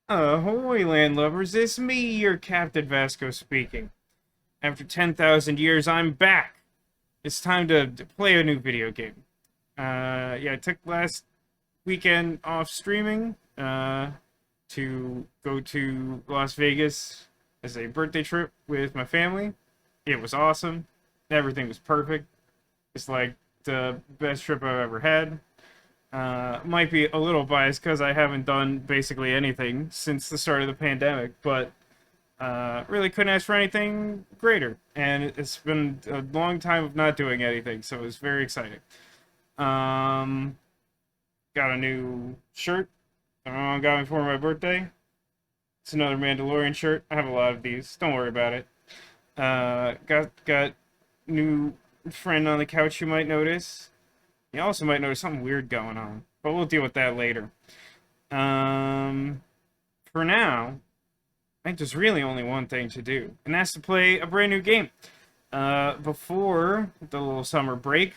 Ahoy, landlubbers, it's me, your Captain Vasco speaking. After 10,000 years, I'm back. It's time to play a new video game. Yeah, I took last weekend off streaming to go to Las Vegas as a birthday trip with my family. It was awesome. Everything was perfect. It's like the best trip I've ever had. Might be a little biased because I haven't done basically anything since the start of the pandemic, but really couldn't ask for anything greater. And it's been a long time of not doing anything, so it was very exciting. Um, got a new shirt. Got me for my birthday. It's another Mandalorian shirt. I have a lot of these. Don't worry about it. Got new friend on the couch you might notice. You also might notice something weird going on, but we'll deal with that later. Um, for now, I think there's really only one thing to do, and that's to play a brand new game. Before the little summer break,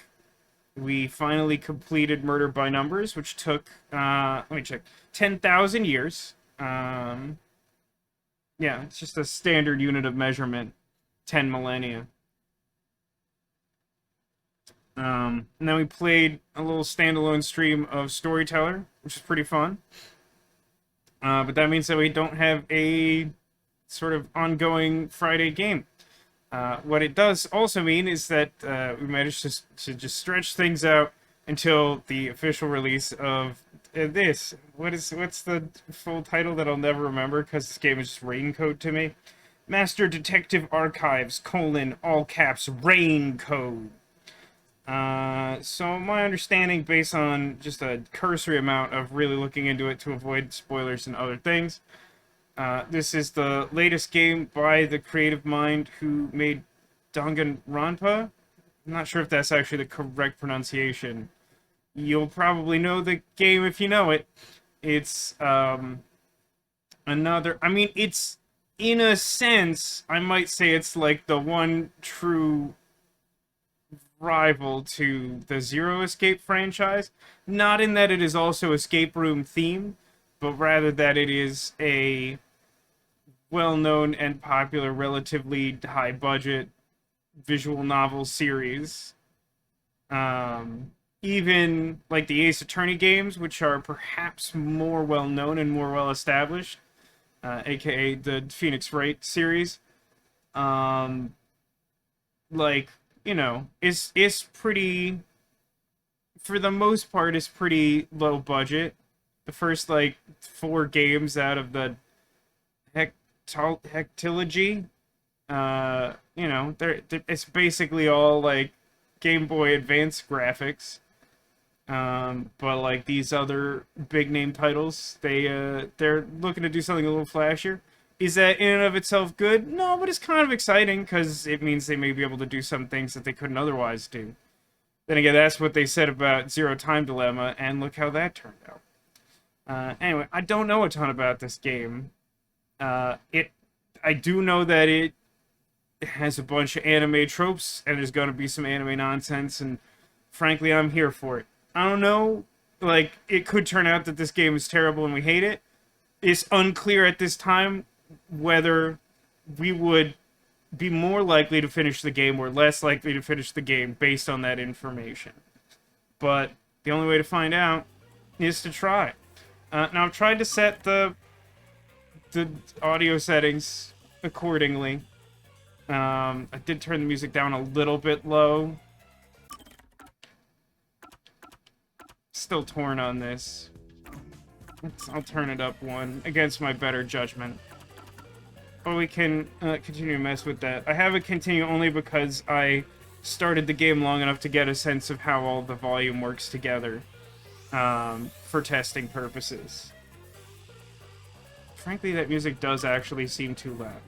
we finally completed Murder by Numbers, which took, let me check, 10,000 years. Yeah, it's just a standard unit of measurement, 10 millennia. And then we played a little standalone stream of Storyteller, which is pretty fun. But that means that we don't have a sort of ongoing Friday game. What it does also mean is that we managed to just stretch things out until the official release of this. What's the full title that I'll never remember because this game is just raincoat to me? Master Detective Archives, all caps, Raincode. So my understanding, based on just a cursory amount of really looking into it to avoid spoilers and other things, this is the latest game by the creative mind who made Danganronpa. I'm not sure if that's actually the correct pronunciation. You'll probably know the game if you know it. It's another. I mean, it's in a sense, I might say it's like the one true rival to the Zero Escape franchise. Not in that it is also escape room themed, but rather that it is a well-known and popular, relatively high-budget visual novel series. Even like the Ace Attorney games, which are perhaps more well-known and more well-established, aka the Phoenix Wright series. Like, you know, is pretty, for the most part, is pretty low budget. The first like 4 games out of the hectilogy, you know, it's basically all like Game Boy Advance graphics. But like these other big name titles, they're looking to do something a little flashier. Is that in and of itself good? No, but it's kind of exciting because it means they may be able to do some things that they couldn't otherwise do. Then again, that's what they said about Zero Time Dilemma, and look how that turned out. Anyway, I don't know a ton about this game. I do know that it has a bunch of anime tropes, and there's gonna be some anime nonsense, and frankly, I'm here for it. I don't know, like, it could turn out that this game is terrible and we hate it. It's unclear at this time whether we would be more likely to finish the game or less likely to finish the game based on that information. But the only way to find out is to try. Now, I've tried to set the audio settings accordingly. I did turn the music down a little bit low. Still torn on this. I'll turn it up one against my better judgment. But we can continue to mess with that. I have it continue only because I started the game long enough to get a sense of how all the volume works together for testing purposes. Frankly, that music does actually seem too loud.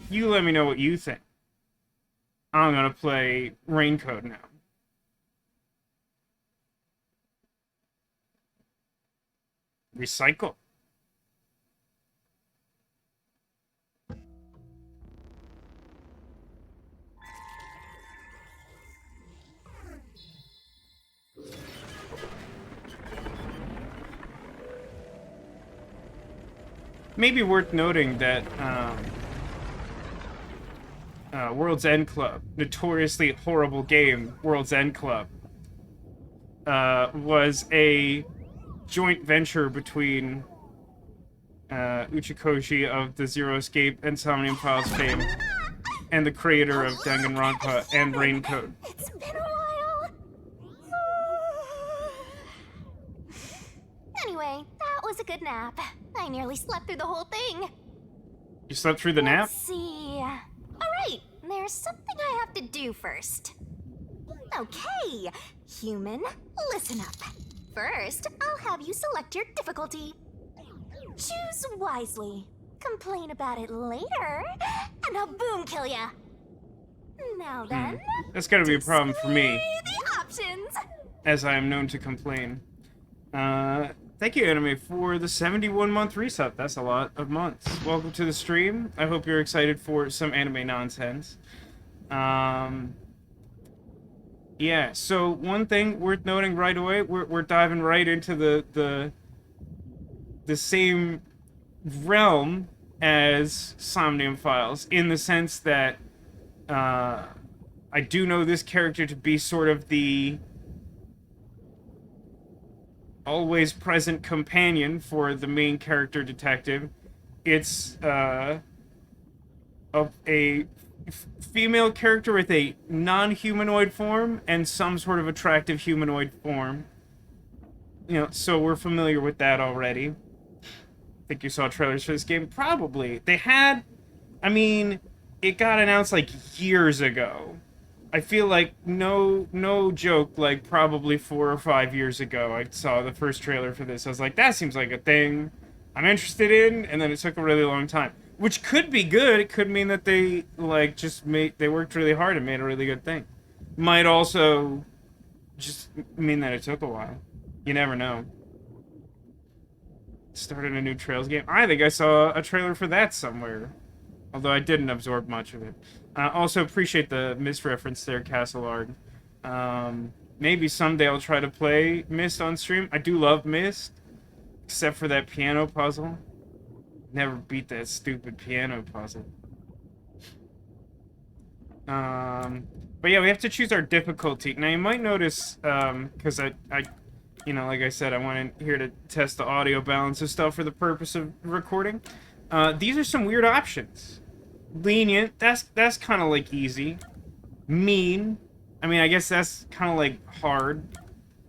You let me know what you think. I'm gonna play Raincode now. Recycle. maybe worth noting that World's End Club, notoriously horrible game, World's End Club, was a joint venture between Uchikoshi of the Zero Escape and Somnium Files fame, and the creator of Danganronpa and Raincoat. It's been a while. Anyway, that was a good nap. I nearly slept through the whole thing. You slept through the nap? Let's see. Alright, there's something I have to do first. Okay, human, listen up. First, I'll have you select your difficulty. Choose wisely. Complain about it later, and I'll boom kill ya. Now then, That's gotta be a problem for me, the options. as I am known to complain. Thank you, Anime, for the 71-month resub. That's a lot of months. Welcome to the stream. I hope you're excited for some anime nonsense. Yeah, so one thing worth noting right away, we're diving right into the same realm as Somnium Files, in the sense that I do know this character to be sort of the always present companion for the main character detective. It's a female character with a non-humanoid form and some sort of attractive humanoid form. You know, so we're familiar with that already. I think you saw trailers for this game. Probably. They had... I mean, it got announced like years ago. I feel like, no joke, like probably 4 or 5 years ago, I saw the first trailer for this. I was like, that seems like a thing I'm interested in, and then it took a really long time. Which could be good. It could mean that they, like, they worked really hard and made a really good thing. Might also just mean that it took a while. You never know. Started a new Trails game. I think I saw a trailer for that somewhere. Although I didn't absorb much of it. Also appreciate the misreference there, Castleard. Maybe someday I'll try to play Myst on stream. I do love Myst, except for that piano puzzle. Never beat that stupid piano puzzle. But yeah, we have to choose our difficulty. Now you might notice, because I you know, like I said, I went in here to test the audio balance and stuff for the purpose of recording. These are some weird options. Lenient, that's kind of like easy. Mean, I mean, I guess that's kind of like hard.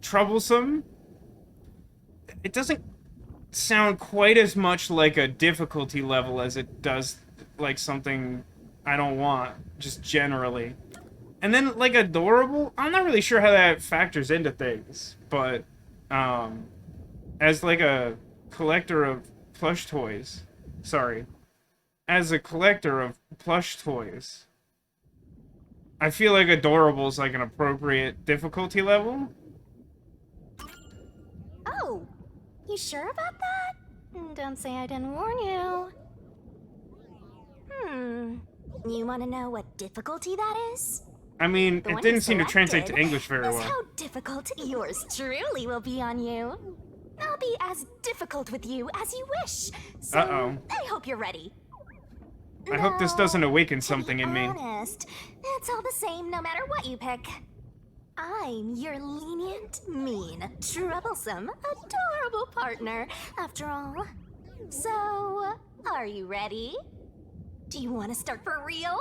Troublesome, it doesn't sound quite as much like a difficulty level as it does like something I don't want, just generally. And then, like, adorable, I'm not really sure how that factors into things, but, as, like, a collector of plush toys, as a collector of plush toys, I feel like adorable is, like, an appropriate difficulty level. Oh, you sure about that? Don't say I didn't warn you. You want to know what difficulty that is? I mean, it didn't seem to translate to English very well. That's how difficult yours truly will be on you. I'll be as difficult with you as you wish. So I hope you're ready. I hope this doesn't awaken something in me. Honest, it's all the same no matter what you pick. I'm your lenient, mean, troublesome, adorable partner, after all. So, are you ready? Do you want to start for real?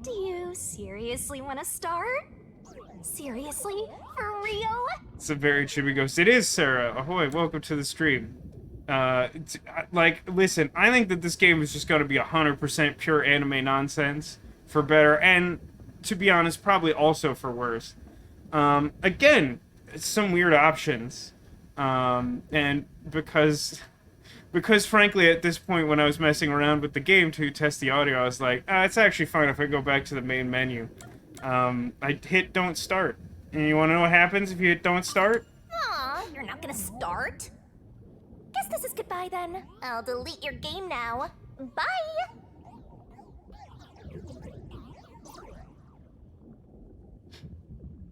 Do you seriously want to start? Seriously? For real? It's a very chibi ghost. It is, Sarah. Ahoy, welcome to the stream. Like, listen, I think that this game is just going to be 100% pure anime nonsense, for better, and, to be honest, probably also for worse. Again, some weird options. And because frankly, at this point, when I was messing around with the game to test the audio, I was like, it's actually fine if I go back to the main menu. I hit don't start. And you want to know what happens if you hit don't start? Aw, you're not gonna start? Guess this is goodbye then. I'll delete your game now. Bye!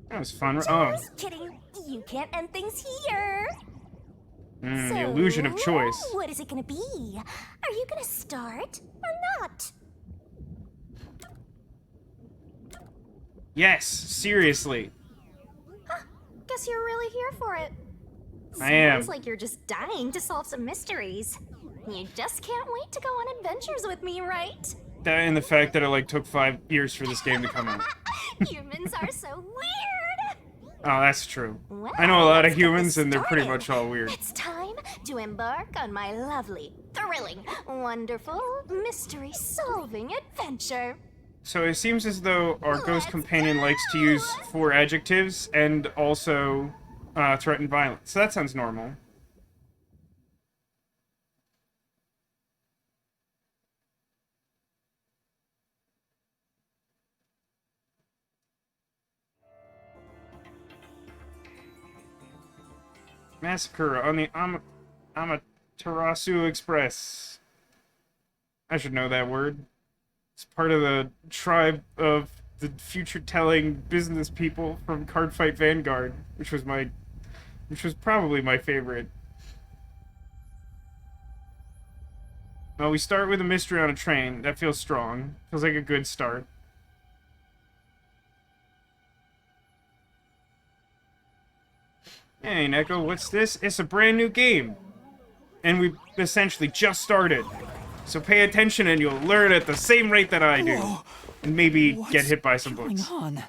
That was fun. Just kidding. You can't end things here. The illusion of choice. What is it gonna be? Are you gonna start or not? Yes, seriously. Huh, guess you're really here for it. I am. Sounds like you're just dying to solve some mysteries. You just can't wait to go on adventures with me, right? That and the fact that it like took 5 years for this game to come out. Humans are so weird! Oh, that's true. Well, I know a lot of let's get humans this and they're pretty started. much all weird. It's time to embark on my lovely, thrilling, wonderful, mystery-solving adventure. So it seems as though our ghost companion likes to use 4 adjectives and also threaten violence. So that sounds normal. Massacre on the Amaterasu Express. I should know that word. It's part of the tribe of the future-telling business people from Cardfight Vanguard, which was probably my favorite. Well, we start with a mystery on a train. That feels strong. Feels like a good start. Hey, Neko, what's this? It's a brand new game. And we essentially just started. So pay attention and you'll learn at the same rate that I do. Whoa. And maybe What's get hit by some going books. on?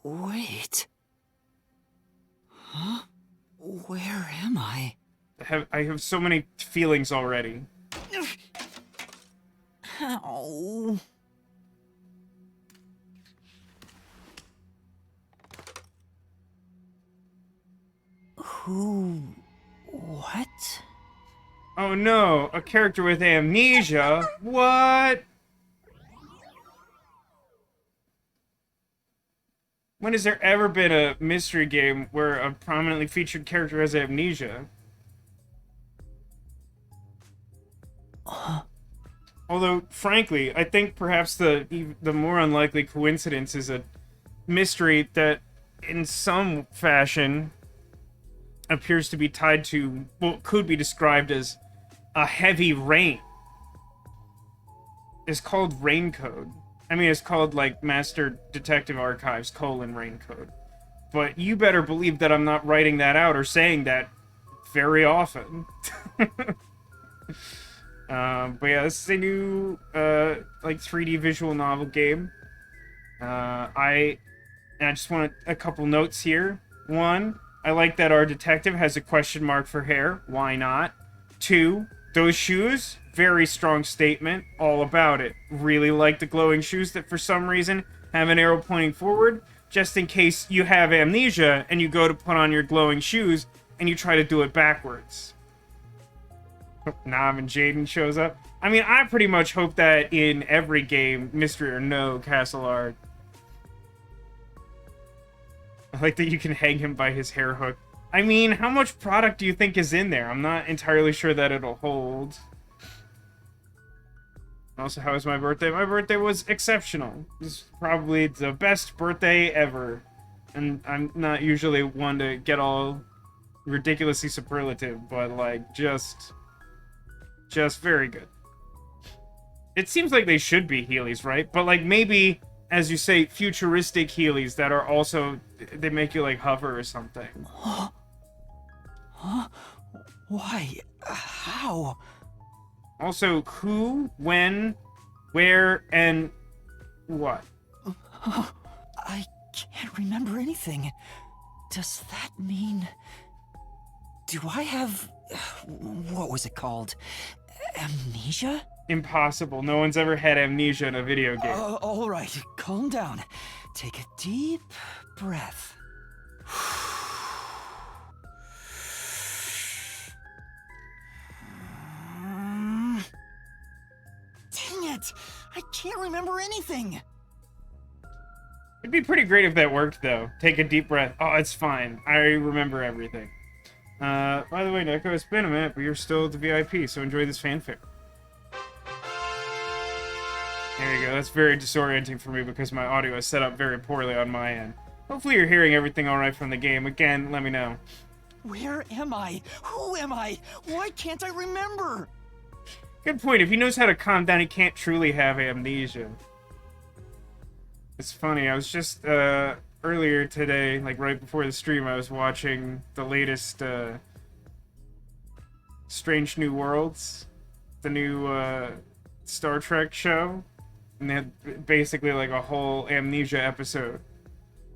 Wait. Huh? Where am I? I have so many feelings already. Ow. Who? What? Oh no, a character with amnesia? What? When has there ever been a mystery game where a prominently featured character has amnesia? Although, frankly, I think perhaps the more unlikely coincidence is a mystery that, in some fashion, appears to be tied to what could be described as a heavy rain. It's called Rain Code. I mean, it's called, like, Master Detective Archives, Rain Code. But you better believe that I'm not writing that out or saying that very often. But yeah, this is a new, like, 3D visual novel game. I just want a couple notes here. 1, I like that our detective has a question mark for hair. Why not? 2, those shoes, very strong statement, all about it. Really like the glowing shoes that for some reason have an arrow pointing forward, just in case you have amnesia and you go to put on your glowing shoes and you try to do it backwards. Nam and Jaden shows up. I mean, I pretty much hope that in every game, mystery or no, Castle Art. I like that you can hang him by his hair hook. I mean, how much product do you think is in there? I'm not entirely sure that it'll hold. Also, how was my birthday? My birthday was exceptional. This is probably the best birthday ever. And I'm not usually one to get all ridiculously superlative, but, like, just very good. It seems like they should be Heelys, right? But, like, maybe, as you say, futuristic Heelys that are also... They make you, like, hover or something. Huh? Why? How? Also, who, when, where, and what? I can't remember anything. Does that mean... Do I have... What was it called? Amnesia? Impossible. No one's ever had amnesia in a video game. All right, calm down. Take a deep breath. Dang it! I can't remember anything! It'd be pretty great if that worked, though. Take a deep breath. Oh, it's fine. I remember everything. By the way, Neko, it's been a minute, but you're still the VIP, so enjoy this fanfare. There you go. That's very disorienting for me because my audio is set up very poorly on my end. Hopefully you're hearing everything alright from the game. Again, let me know. Where am I? Who am I? Why can't I remember? Good point. If he knows how to calm down, he can't truly have amnesia. It's funny, I was just, earlier today, like right before the stream, I was watching the latest, Strange New Worlds, the new, Star Trek show, and they had basically like a whole amnesia episode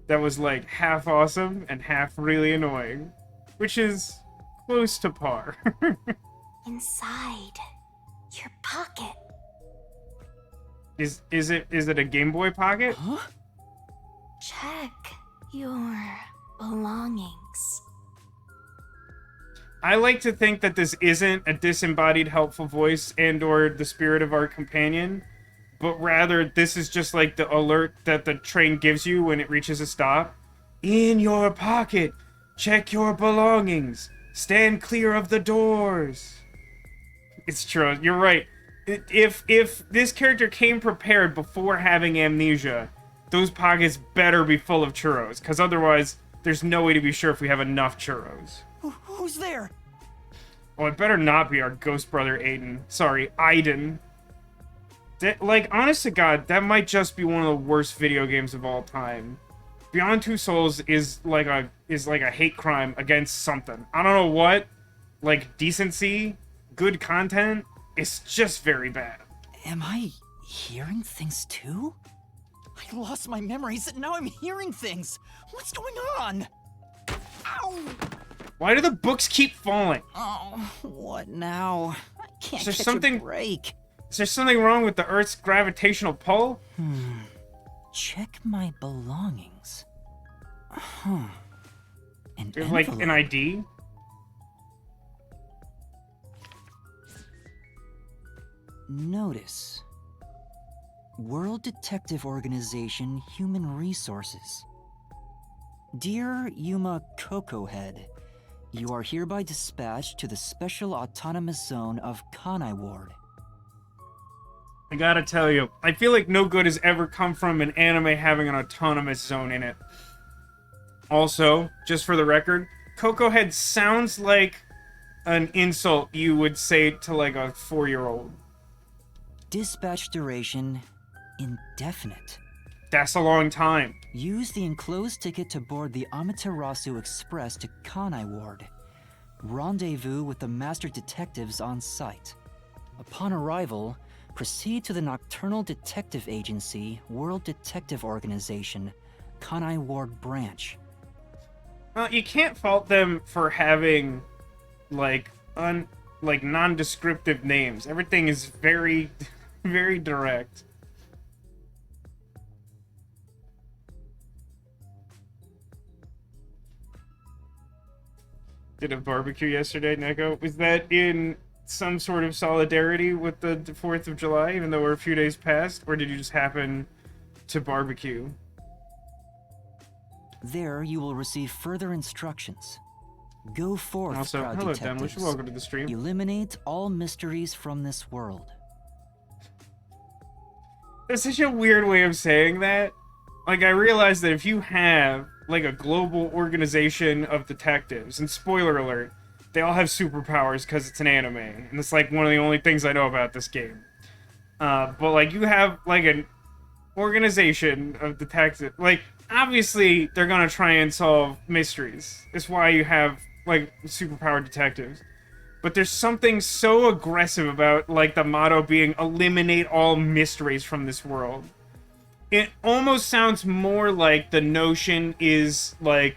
that was like half awesome and half really annoying, which is close to par. Inside your pocket. Is it a Game Boy Pocket? Huh? Check your belongings. I like to think that this isn't a disembodied helpful voice and or the spirit of our companion, but rather this is just like the alert that the train gives you when it reaches a stop. In your pocket. Check your belongings. Stand clear of the doors. It's true. You're right. If this character came prepared before having amnesia, those pockets better be full of churros, because otherwise there's no way to be sure if we have enough churros. Who's there? Oh, it better not be our ghost brother Aiden. Sorry, Aiden. Like, honest to God, that might just be one of the worst video games of all time. Beyond Two Souls is like a hate crime against something. I don't know what. Like decency, good content. It's just very bad. Am I hearing things too? I lost my memories and now I'm hearing things. What's going on? Ow! Why do the books keep falling? Oh, what now? I can't Is there catch something- a break. Is there something wrong with the Earth's gravitational pull? Check my belongings. Huh. An There's like envelope. an ID? Notice. World Detective Organization Human Resources. Dear Yuma Cocohead, you are hereby dispatched to the Special Autonomous Zone of Kanai Ward. I gotta tell you, I feel like no good has ever come from an anime having an autonomous zone in it. Also, just for the record, Coco Head sounds like an insult you would say to like a 4-year-old. Dispatch duration indefinite. That's a long time. Use the enclosed ticket to board the Amaterasu Express to Kanai Ward. Rendezvous with the master detectives on site. Upon arrival, proceed to the Nocturnal Detective Agency, World Detective Organization, Kanai Ward Branch. Well, you can't fault them for having like nondescriptive names. Everything is very very direct. Did a barbecue yesterday, Neko. Was that in some sort of solidarity with the 4th of July, even though we're a few days past? Or did you just happen to barbecue? There you will receive further instructions. Go forth, Also, proud hello, detectives. Demlish. Welcome to the stream. Eliminate all mysteries from this world. That's such a weird way of saying that. Like, I realize that if you have, like, a global organization of detectives, and spoiler alert, they all have superpowers because it's an anime, and it's, like, one of the only things I know about this game. But, like, you have, like, an organization of detectives. Like, obviously, they're gonna try and solve mysteries. It's why you have, like, superpowered detectives. But there's something so aggressive about, like, the motto being, eliminate all mysteries from this world. It almost sounds more like the notion is, like...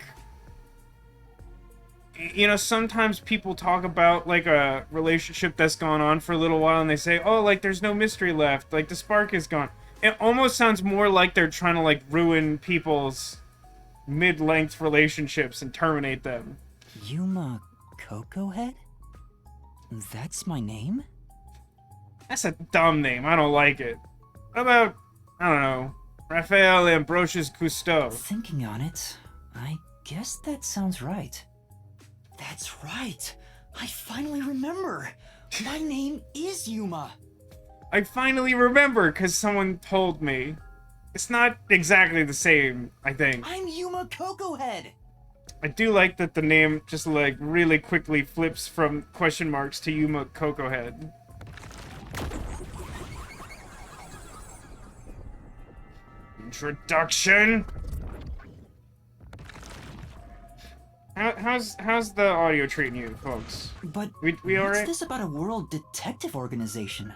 You know, sometimes people talk about, like, a relationship that's gone on for a little while, and they say, oh, like, there's no mystery left. Like, the spark is gone. It almost sounds more like they're trying to, like, ruin people's mid-length relationships and terminate them. Yuma Cocohead? That's my name? That's a dumb name. I don't like it. How about, I don't know, Raphael Ambrosius Cousteau? Thinking on it, I guess that sounds right. That's right. I finally remember. My name is Yuma. I finally remember because someone told me. It's not exactly the same, I think. I'm Yuma Cocohead. I do like that the name just, like, really quickly flips from question marks to Yuma Coco Head. Introduction? How's the audio treating you, folks? But We all what's right? this about a world detective organization?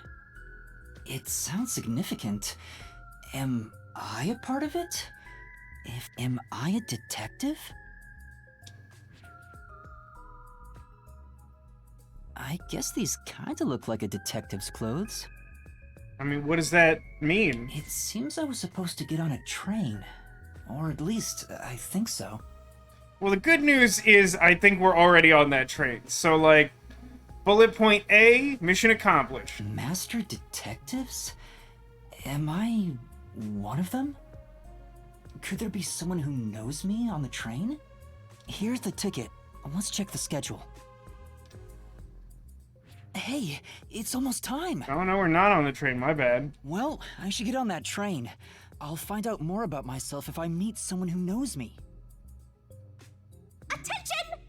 It sounds significant. Am I a part of it? Am I a detective? I guess these kinda look like a detective's clothes. I mean, what does that mean? It seems I was supposed to get on a train. Or at least, I think so. Well, the good news is I think we're already on that train. So, like, bullet point A, mission accomplished. Master detectives? Am I one of them? Could there be someone who knows me on the train? Here's the ticket. Let's check the schedule. Hey, it's almost time. Oh, no, we're not on the train. My bad. Well, I should get on that train. I'll find out more about myself if I meet someone who knows me. Attention!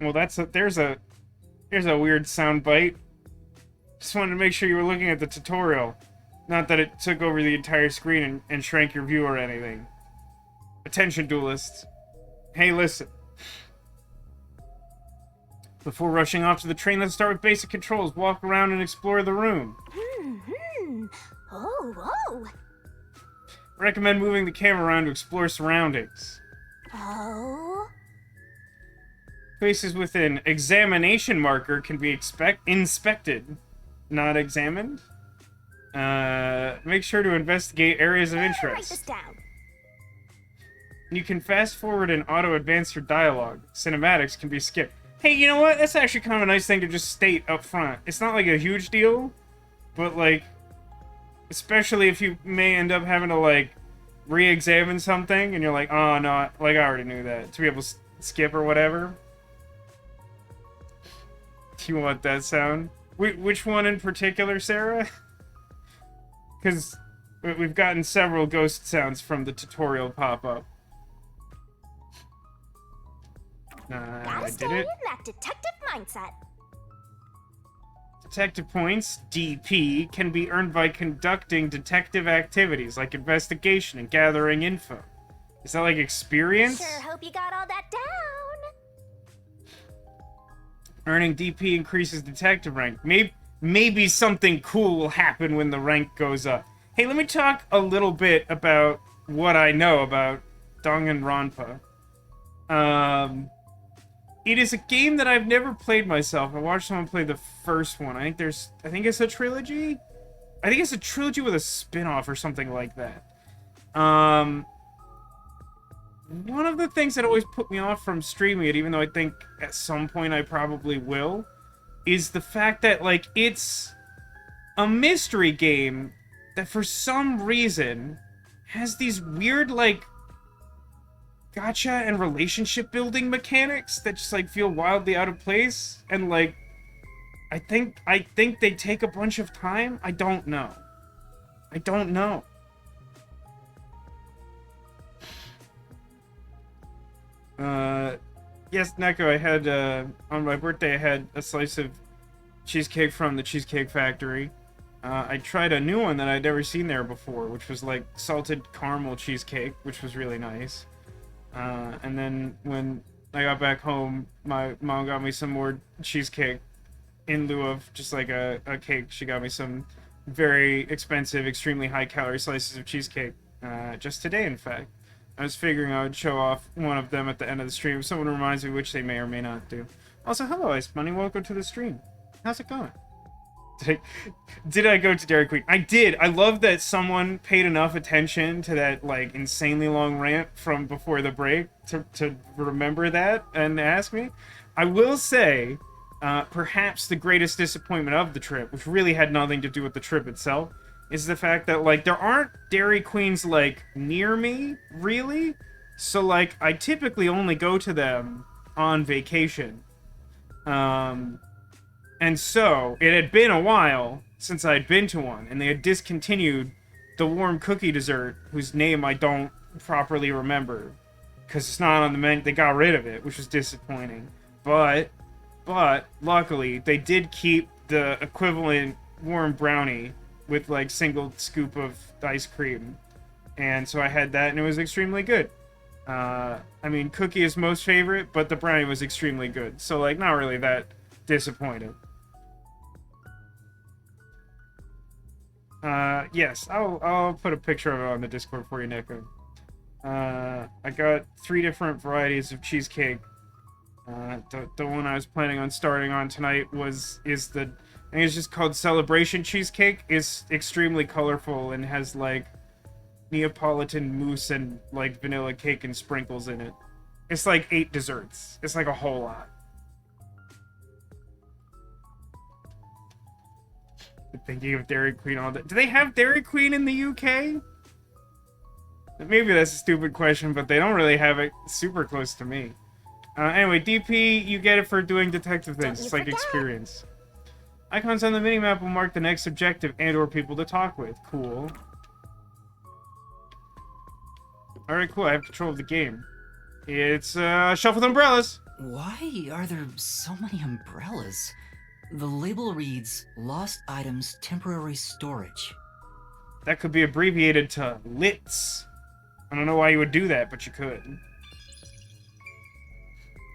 Well, there's a weird sound bite. Just wanted to make sure you were looking at the tutorial. Not that it took over the entire screen and shrank your view or anything. Attention, duelists. Hey, listen. Before rushing off to the train, let's start with basic controls. Walk around and explore the room. Oh. Recommend moving the camera around to explore surroundings. Oh. Places with an examination marker can be inspected, not examined. Make sure to investigate areas of Write this interest. down. You can fast forward and auto advance your dialogue. Cinematics can be skipped. Hey, you know what? That's actually kind of a nice thing to just state up front. It's not like a huge deal, but like, especially if you may end up having to like re-examine something and you're like, oh no, like I already knew that. To be able to skip or whatever. Do you want that sound? Which one in particular, Sarah? Because we've gotten several ghost sounds from the tutorial pop up. Gotta I stay did in it. that detective mindset. Detective points, DP, can be earned by conducting detective activities like investigation and gathering info. Is that like experience? Sure hope you got all that down. Earning DP increases detective rank. Maybe something cool will happen when the rank goes up. Hey, let me talk a little bit about what I know about Danganronpa. It is a game that I've never played myself. I watched someone play the first one. I think it's a trilogy? I think it's a trilogy with a spin-off or something like that. One of the things that always put me off from streaming it, even though I think at some point I probably will, is the fact that, like, it's a mystery game that for some reason has these weird, like, gacha and relationship building mechanics that just like feel wildly out of place, and like I think they take a bunch of time. I don't know. Yes, Neko, I had on my birthday I had a slice of cheesecake from the Cheesecake Factory. I tried a new one that I'd never seen there before, which was like salted caramel cheesecake, which was really nice. And then when I got back home, my mom got me some more cheesecake in lieu of just like a cake. She got me some very expensive, extremely high-calorie slices of cheesecake just today, in fact. I was figuring I would show off one of them at the end of the stream if someone reminds me, which they may or may not do. Also, hello, Ice Bunny. Welcome to the stream. How's it going? Did I go to Dairy Queen? I did. I love that someone paid enough attention to that like insanely long rant from before the break to remember that and ask me. I will say, perhaps the greatest disappointment of the trip, which really had nothing to do with the trip itself, is the fact that like there aren't Dairy Queens like near me, really. So like I typically only go to them on vacation. And so, it had been a while since I'd been to one, and they had discontinued the warm cookie dessert, whose name I don't properly remember. because it's not on the menu. They got rid of it, which was disappointing. But luckily they did keep the equivalent warm brownie with like single scoop of ice cream, and so I had that, and it was extremely good. I mean, cookie is most favorite, but the brownie was extremely good, so like not really that disappointed. Yes, I'll put a picture of it on the Discord for you, Nico. I got 3 different varieties of cheesecake. The one I was planning on starting on tonight is the, I think it's just called Celebration Cheesecake. It's extremely colorful and has like Neapolitan mousse and like vanilla cake and sprinkles in it. It's like 8 desserts. It's like a whole lot. Thinking of Dairy Queen all that. Do they have Dairy Queen in the UK? Maybe that's a stupid question, but they don't really have it super close to me. Anyway, DP, you get it for doing detective things. It's like experience. Icons on the minimap will mark the next objective and/or people to talk with. Cool. Alright, cool. I have control of the game. It's, Shelf with Umbrellas! Why are there so many umbrellas? The label reads, Lost Items Temporary Storage. That could be abbreviated to LITS. I don't know why you would do that, but you could.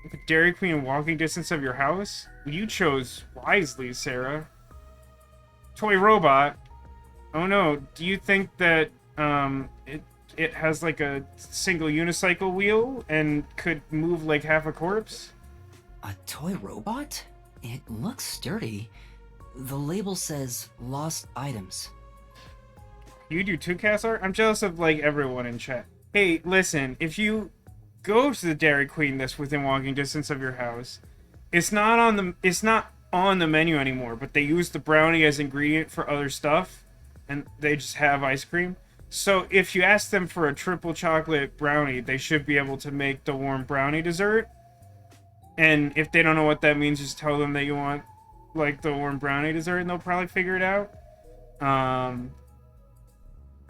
With a Dairy Queen in walking distance of your house? You chose wisely, Sarah. Toy robot. Oh no, do you think that, it has like a single unicycle wheel and could move like half a corpse? A toy robot? It looks sturdy. The label says Lost Items. You do too, Cassar? I'm jealous of like everyone in chat. Hey, listen, if you go to the Dairy Queen that's within walking distance of your house, it's not on the menu anymore, but they use the brownie as ingredient for other stuff, and they just have ice cream. So if you ask them for a triple chocolate brownie, they should be able to make the warm brownie dessert. And if they don't know what that means, just tell them that you want like the warm brownie dessert, and they'll probably figure it out.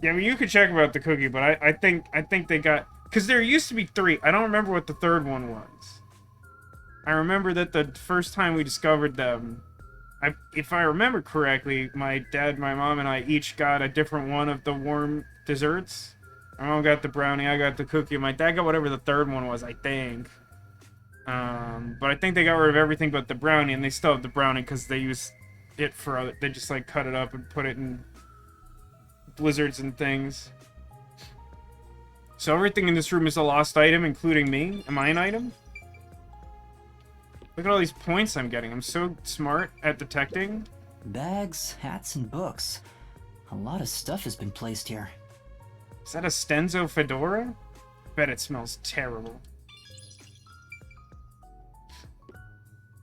Yeah, I mean, you could check about the cookie, but I think they got, because there used to be 3. I don't remember what the 3rd one was. I remember that the first time we discovered them, if I remember correctly, my dad, my mom, and I each got a different one of the warm desserts. My mom got the brownie, I got the cookie, my dad got whatever the 3rd one was, I think. But I think they got rid of everything but the brownie, and they still have the brownie because they use it for other, they just like cut it up and put it in blizzards and things. So everything in this room is a lost item, including me. Am I an item? Look at all these points I'm getting. I'm so smart at detecting. Bags, hats, and books. A lot of stuff has been placed here. Is that a Stenzo fedora? Bet it smells terrible.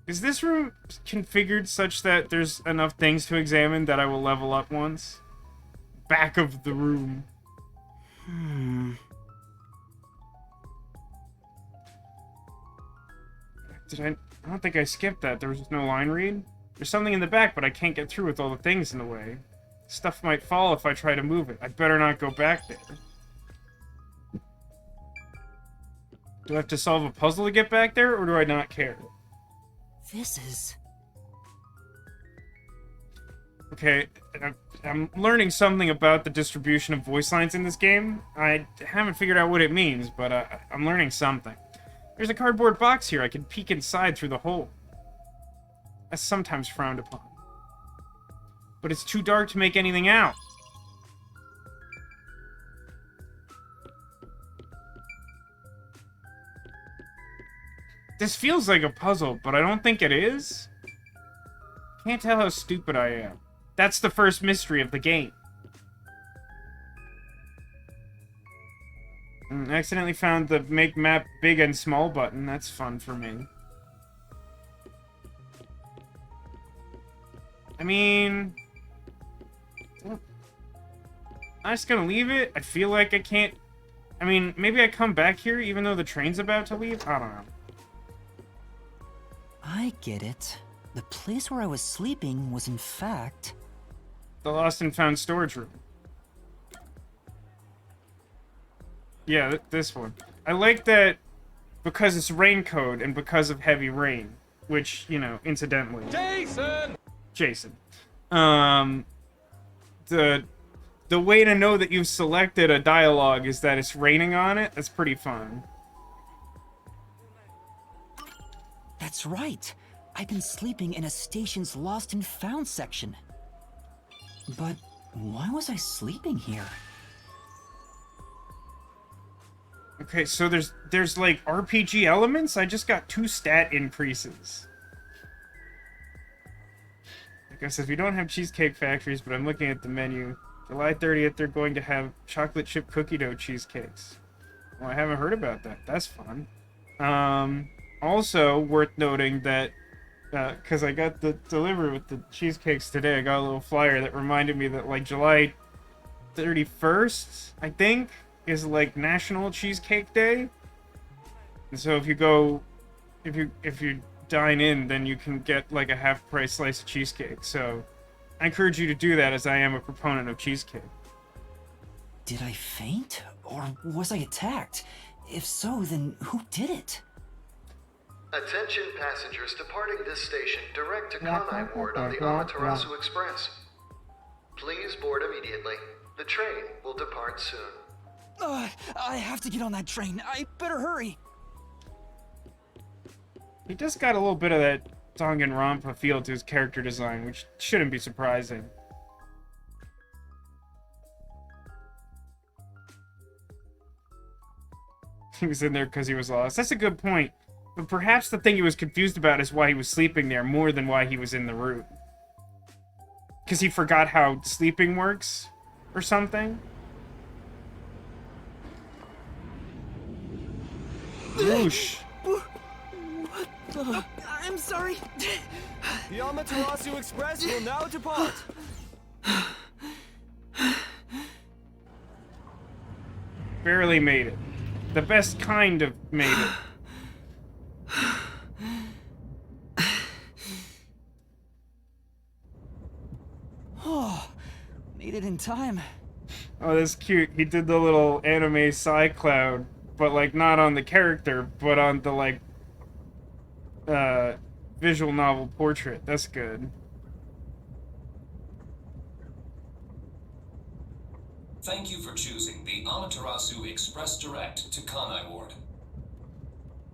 Is this room configured such that there's enough things to examine that I will level up once? Back of the room. I don't think I skipped that. There was just no line read. There's something in the back, but I can't get through with all the things in the way. Stuff might fall if I try to move it. I better not go back there. Do I have to solve a puzzle to get back there, or do I not care? This is... Okay, I'm learning something about the distribution of voice lines in this game. I haven't figured out what it means, but I'm learning something. There's a cardboard box here. I can peek inside through the hole. That's sometimes frowned upon. But it's too dark to make anything out. This feels like a puzzle, but I don't think it is. Can't tell how stupid I am. That's the first mystery of the game. I accidentally found the make map big and small button. That's fun for me. I mean... I'm just gonna leave it. I feel like I can't... I mean, maybe I come back here even though the train's about to leave? I don't know. I get it. The place where I was sleeping was in fact... the lost and found storage room. Yeah, this one. I like that because it's raincoat and because of heavy rain, which, you know, incidentally. Jason. The way to know that you've selected a dialogue is that it's raining on it. That's pretty fun. That's right. I've been sleeping in a station's lost and found section. But why was I sleeping here? Okay, so there's like RPG elements. I just got 2 stat increases. Like I said, we don't have cheesecake factories, but I'm looking at the menu. July 30th, they're going to have chocolate chip cookie dough cheesecakes. Well, I haven't heard about that. That's fun. Also worth noting that because I got the delivery with the cheesecakes today, I got a little flyer that reminded me that like July 31st, I think, is like National Cheesecake Day. And so if you go, if you dine in, then you can get like a half-price slice of cheesecake. So I encourage you to do that, as I am a proponent of cheesecake. Did I faint? Or was I attacked? If so, then who did it? Attention passengers departing this station direct to Kanai Ward on the Amaterasu Express. Please board immediately. The train will depart soon. I have to get on that train. I better hurry. He just got a little bit of that Danganronpa feel to his character design, which shouldn't be surprising. He was in there because he was lost. That's a good point. But perhaps the thing he was confused about is why he was sleeping there more than why he was in the route. Because he forgot how sleeping works, or something. Whoosh. What the? I'm sorry. The Amaterasu Express will now depart. Barely made it. The best kind of made it. Oh, made it in time. Oh, that's cute. He did the little anime side cloud, but like not on the character, but on the like visual novel portrait. That's good. Thank you for choosing the Amaterasu Express Direct to Kanai Ward.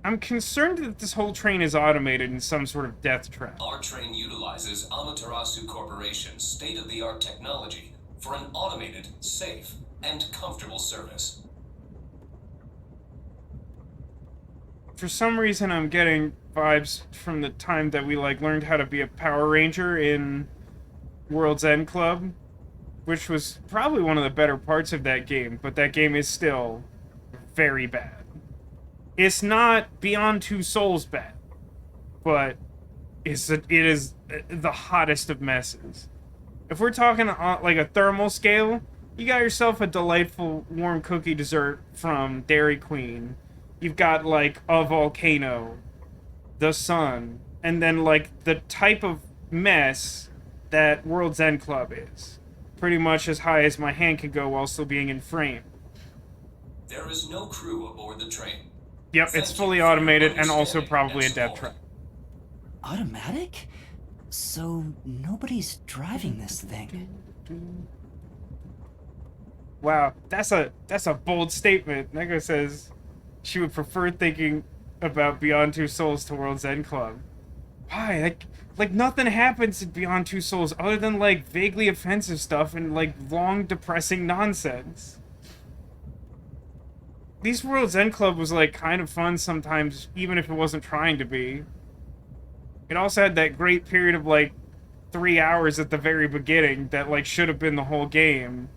I'm concerned that this whole train is automated in some sort of death trap. Our train utilizes Amaterasu Corporation's state-of-the-art technology for an automated, safe, and comfortable service. For some reason, I'm getting vibes from the time that we like learned how to be a Power Ranger in World's End Club, which was probably one of the better parts of that game, but that game is still very bad. It's not Beyond Two Souls bad, but it is the hottest of messes. If we're talking like a thermal scale, you got yourself a delightful warm cookie dessert from Dairy Queen. You've got like a volcano, the sun, and then like the type of mess that World's End Club is. Pretty much as high as my hand can go while still being in frame. There is no crew aboard the train. Yep, it's fully automated and also probably a death trap. Automatic? So nobody's driving this thing. Wow, that's a bold statement. Nega says she would prefer thinking about Beyond Two Souls to World's End Club. Why? Like nothing happens in Beyond Two Souls other than like vaguely offensive stuff and like long depressing nonsense. These World's End Club was like kind of fun sometimes, even if it wasn't trying to be. It also had that great period of like 3 hours at the very beginning that like should have been the whole game.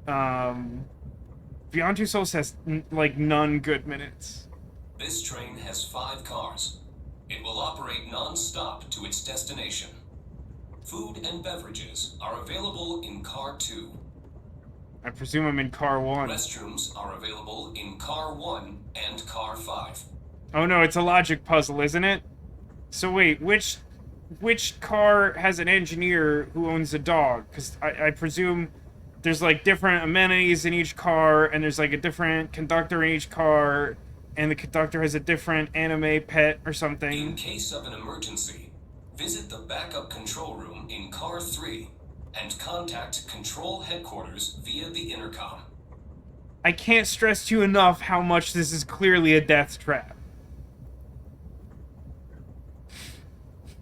Beyond Two Souls has like none good minutes. This train has 5 cars. It will operate non-stop to its destination. Food and beverages are available in Car 2. I presume I'm in Car 1. Restrooms are available in Car 1 and Car 5. Oh no, it's a logic puzzle, isn't it? So wait, which car has an engineer who owns a dog? Because I presume there's like different amenities in each car, and there's like a different conductor in each car, and the conductor has a different anime pet or something. In case of an emergency, visit the backup control room in Car 3 and contact Control Headquarters via the intercom. I can't stress to you enough how much this is clearly a death trap.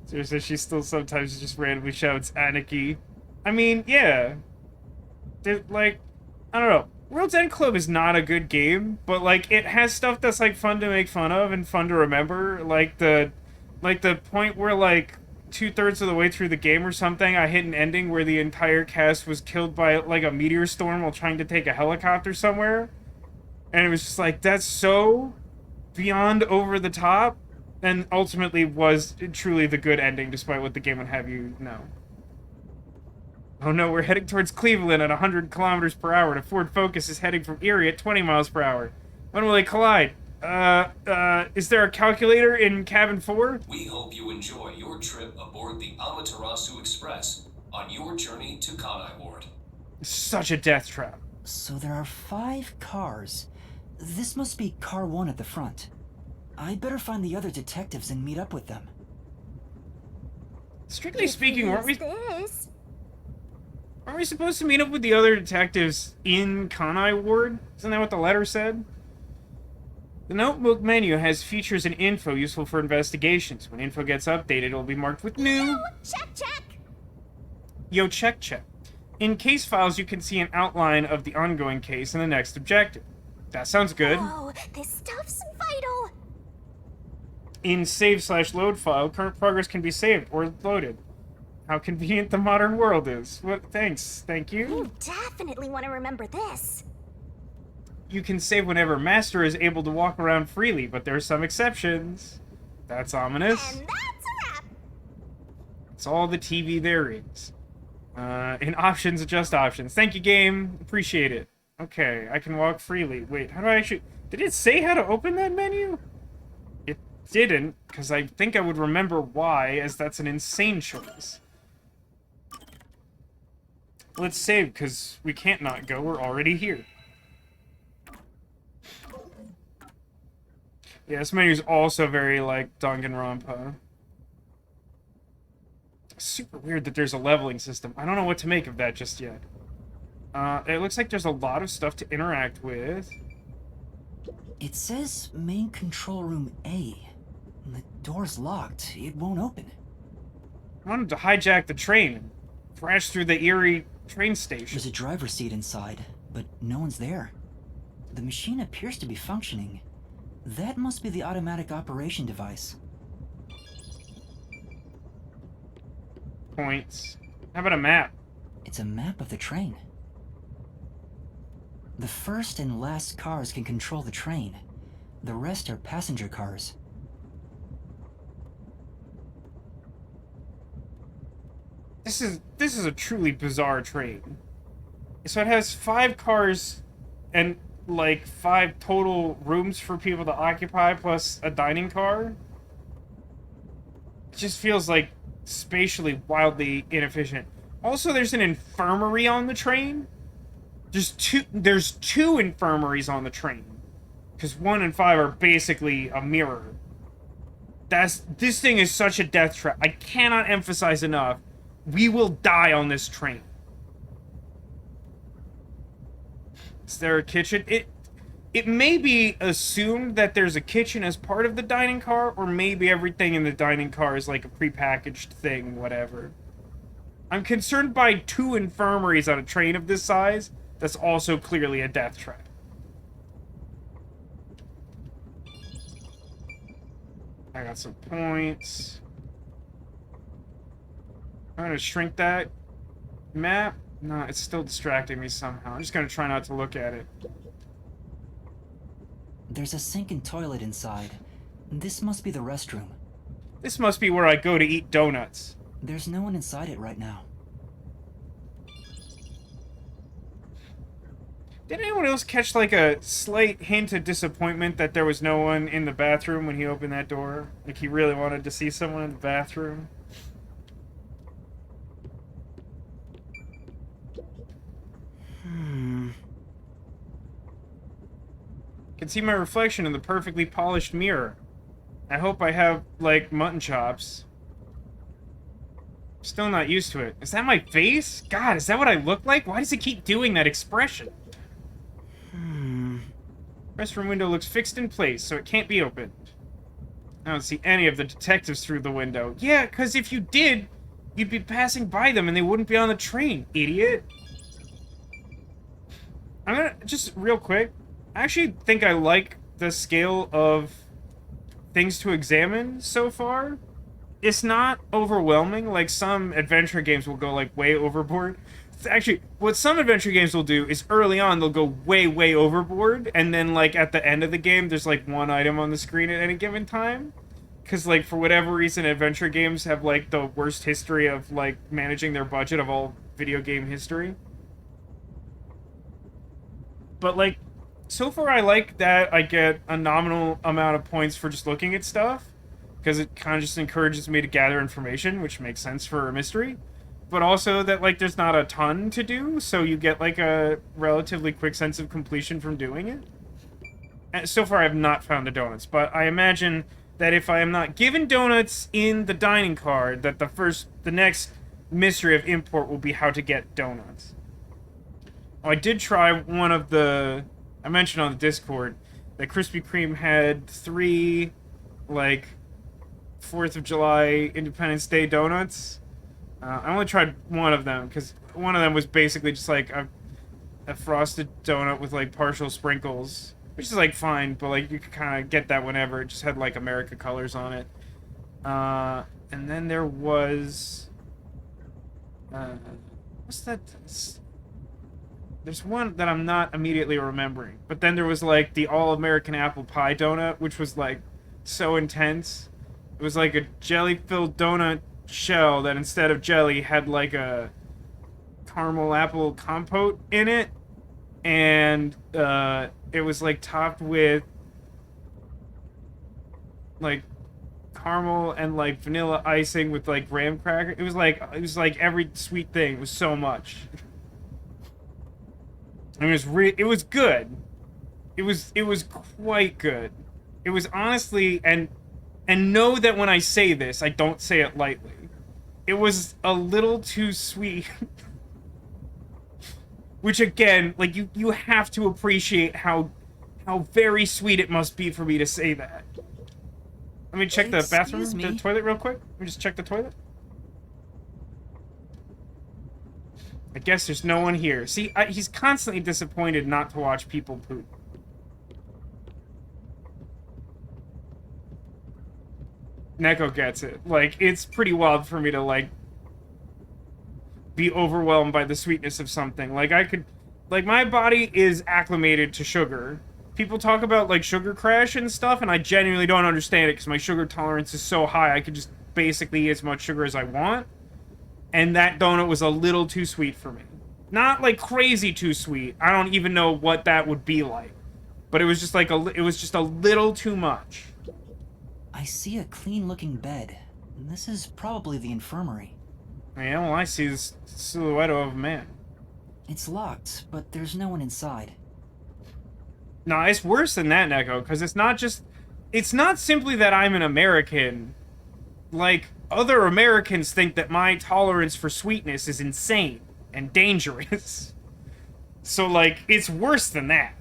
Seriously, she still sometimes just randomly shouts Anarchy. I mean, yeah. Like, I don't know. World's End Club is not a good game, but like it has stuff that's like fun to make fun of and fun to remember. Like the point where like 2/3 of the way through the game or something, I hit an ending where the entire cast was killed by like a meteor storm while trying to take a helicopter somewhere. And it was just like, that's so beyond over the top, and ultimately was truly the good ending despite what the game would have you know. Oh no, we're heading towards Cleveland at 100 kilometers per hour, and a Ford Focus is heading from Erie at 20 miles per hour. When will they collide? Is there a calculator in cabin 4? We hope you enjoy your trip aboard the Amaterasu Express on your journey to Kanai Ward. Such a death trap. So there are 5 cars. This must be car 1 at the front. I better find the other detectives and meet up with them. Strictly speaking, weren't we This? supposed to meet up with the other detectives in Kanai Ward? Isn't that what the letter said? The notebook menu has features and info useful for investigations. When info gets updated, it will be marked with new. Check, check. Yo, check, check. In case files, you can see an outline of the ongoing case and the next objective. That sounds good. Oh, this stuff's vital. In save/load file, current progress can be saved or loaded. How convenient the modern world is. What? Thanks. Thank you. You definitely want to remember this. You can save whenever Master is able to walk around freely, but there are some exceptions. That's ominous. And that's a wrap. It's all the TV there is. In options, adjust options. Thank you, game. Appreciate it. Okay, I can walk freely. Wait, how do I actually... Did it say how to open that menu? It didn't, because I think I would remember why, as that's an insane choice. Let's save, because we can't not go. We're already here. Yeah, this menu's also very, like, Danganronpa. Super weird that there's a leveling system. I don't know what to make of that just yet. It looks like there's a lot of stuff to interact with. It says main control room A. The door's locked. It won't open. I wanted to hijack the train and crash through the Erie train station. There's a driver's seat inside, but no one's there. The machine appears to be functioning. That must be the automatic operation device. Points. How about a map? It's a map of the train. The first and last cars can control the train. The rest are passenger cars. This is a truly bizarre train. So it has 5 cars and like 5 total rooms for people to occupy plus a dining car. It just feels like spatially wildly inefficient. Also, there's an infirmary on the train. There's two infirmaries on the train. Because 1 and 5 are basically a mirror. This thing is such a death trap. I cannot emphasize enough. We will die on this train. Is there a kitchen? It may be assumed that there's a kitchen as part of the dining car, or maybe everything in the dining car is like a prepackaged thing, whatever. I'm concerned by 2 infirmaries on a train of this size. That's also clearly a death trap. I got some points. I'm gonna shrink that map. No, it's still distracting me somehow. I'm just gonna try not to look at it. There's a sink and toilet inside. This must be the restroom. This must be where I go to eat donuts. There's no one inside it right now. Did anyone else catch like a slight hint of disappointment that there was no one in the bathroom when he opened that door? Like he really wanted to see someone in the bathroom? Can see my reflection in the perfectly polished mirror. I hope I have, like, mutton chops. Still not used to it. Is that my face? God, is that what I look like? Why does it keep doing that expression? Restroom window looks fixed in place, so it can't be opened. I don't see any of the detectives through the window. Yeah, because if you did, you'd be passing by them and they wouldn't be on the train, idiot. I'm gonna, just real quick, I actually think I like the scale of things to examine so far. It's not overwhelming, like some adventure games will go, like, way overboard. Actually, what some adventure games will do is early on, they'll go way, way overboard, and then, like, at the end of the game, there's, like, one item on the screen at any given time. Because, like, for whatever reason, adventure games have, like, the worst history of, like, managing their budget of all video game history. But, like, so far I like that I get a nominal amount of points for just looking at stuff. Because it kind of just encourages me to gather information, which makes sense for a mystery. But also that, like, there's not a ton to do, so you get, like, a relatively quick sense of completion from doing it. And so far I have not found the donuts, but I imagine that if I am not given donuts in the dining card, that the next mystery of import will be how to get donuts. Oh, I did try one of the... I mentioned on the Discord that Krispy Kreme had 3, like, 4th of July Independence Day donuts. I only tried one of them, because one of them was basically just, like, a frosted donut with, like, partial sprinkles. Which is, like, fine, but, like, you could kind of get that whenever. It just had, like, America colors on it. And then there was... what's that? There's one that I'm not immediately remembering. But then there was, like, the all-American apple pie donut, which was, like, so intense. It was, like, a jelly-filled donut shell that instead of jelly had, like, a caramel apple compote in it. And, it was, like, topped with, like, caramel and, like, vanilla icing with, like, graham cracker. It was like every sweet thing. It was so much. I mean, it was good. It was quite good. It was honestly, and know that when I say this, I don't say it lightly. It was a little too sweet. Which, again, like, you have to appreciate how very sweet it must be for me to say that. Let me check the bathroom, the toilet real quick. Let me just check the toilet. I guess there's no one here. See, he's constantly disappointed not to watch people poop. Neko gets it. Like, it's pretty wild for me to, like, be overwhelmed by the sweetness of something. Like, I could... Like, my body is acclimated to sugar. People talk about, like, sugar crash and stuff, and I genuinely don't understand it, because my sugar tolerance is so high, I could just basically eat as much sugar as I want. And that donut was a little too sweet for me. Not, like, crazy too sweet. I don't even know what that would be like. But it was just, like, it was just a little too much. I see a clean-looking bed. This is probably the infirmary. Yeah, well, I see this silhouette of a man. It's locked, but there's no one inside. No, it's worse than that, Neko, because it's not just... It's not simply that I'm an American. Like, other Americans think that my tolerance for sweetness is insane and dangerous. So, like, it's worse than that.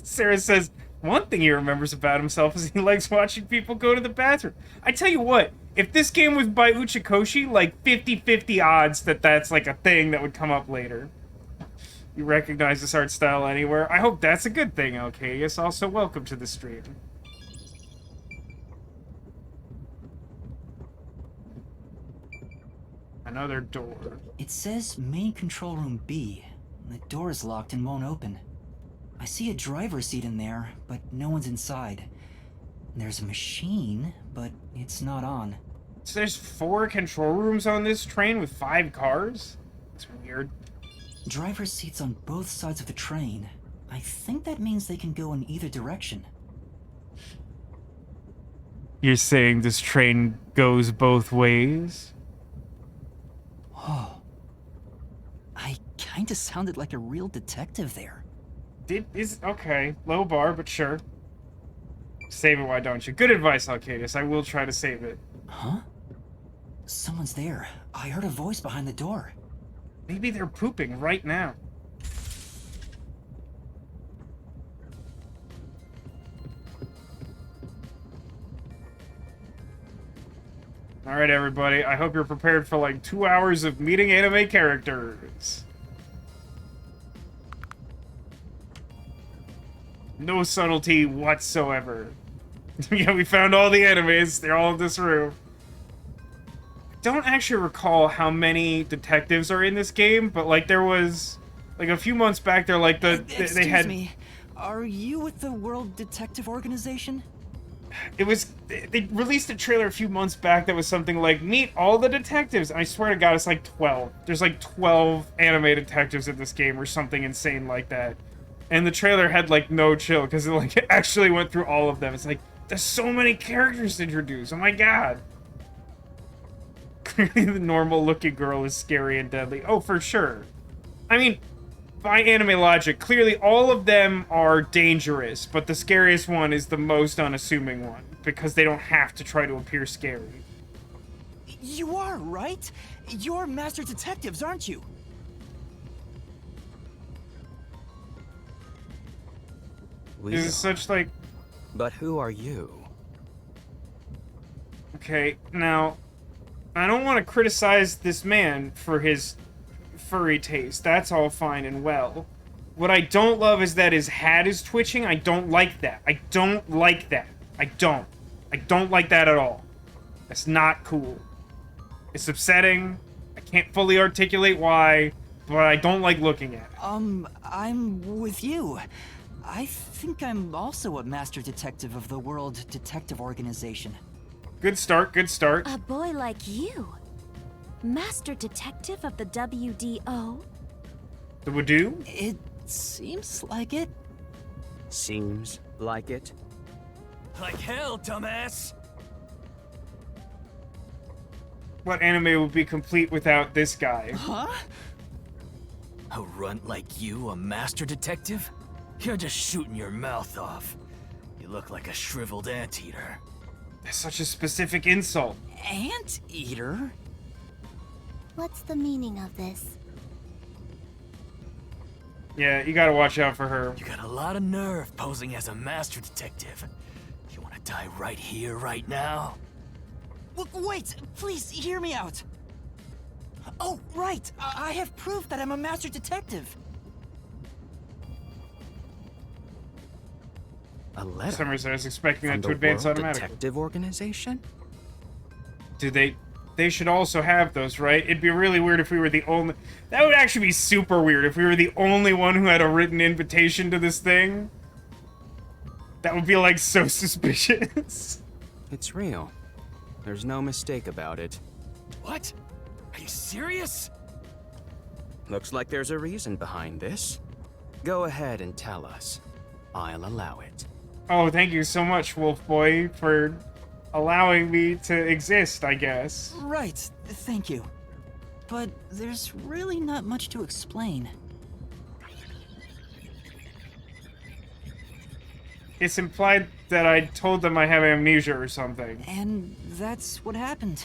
Sarah says, one thing he remembers about himself is he likes watching people go to the bathroom. I tell you what, if this game was by Uchikoshi, like 50-50 odds that that's like a thing that would come up later. You recognize this art style anywhere? I hope that's a good thing, Alcadius. Also, welcome to the stream. Another door. It says main control room B. The door is locked and won't open. I see a driver's seat in there, but no one's inside. There's a machine, but it's not on. So there's 4 control rooms on this train with 5 cars? That's weird. Driver's seats on both sides of the train. I think that means they can go in either direction. You're saying this train goes both ways? Oh. kinda sounded like a real detective there. Okay, low bar, but sure. Save it, why don't you? Good advice, Alcadus. I will try to save it. Huh? Someone's there. I heard a voice behind the door. Maybe they're pooping right now. Alright, everybody. I hope you're prepared for like 2 hours of meeting anime characters. No subtlety whatsoever. Yeah, we found all the animes. They're all in this room. Don't actually recall how many detectives are in this game, but like there was like a few months back there like they Excuse me. Are you with the World Detective Organization? it was they released a trailer a few months back that was something like meet all the detectives. I swear to God it's like 12. There's like 12 anime detectives in this game or something insane like that. And the trailer had like no chill because it like actually went through all of them. It's like there's so many characters to introduce. Oh my God. Clearly the normal looking girl is scary and deadly. Oh, for sure. I mean, by anime logic, clearly all of them are dangerous, but the scariest one is the most unassuming one, because they don't have to try to appear scary. You are, right? You're master detectives, aren't you? This is such like... But who are you? Okay, now, I don't want to criticize this man for his furry taste. That's all fine and well. What I don't love is that his hat is twitching. I don't like that. I don't like that. I don't like that at all. That's not cool. It's upsetting. I can't fully articulate why, but I don't like looking at it. I'm with you. I think I'm also a master detective of the World Detective Organization. Good start, good start. A boy like you? Master Detective of the WDO? The Wadoo? It seems like it. Seems like it. Like hell, dumbass! What anime would be complete without this guy? Huh? A runt like you, a master detective? You're just shooting your mouth off. You look like a shriveled anteater. That's such a specific insult. Anteater? What's the meaning of this? Yeah, you gotta watch out for her. You got a lot of nerve posing as a master detective. You wanna die right here, right now? Wait, please hear me out. Oh, right. I have proof that I'm a master detective. A For letter some reason, I was expecting from that to the advance World automatically. Detective Organization? Do they should also have those, right? It'd be really weird if we were the only... That would actually be super weird if we were the only one who had a written invitation to this thing. That would be, like, so suspicious. It's real. There's no mistake about it. What? Are you serious? Looks like there's a reason behind this. Go ahead and tell us. I'll allow it. Oh, thank you so much, Wolf Boy, for allowing me to exist, I guess. Right, thank you. But there's really not much to explain. It's implied that I told them I have amnesia or something. And that's what happened.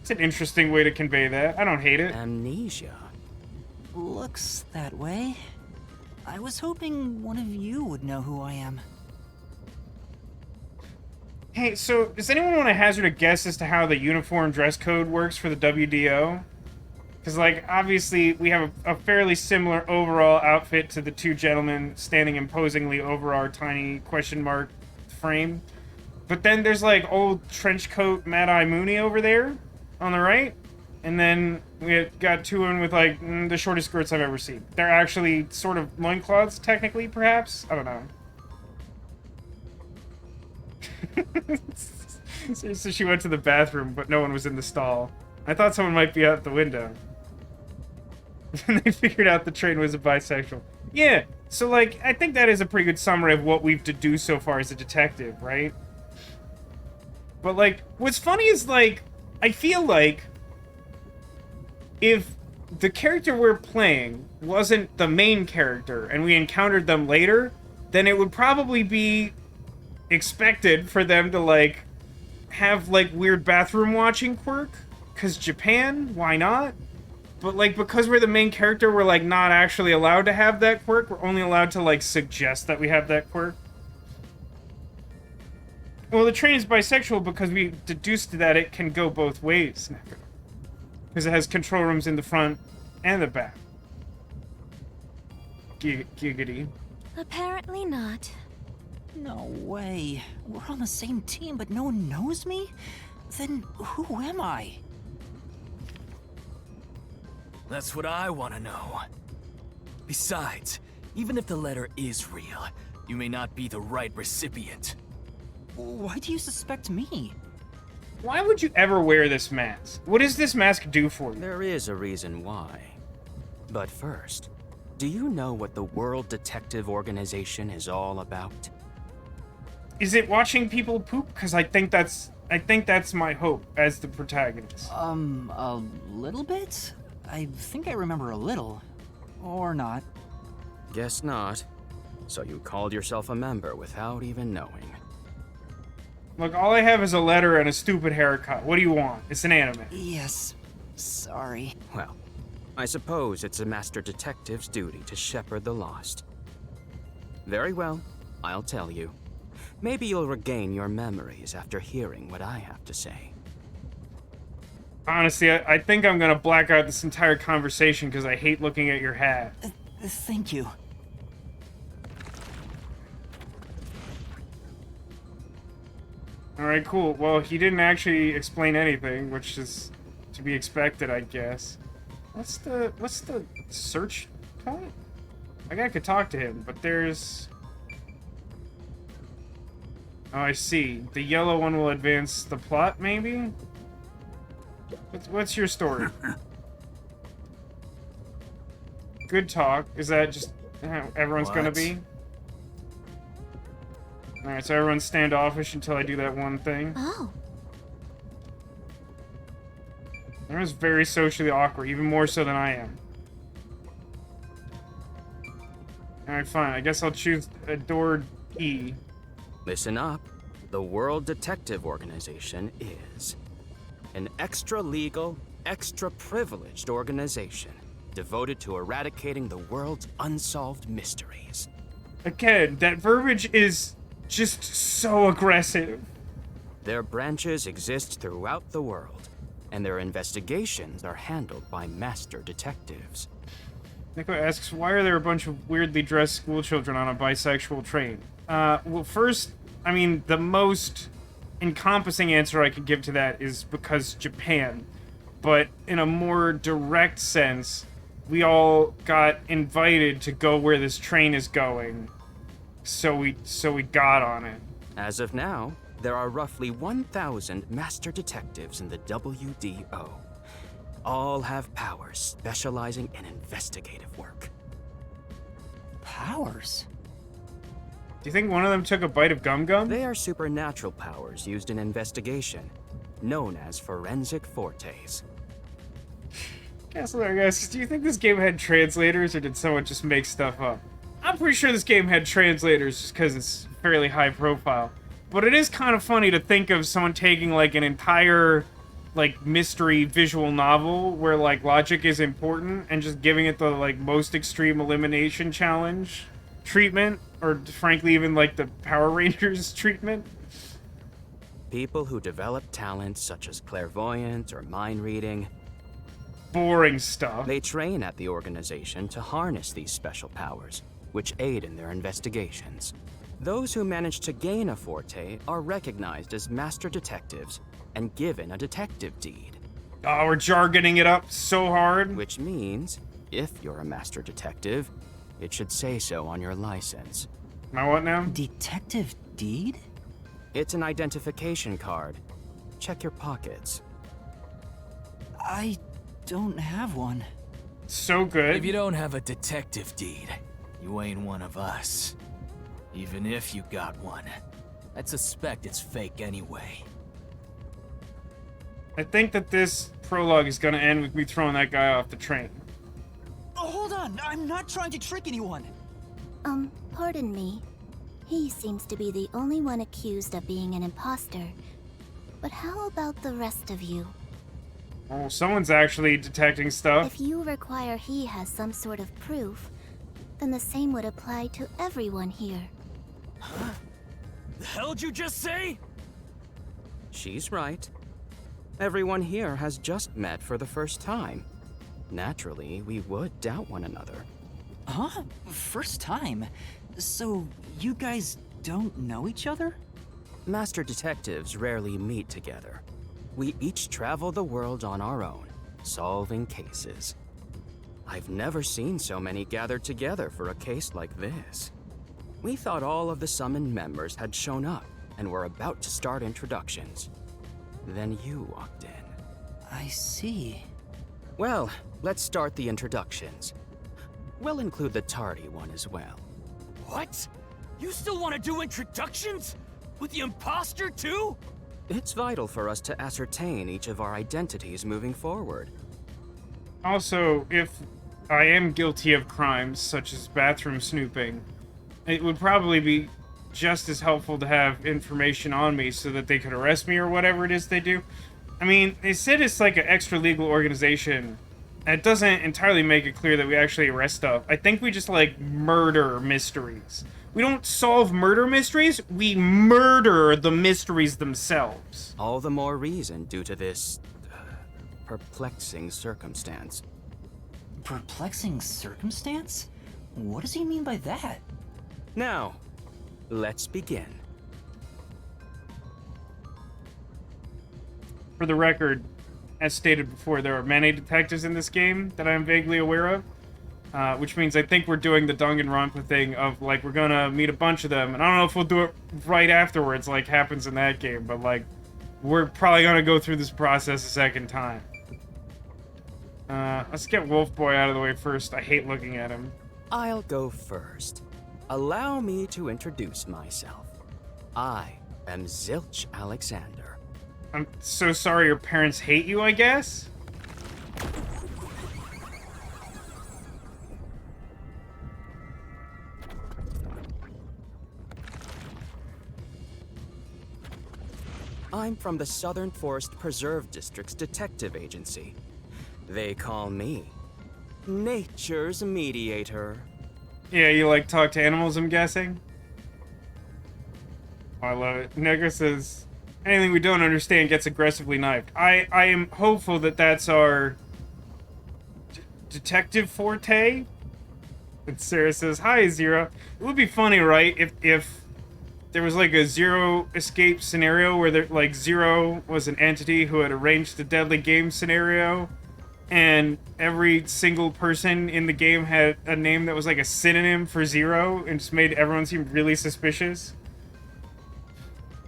It's an interesting way to convey that. I don't hate it. Amnesia. Looks that way. I was hoping one of you would know who I am. Hey, so does anyone want to hazard a guess as to how the uniform dress code works for the WDO? Because, like, obviously we have a fairly similar overall outfit to the two gentlemen standing imposingly over our tiny question mark frame. But then there's, like, old trench coat Mad-Eye Mooney over there on the right. And then we got two in with, like, the shortest skirts I've ever seen. They're actually sort of loincloths, technically, perhaps? I don't know. So she went to the bathroom, but no one was in the stall. I thought someone might be out the window. And they figured out the train was a bisexual. Yeah, so, like, I think that is a pretty good summary of what we've deduced so far as a detective, right? But, like, what's funny is, like, I feel like if the character we're playing wasn't the main character and we encountered them later, then it would probably be expected for them to, like, have, like, weird bathroom watching quirk. Because Japan, why not? But, like, because we're the main character, we're, like, not actually allowed to have that quirk. We're only allowed to, like, suggest that we have that quirk. Well, the train is bisexual because we deduced that it can go both ways. Because it has control rooms in the front and the back. Giggity. Apparently not. No way. We're on the same team, but no one knows me? Then who am I? That's what I want to know. Besides, even if the letter is real, you may not be the right recipient. Why do you suspect me? Why would you ever wear this mask? What does this mask do for you? There is a reason why. But first, do you know what the World Detective Organization is all about? Is it watching people poop? Because I think that's my hope as the protagonist. A little bit? I think I remember a little. Or not. Guess not. So you called yourself a member without even knowing. Look, all I have is a letter and a stupid haircut. What do you want? It's an anime. Yes. Sorry. Well, I suppose it's a master detective's duty to shepherd the lost. Very well, I'll tell you. Maybe you'll regain your memories after hearing what I have to say. Honestly, I think I'm gonna black out this entire conversation because I hate looking at your hat. Thank you. Alright, cool. Well, he didn't actually explain anything, which is to be expected, I guess. What's the search point? Like, I could talk to him, but there's... Oh, I see. The yellow one will advance the plot, maybe? What's your story? Good talk. Is that just how everyone's gonna be? Alright, so everyone's standoffish until I do that one thing. Oh. Everyone's very socially awkward, even more so than I am. Alright, fine. I guess I'll choose Adored E. Listen up. The World Detective Organization is an extra-legal, extra-privileged organization devoted to eradicating the world's unsolved mysteries. Again, that verbiage is just so aggressive. Their branches exist throughout the world, and their investigations are handled by master detectives. Nico asks, why are there a bunch of weirdly dressed schoolchildren on a bisexual train? Well, first, I mean, the most encompassing answer I could give to that is because Japan. But in a more direct sense, we all got invited to go where this train is going. So we got on it. As of now, there are roughly 1,000 master detectives in the WDO. All have powers specializing in investigative work. Powers? Do you think one of them took a bite of gum gum? They are supernatural powers used in investigation, known as forensic fortes. Castle, I guess, do you think this game had translators, or did someone just make stuff up? I'm pretty sure this game had translators just because it's fairly high profile. But it is kind of funny to think of someone taking, like, an entire, like, mystery visual novel where, like, logic is important and just giving it the, like, most extreme elimination challenge treatment, or frankly even, like, the Power Rangers treatment. People who develop talents such as clairvoyance or mind reading, Boring stuff. they train at the organization to harness these special powers, which aid in their investigations. Those who manage to gain a forte are recognized as master detectives and given a detective deed. Oh, we're jargoning it up so hard. Which means, if you're a master detective, it should say so on your license. My what now? Detective deed? It's an identification card. Check your pockets. I don't have one. So good. If you don't have a detective deed, you ain't one of us. Even if you got one, I'd suspect it's fake anyway. I think that this prologue is gonna end with me throwing that guy off the train. Oh, hold on, I'm not trying to trick anyone. Pardon me. He seems to be the only one accused of being an imposter. But how about the rest of you? Oh, someone's actually detecting stuff. If you require he has some sort of proof, then the same would apply to everyone here. Huh? The hell'd you just say? She's right. Everyone here has just met for the first time. Naturally, we would doubt one another. Huh? First time? So, you guys don't know each other? Master detectives rarely meet together. We each travel the world on our own, solving cases. I've never seen so many gathered together for a case like this. We thought all of the summoned members had shown up and were about to start introductions. Then you walked in. I see. Well, let's start the introductions. We'll include the tardy one as well. What? You still want to do introductions? With the imposter too? It's vital for us to ascertain each of our identities moving forward. Also, if I am guilty of crimes such as bathroom snooping, it would probably be just as helpful to have information on me so that they could arrest me or whatever it is they do. I mean, they said it's like an extra-legal organization. It doesn't entirely make it clear that we actually arrest stuff. I think we just, like, murder mysteries. We don't solve murder mysteries, we murder the mysteries themselves. All the more reason due to this perplexing circumstance. Perplexing circumstance? What does he mean by that? Now, let's begin. For the record, as stated before, there are many detectives in this game that I'm vaguely aware of. Which means I think we're doing the Danganronpa thing of, like, we're gonna meet a bunch of them. And I don't know if we'll do it right afterwards, like happens in that game, but, like, we're probably gonna go through this process a second time. Let's get Wolf Boy out of the way first. I hate looking at him. I'll go first. Allow me to introduce myself. I am Zilch Alexander. I'm so sorry your parents hate you, I guess? I'm from the Southern Forest Preserve District's detective agency. They call me Nature's Mediator. Yeah, you like talk to animals, I'm guessing? Oh, I love it. Neko says, anything we don't understand gets aggressively knifed. I am hopeful that that's our detective forte. And Sarah says, hi, Zero. It would be funny, right, if there was like a Zero escape scenario where there, like, Zero was an entity who had arranged the deadly game scenario, and every single person in the game had a name that was like a synonym for Zero, and just made everyone seem really suspicious.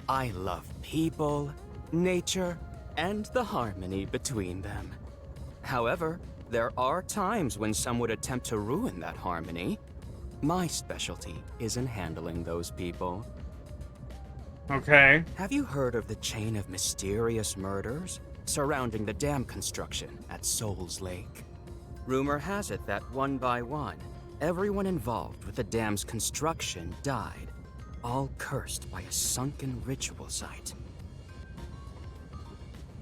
I love people, nature, and the harmony between them. However, there are times when some would attempt to ruin that harmony. My specialty is in handling those people. Okay. Have you heard of the chain of mysterious murders surrounding the dam construction at Souls Lake? Rumor has it that one by one, everyone involved with the dam's construction died, all cursed by a sunken ritual site.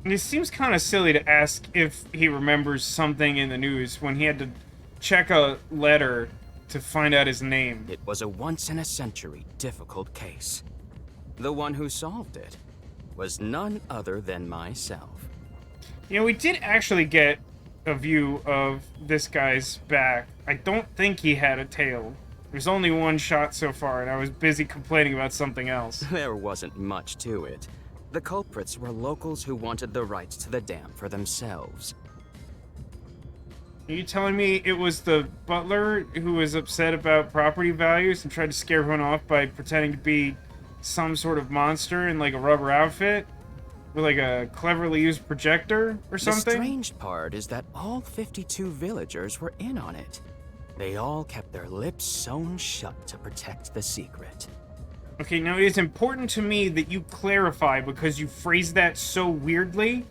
And it seems kind of silly to ask if he remembers something in the news when he had to check a letter to find out his name. It was a once-in-a-century difficult case. The one who solved it was none other than myself. You know, we did actually get a view of this guy's back. I don't think he had a tail. There's only one shot so far, and I was busy complaining about something else. There wasn't much to it. The culprits were locals who wanted the rights to the dam for themselves. Are you telling me it was the butler who was upset about property values and tried to scare everyone off by pretending to be some sort of monster in, like, a rubber outfit? With, like, a cleverly used projector or something? The strange part is that all 52 villagers were in on it. They all kept their lips sewn shut to protect the secret. Okay, now it is important to me that you clarify because you phrased that so weirdly.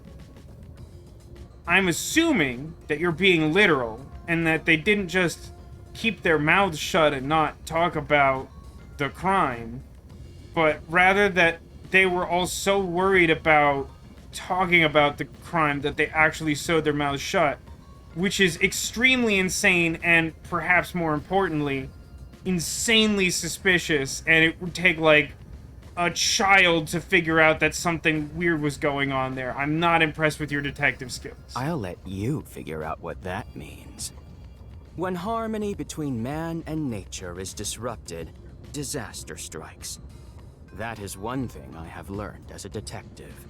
I'm assuming that you're being literal and that they didn't just keep their mouths shut and not talk about the crime, but rather that they were all so worried about talking about the crime that they actually sewed their mouths shut, which is extremely insane and, perhaps more importantly, insanely suspicious, and it would take, like, a child to figure out that something weird was going on there. I'm not impressed with your detective skills. I'll let you figure out what that means. When harmony between man and nature is disrupted, disaster strikes. That is one thing I have learned as a detective.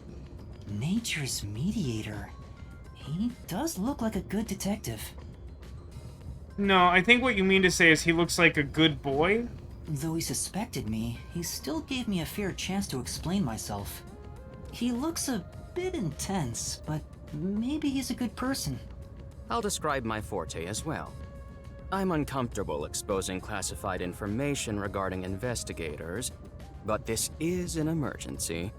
Nature's mediator. He does look like a good detective. No, I think what you mean to say is he looks like a good boy. Though he suspected me, he still gave me a fair chance to explain myself. He looks a bit intense, but maybe he's a good person. I'll describe my forte as well. I'm uncomfortable exposing classified information regarding investigators, but this is an emergency.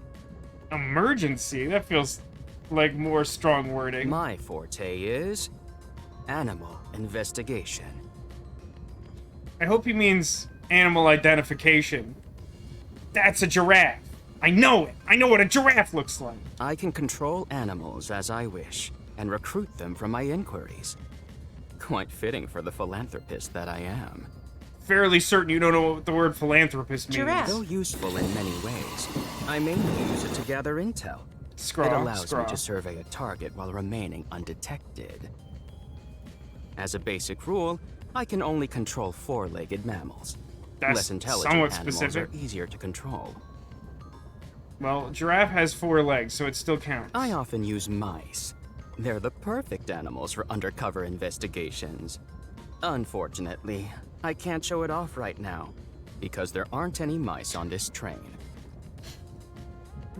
Emergency? That feels like more strong wording. My forte is animal investigation. I hope he means animal identification. That's a giraffe. I know it. I know what a giraffe looks like. I can control animals as I wish and recruit them from my inquiries. Quite fitting for the philanthropist that I am. Fairly certain you don't know what the word philanthropist means. Giraffe. Though useful in many ways, I mainly use it to gather intel. It allows me to survey a target while remaining undetected. As a basic rule, I can only control four-legged mammals. That's Less intelligent somewhat animals specific. are easier to control. Well, giraffe has 4 legs, so it still counts. I often use mice. They're the perfect animals for undercover investigations. Unfortunately, I can't show it off right now, because there aren't any mice on this train.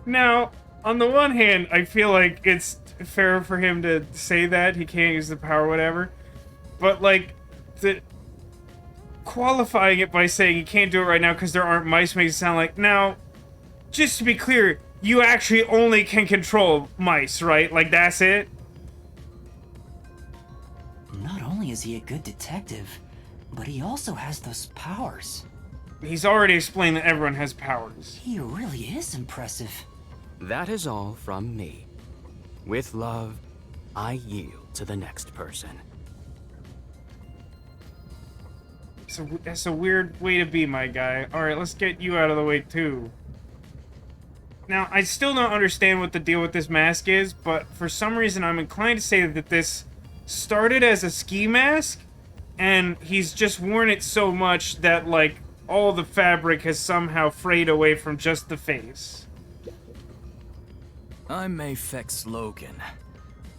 Now, on the one hand, I feel like it's fair for him to say that. He can't use the power, whatever. But, like, qualifying it by saying he can't do it right now because there aren't mice makes it sound like, now, just to be clear, you actually only can control mice, right? Like, that's it? Not only is he a good detective, but he also has those powers. He's already explained that everyone has powers. He really is impressive. That is all from me. With love, I yield to the next person. So that's a weird way to be, my guy. Alright, let's get you out of the way, too. Now, I still don't understand what the deal with this mask is, but for some reason I'm inclined to say that this started as a ski mask, and he's just worn it so much that, like, all the fabric has somehow frayed away from just the face. I'm Mayfex Logan.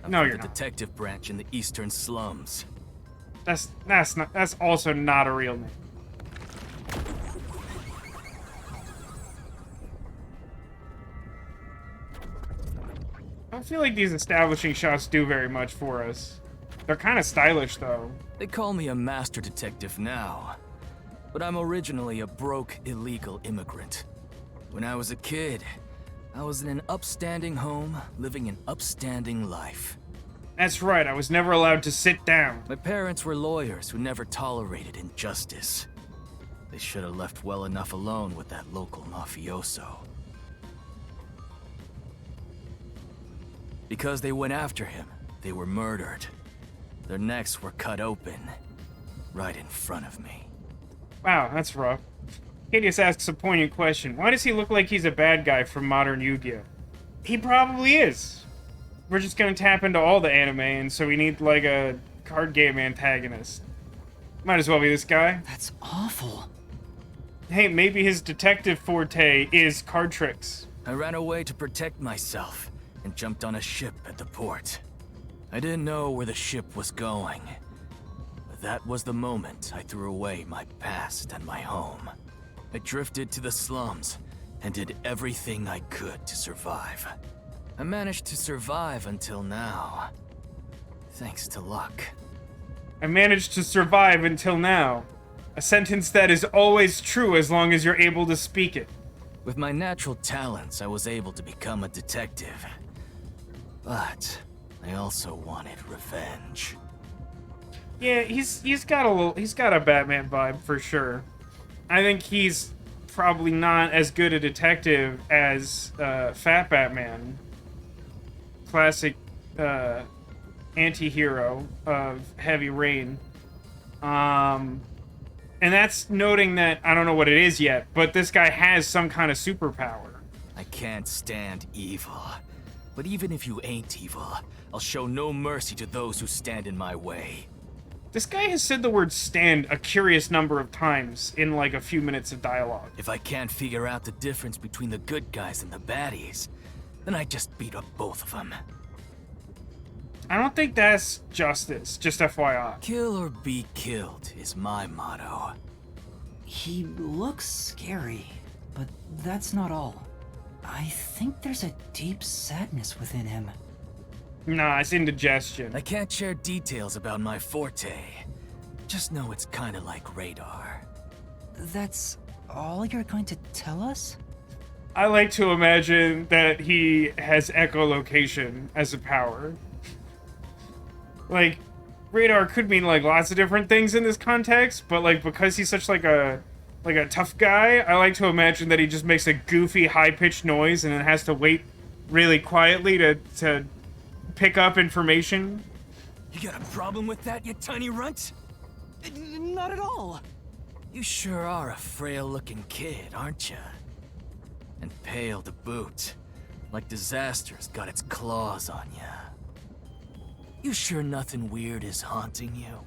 I'm No, from you're the not. detective branch in the eastern slums. That's also not a real name. I don't feel like these establishing shots do very much for us. They're kind of stylish, though. They call me a master detective now, but I'm originally a broke, illegal immigrant. When I was a kid, I was in an upstanding home, living an upstanding life. That's right, I was never allowed to sit down. My parents were lawyers who never tolerated injustice. They should have left well enough alone with that local mafioso. Because they went after him, they were murdered. Their necks were cut open, right in front of me. Wow, that's rough. Hideous asks a poignant question. Why does he look like he's a bad guy from modern Yu-Gi-Oh? He probably is. We're just gonna tap into all the anime, and so we need, like, a card game antagonist. Might as well be this guy. That's awful. Hey, maybe his detective forte is card tricks. I ran away to protect myself and jumped on a ship at the port. I didn't know where the ship was going, but that was the moment I threw away my past and my home. I drifted to the slums and did everything I could to survive. I managed to survive until now, thanks to luck. I managed to survive until now. A sentence that is always true as long as you're able to speak it. With my natural talents, I was able to become a detective. But I also wanted revenge. Yeah, he's got a Batman vibe for sure. I think he's probably not as good a detective as Fat Batman, classic anti-hero of Heavy Rain. And that's noting that I don't know what it is yet, but this guy has some kind of superpower. I can't stand evil. But even if you ain't evil, I'll show no mercy to those who stand in my way. This guy has said the word stand a curious number of times in like a few minutes of dialogue. If I can't figure out the difference between the good guys and the baddies, then I just beat up both of them. I don't think that's justice, just FYI. Kill or be killed is my motto. He looks scary, but that's not all. I think there's a deep sadness within him. Nah, it's indigestion. I can't share details about my forte. Just know it's kinda like radar. That's all you're going to tell us? I like to imagine that he has echolocation as a power. Like, radar could mean like lots of different things in this context, but like because he's such like a tough guy, I like to imagine that he just makes a goofy high-pitched noise and then has to wait really quietly to pick up information. You got a problem with that, you tiny runt? Not at all. You sure are a frail-looking kid, aren't you? And pale to boot, like disaster's got its claws on you. You sure nothing weird is haunting you?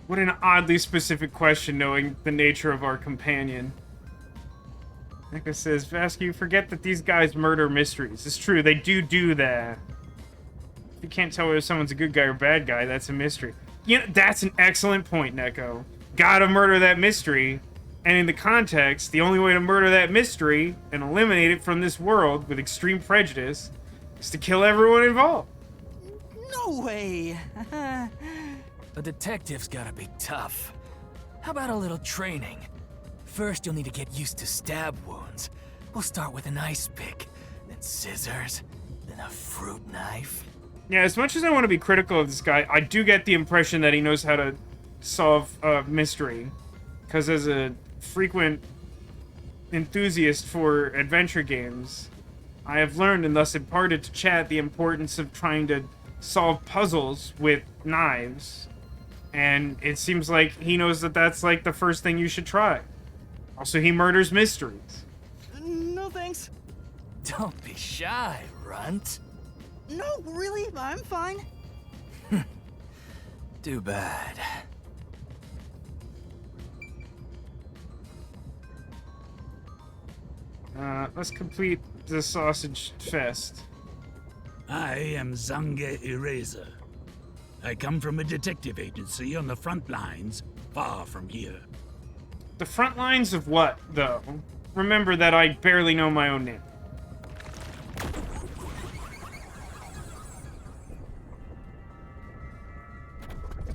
What an oddly specific question, knowing the nature of our companion. Nika says, Vasco, you forget that these guys murder mysteries. It's true, they do that. If you can't tell whether someone's a good guy or bad guy, that's a mystery. You know, that's an excellent point, Neko. Gotta murder that mystery. And in the context, the only way to murder that mystery and eliminate it from this world with extreme prejudice is to kill everyone involved. No way! A detective's gotta be tough. How about a little training? First, you'll need to get used to stab wounds. We'll start with an ice pick, then scissors, then a fruit knife. Yeah, as much as I want to be critical of this guy, I do get the impression that he knows how to solve a mystery. Because as a frequent enthusiast for adventure games, I have learned and thus imparted to chat the importance of trying to solve puzzles with knives. And it seems like he knows that that's like the first thing you should try. Also, he murders mysteries. No thanks. Don't be shy, runt. No, really, I'm fine. Too bad. Let's complete the sausage fest. I am Zange Eraser. I come from a detective agency on the front lines, far from here. The front lines of what, though? Remember that I barely know my own name.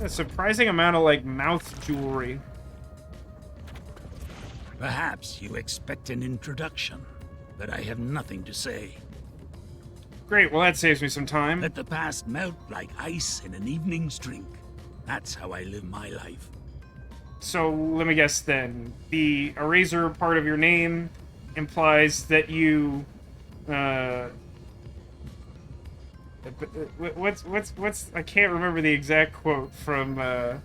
A surprising amount of, like, mouth jewelry. Perhaps you expect an introduction, but I have nothing to say. Great, well that saves me some time. Let the past melt like ice in an evening's drink. That's how I live my life. So, let me guess then. The eraser part of your name implies that you, what's, I can't remember the exact quote from, the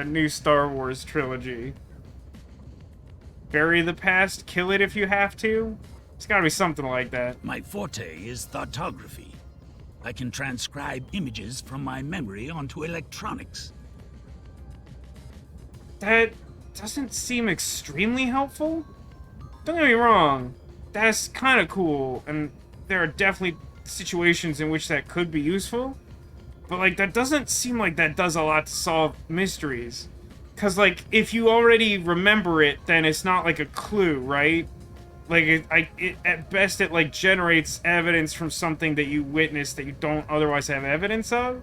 new Star Wars trilogy. Bury the past, kill it if you have to? It's gotta be something like that. My forte is thoughtography. I can transcribe images from my memory onto electronics. That doesn't seem extremely helpful. Don't get me wrong, that's kind of cool, and there are definitely situations in which that could be useful, but like that doesn't seem like that does a lot to solve mysteries. Cause like if you already remember it, then it's not like a clue, right? Like at best it like generates evidence from something that you witnessed that you don't otherwise have evidence of,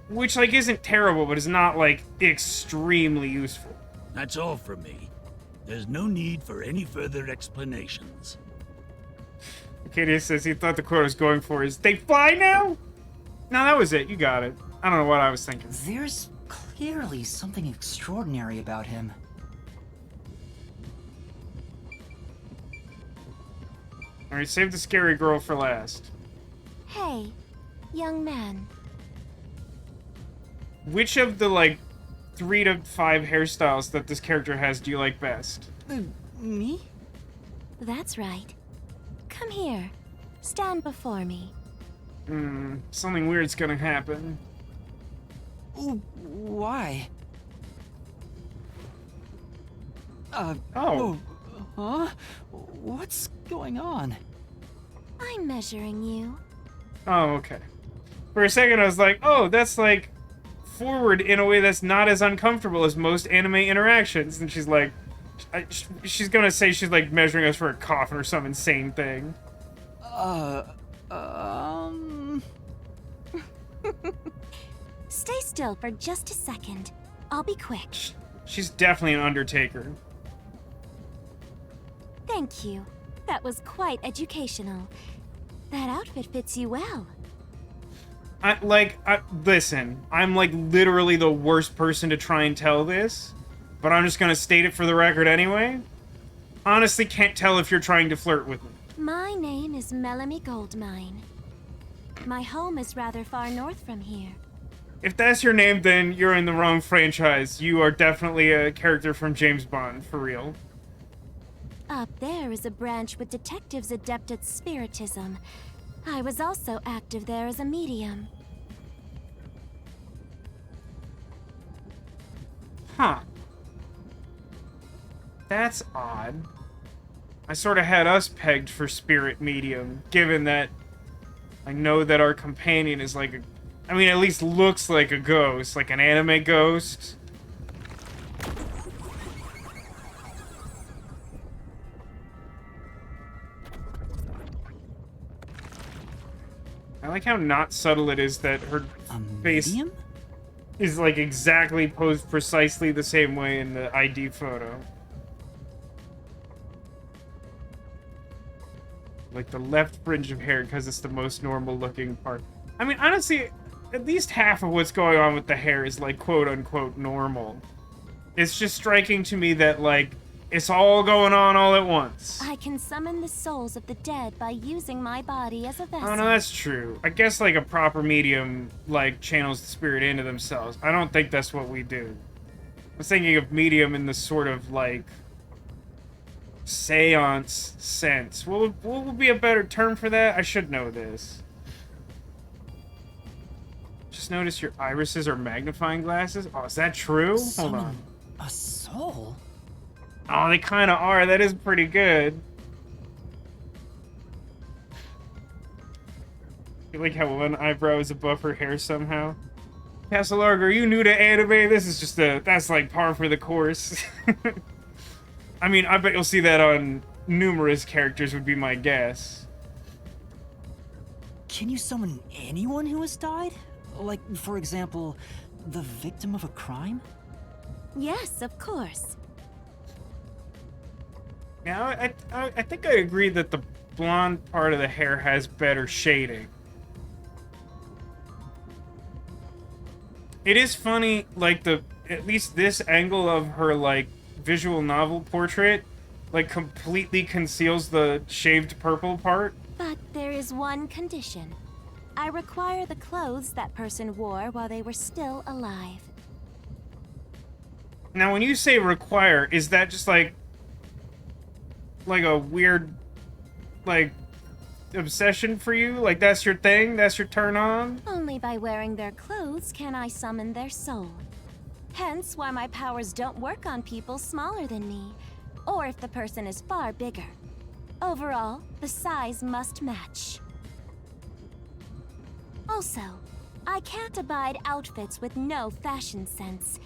which like isn't terrible, but is not like extremely useful. That's all from me. There's no need for any further explanations. Katie says he thought the quote I was going for is, they fly now? No, that was it. You got it. I don't know what I was thinking. There's clearly something extraordinary about him. Alright, save the scary girl for last. Hey, young man. Which of the, like, 3 to 5 hairstyles that this character has do you like best? Me? That's right. Come here. Stand before me. Something weird's gonna happen. Why? Oh. Huh? What's going on? I'm measuring you. Oh, okay. For a second I was like, oh, that's like forward in a way that's not as uncomfortable as most anime interactions. And she's like, she's gonna say she's like measuring us for a coffin or some insane thing. Stay still for just a second. I'll be quick. She's definitely an undertaker. Thank you. That was quite educational. That outfit fits you well. Listen, I'm like literally the worst person to try and tell this, but I'm just gonna state it for the record anyway. Honestly, can't tell if you're trying to flirt with me. My name is Melanie Goldmine. My home is rather far north from here. If that's your name, then you're in the wrong franchise. You are definitely a character from James Bond, for real. Up there is a branch with detectives adept at spiritism. I was also active there as a medium. Huh. That's odd. I sort of had us pegged for spirit medium, given that I know that our companion is like at least looks like a ghost, like an anime ghost. I like how not subtle it is that her face is like exactly posed precisely the same way in the ID photo. Like the left fringe of hair because it's the most normal looking part. I mean, honestly, at least half of what's going on with the hair is like quote unquote normal. It's just striking to me that like it's all going on all at once. I can summon the souls of the dead by using my body as a vessel. Oh no, that's true. I guess like a proper medium like channels the spirit into themselves. I don't think that's what we do. I was thinking of medium in the sort of like seance sense. What would be a better term for that? I should know this. Just notice your irises are magnifying glasses. Oh, is that true? Hold on. A soul? Oh, they kind of are. That is pretty good. I like how one eyebrow is above her hair somehow. Castlelarg, are you new to anime? This is just that's like par for the course. I mean, I bet you'll see that on numerous characters would be my guess. Can you summon anyone who has died? Like, for example, the victim of a crime? Yes, of course. Now, I think I agree that the blonde part of the hair has better shading. It is funny, like, at least this angle of her, like, visual novel portrait, like, completely conceals the shaved purple part. But there is one condition. I require the clothes that person wore while they were still alive. Now, when you say require, is that just, like a weird, like, obsession for you? Like, that's your thing? That's your turn on? Only by wearing their clothes can I summon their soul. Hence why my powers don't work on people smaller than me, or if the person is far bigger. Overall, the size must match. Also, I can't abide outfits with no fashion sense.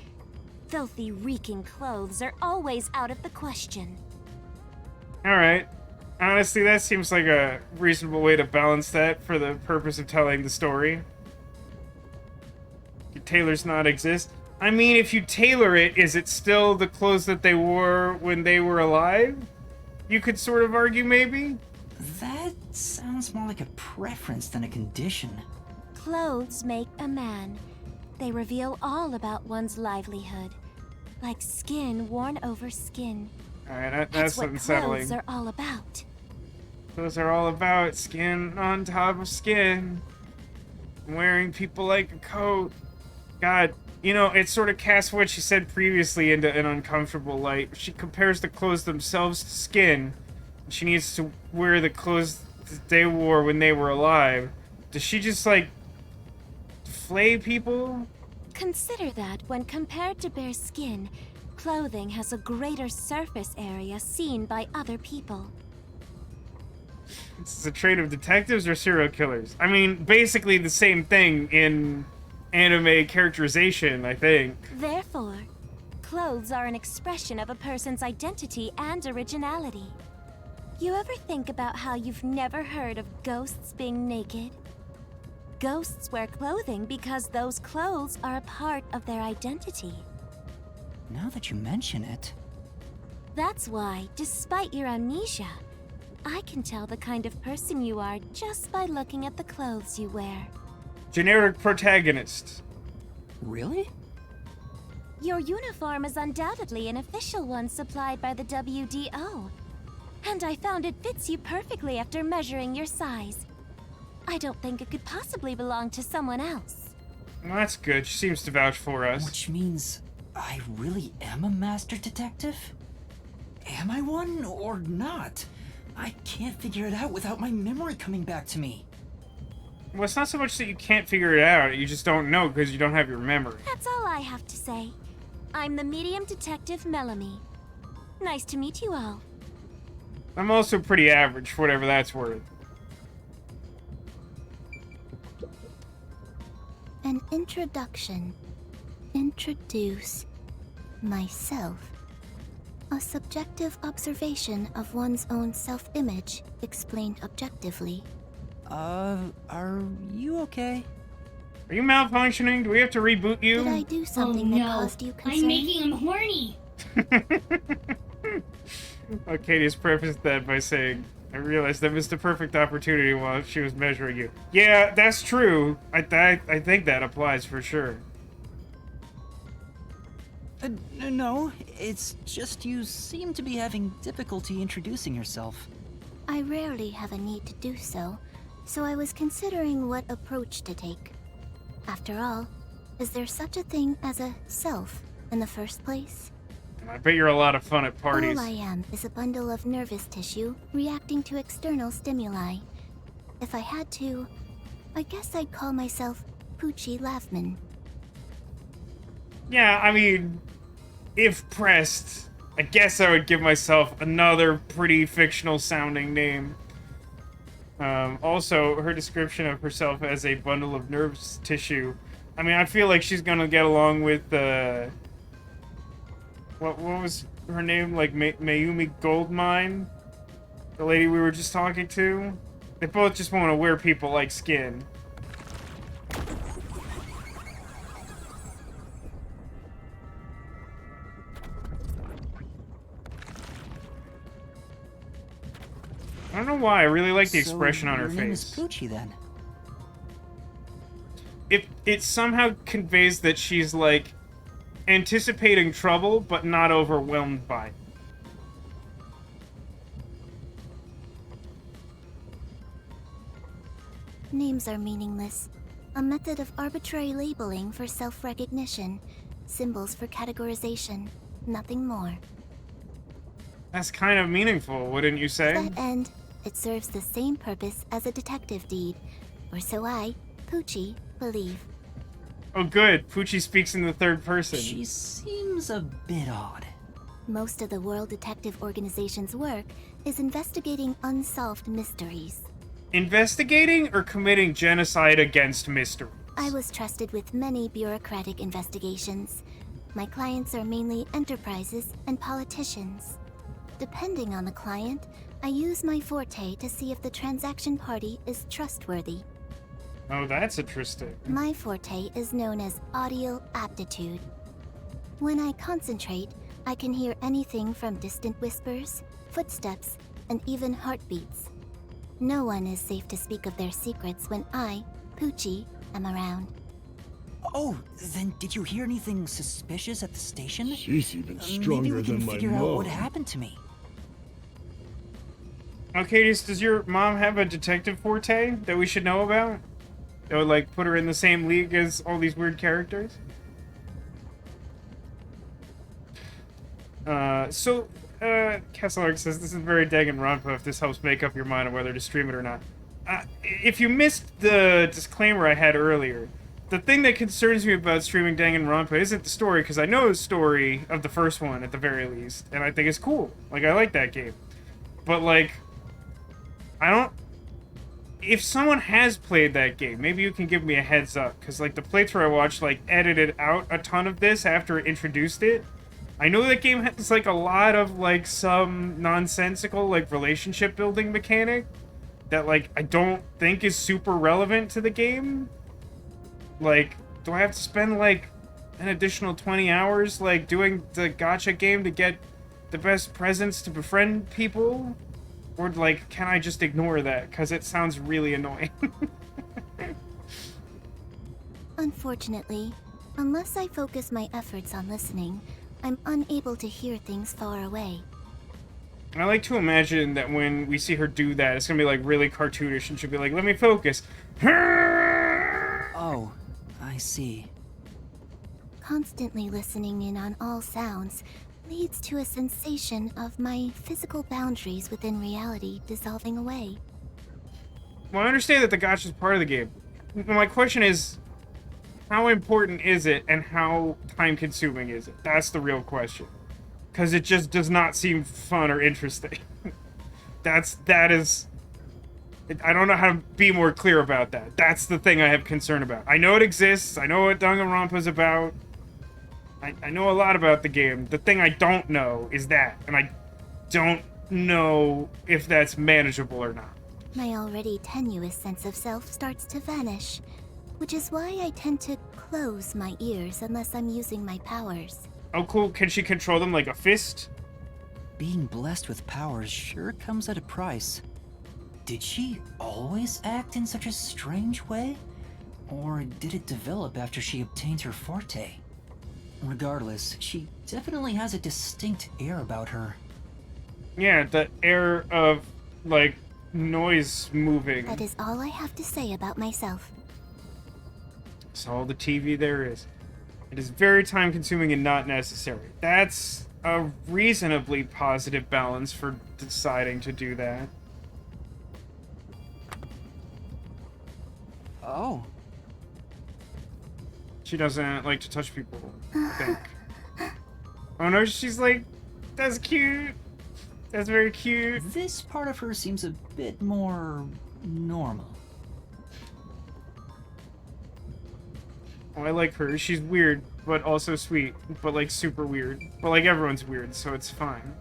Filthy, reeking clothes are always out of the question. Alright. Honestly, that seems like a reasonable way to balance that for the purpose of telling the story. Do tailors not exist? I mean, if you tailor it, is it still the clothes that they wore when they were alive? You could sort of argue, maybe? That sounds more like a preference than a condition. Clothes make a man. They reveal all about one's livelihood, like skin worn over skin. Alright, That's that's what unsettling. clothes are all about. Those are all about skin on top of skin. Wearing people like a coat. God, you know, it sort of casts what she said previously into an uncomfortable light. She compares the clothes themselves to skin. She needs to wear the clothes that they wore when they were alive. Does she just, like, flay people? Consider that when compared to bare skin, clothing has a greater surface area seen by other people. This is a trait of detectives or serial killers? I mean, basically the same thing in anime characterization, I think. Therefore, clothes are an expression of a person's identity and originality. You ever think about how you've never heard of ghosts being naked? Ghosts wear clothing because those clothes are a part of their identity. Now that you mention it... That's why, despite your amnesia, I can tell the kind of person you are just by looking at the clothes you wear. Generic protagonist. Really? Your uniform is undoubtedly an official one supplied by the WDO. And I found it fits you perfectly after measuring your size. I don't think it could possibly belong to someone else. Well, that's good. She seems to vouch for us. Which means I really am a master detective? Am I one or not? I can't figure it out without my memory coming back to me. Well, it's not so much that you can't figure it out, you just don't know because you don't have your memory. That's all I have to say. I'm the medium detective Melanie. Nice to meet you all. I'm also pretty average, for whatever that's worth. An introduction. Introduce myself. A subjective observation of one's own self-image, explained objectively. Are you okay? Are you malfunctioning? Do we have to reboot you? Did I do something that caused you concern? I'm making him horny. Arcadius prefaced that by saying, I realized I missed a perfect opportunity while she was measuring you. Yeah, that's true. I think that applies for sure. No, it's just you seem to be having difficulty introducing yourself. I rarely have a need to do so, so I was considering what approach to take. After all, is there such a thing as a self in the first place? I bet you're a lot of fun at parties. All I am is a bundle of nervous tissue reacting to external stimuli. If I had to, I guess I'd call myself Poochie Lavman. Yeah, I mean, if pressed, I guess I would give myself another pretty fictional sounding name. Also, her description of herself as a bundle of nervous tissue. I mean, I feel like she's gonna get along with, what was her name? Like, Mayumi Goldmine? The lady we were just talking to? They both just want to wear people like skin. I don't know why, I really like the expression on her your name is face. Poochie, then? It somehow conveys that she's, like, anticipating trouble, but not overwhelmed by it. Names are meaningless. A method of arbitrary labeling for self-recognition. Symbols for categorization. Nothing more. That's kind of meaningful, wouldn't you say? To that end, it serves the same purpose as a detective deed. Or so I, Poochie, believe. Oh good, Poochie speaks in the third person. She seems a bit odd. Most of the World Detective Organization's work is investigating unsolved mysteries. Investigating or committing genocide against mysteries? I was trusted with many bureaucratic investigations. My clients are mainly enterprises and politicians. Depending on the client, I use my forte to see if the transaction party is trustworthy. Oh, that's interesting. My forte is known as audio aptitude. When I concentrate, I can hear anything from distant whispers, footsteps, and even heartbeats. No one is safe to speak of their secrets when I, Poochie, am around. Oh, then did you hear anything suspicious at the station? She's even Maybe stronger we can than my figure out what mom. happened to me. Okay, does your mom have a detective forte that we should know about? That would, like, put her in the same league as all these weird characters? Kesselark says, this is very Danganronpa if this helps make up your mind on whether to stream it or not. If you missed the disclaimer I had earlier, the thing that concerns me about streaming Danganronpa isn't the story, because I know the story of the first one, at the very least, and I think it's cool. Like, I like that game. But, like, if someone has played that game, maybe you can give me a heads up, because, like, the playthrough I watched, like, edited out a ton of this after it introduced it. I know that game has, like, a lot of, like, some nonsensical, like, relationship building mechanic that, like, I don't think is super relevant to the game. Like, do I have to spend, like, an additional 20 hours, like, doing the gacha game to get the best presents to befriend people? Or, like, can I just ignore that? Because it sounds really annoying. Unfortunately, unless I focus my efforts on listening, I'm unable to hear things far away. I like to imagine that when we see her do that, it's gonna be, like, really cartoonish, and she'll be like, let me focus. Oh, I see. Constantly listening in on all sounds leads to a sensation of my physical boundaries within reality dissolving away. Well, I understand that the gacha is part of the game. My question is, how important is it, and how time-consuming is it? That's the real question. Because it just does not seem fun or interesting. That is... I don't know how to be more clear about that. That's the thing I have concern about. I know it exists. I know what Danganronpa's about. I know a lot about the game. The thing I don't know is that. And I don't know if that's manageable or not. My already tenuous sense of self starts to vanish, which is why I tend to close my ears unless I'm using my powers. Oh, cool. Can she control them like a fist? Being blessed with powers sure comes at a price. Did she always act in such a strange way? Or did it develop after she obtained her forte? Regardless, she definitely has a distinct air about her. Yeah, the air of, like, noise moving. That is all I have to say about myself. It's all the TV there is. It is very time-consuming and not necessary. That's a reasonably positive balance for deciding to do that. Oh. She doesn't like to touch people, I think. Oh no, she's like, that's cute. That's very cute. This part of her seems a bit more normal. Oh, I like her. She's weird, but also sweet. But, like, super weird. But, like, everyone's weird, so it's fine.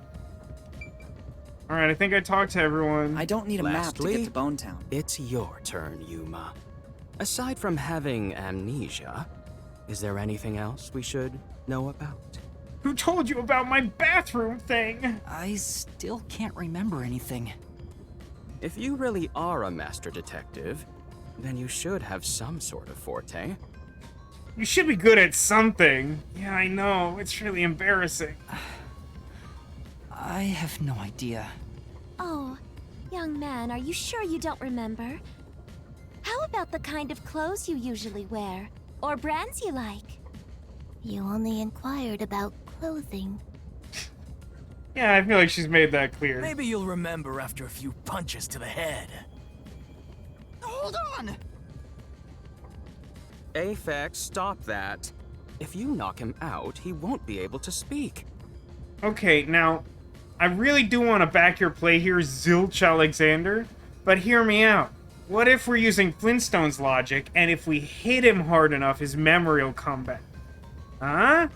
Alright, I think I talked to everyone. I don't need a map to get to Bone Town. It's your turn, Yuma. Aside from having amnesia, is there anything else we should know about? Who told you about my bathroom thing? I still can't remember anything. If you really are a master detective, then you should have some sort of forte. You should be good at something. Yeah, I know. It's really embarrassing. I have no idea. Oh, young man, are you sure you don't remember? How about the kind of clothes you usually wear? Or brands you like? You only inquired about clothing. Yeah, I feel like she's made that clear. Maybe you'll remember after a few punches to the head. Hold on! Aphex, stop that. If you knock him out, he won't be able to speak. Okay, now, I really do want to back your play here, Zilch Alexander, but hear me out. What if we're using Flintstones logic, and if we hit him hard enough, his memory will come back? Huh?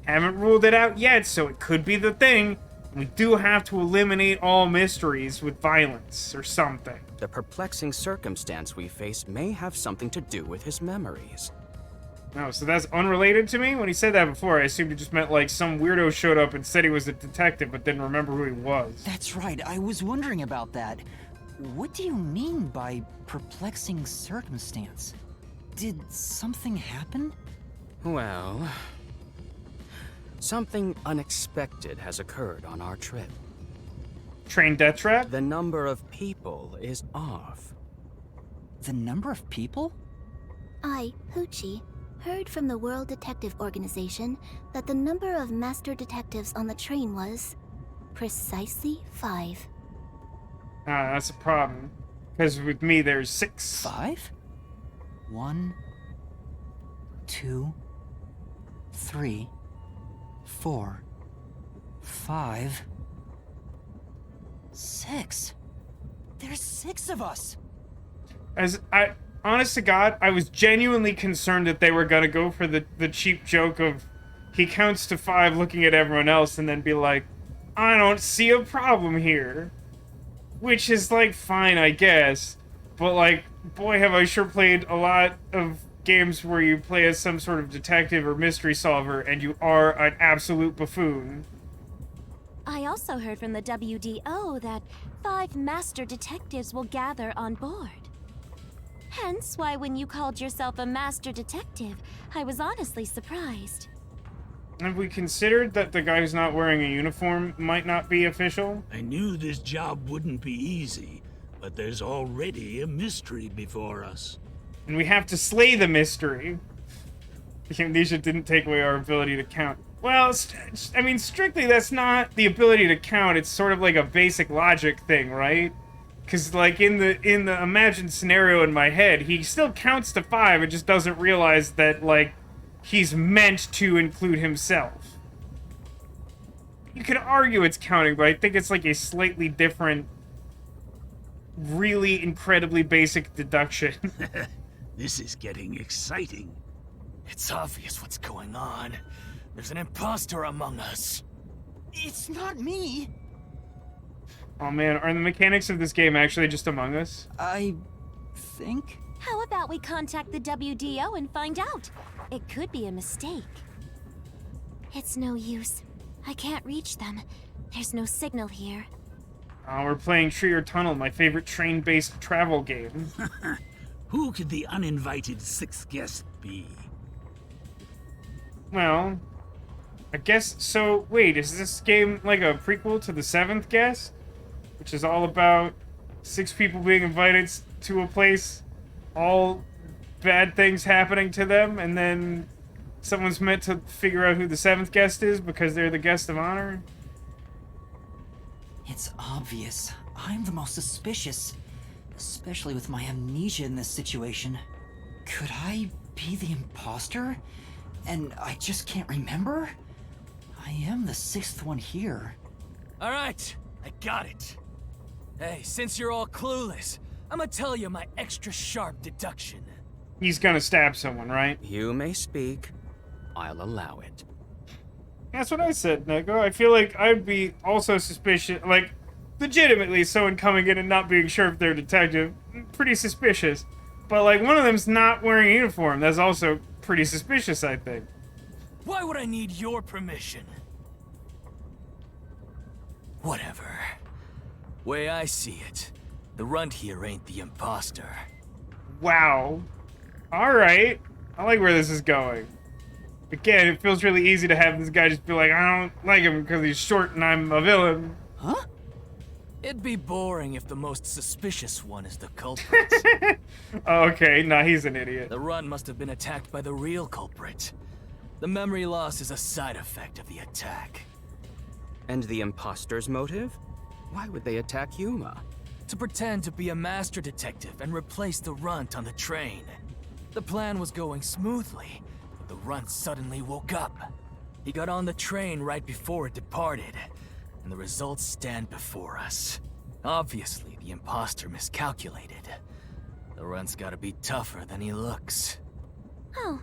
Haven't ruled it out yet, so it could be the thing. We do have to eliminate all mysteries with violence or something. The perplexing circumstance we face may have something to do with his memories. No, so that's unrelated to me? When he said that before, I assumed it just meant like some weirdo showed up and said he was a detective but didn't remember who he was. That's right, I was wondering about that. What do you mean by perplexing circumstance? Did something happen? Well, something unexpected has occurred on our trip. Train death trap? The number of people is off. The number of people? I, Hoochie, heard from the World Detective Organization that the number of master detectives on the train was precisely 5. That's a problem. Because with me, there's 6. 5? 1, 2, 3, 4, 5, 6. There's 6 of us. Honest to God, I was genuinely concerned that they were gonna go for the cheap joke of he counts to 5 looking at everyone else and then be like, I don't see a problem here. Which is, like, fine, I guess. But, like, boy, have I sure played a lot of games where you play as some sort of detective or mystery solver and you are an absolute buffoon. I also heard from the WDO that 5 master detectives will gather on board. Hence why when you called yourself a master detective, I was honestly surprised. Have we considered that the guy who's not wearing a uniform might not be official? I knew this job wouldn't be easy, but there's already a mystery before us. And we have to slay the mystery. The amnesia didn't take away our ability to count. Well, I mean, strictly that's not the ability to count, it's sort of like a basic logic thing, right? Because, like, in the imagined scenario in my head, he still counts to 5, and just doesn't realize that, like, he's meant to include himself. You could argue it's counting, but I think it's like a slightly different, really incredibly basic deduction. This is getting exciting. It's obvious what's going on. There's an imposter among us. It's not me. Oh man, are the mechanics of this game actually just Among Us? I think. How about we contact the WDO and find out? It could be a mistake. It's no use. I can't reach them. There's no signal here. Oh, we're playing Tree or Tunnel, my favorite train-based travel game. Who could the uninvited 6th guest be? Well, I guess so. Wait, is this game like a prequel to the 7th Guest? Which is all about 6 people being invited to a place, all bad things happening to them, and then someone's meant to figure out who the 7th guest is because they're the guest of honor? It's obvious. I'm the most suspicious. Especially with my amnesia in this situation. Could I be the imposter? And I just can't remember? I am the 6th one here. Alright, I got it. Hey, since you're all clueless, I'm gonna tell you my extra sharp deduction. He's gonna stab someone, right? You may speak. I'll allow it. That's what I said, Neko. I feel like I'd be also suspicious, like, legitimately someone coming in and not being sure if they're a detective, pretty suspicious. But, like, one of them's not wearing a uniform. That's also pretty suspicious, I think. Why would I need your permission? Whatever. Way I see it, the runt here ain't the imposter. Wow. Alright. I like where this is going. Again, it feels really easy to have this guy just be like, I don't like him because he's short and I'm a villain. Huh? It'd be boring if the most suspicious one is the culprit. Okay, nah, he's an idiot. The runt must have been attacked by the real culprit. The memory loss is a side effect of the attack. And the imposter's motive? Why would they attack Yuma? To pretend to be a master detective and replace the runt on the train. The plan was going smoothly, but the runt suddenly woke up. He got on the train right before it departed, and the results stand before us. Obviously, the imposter miscalculated. The runt's gotta be tougher than he looks. Oh,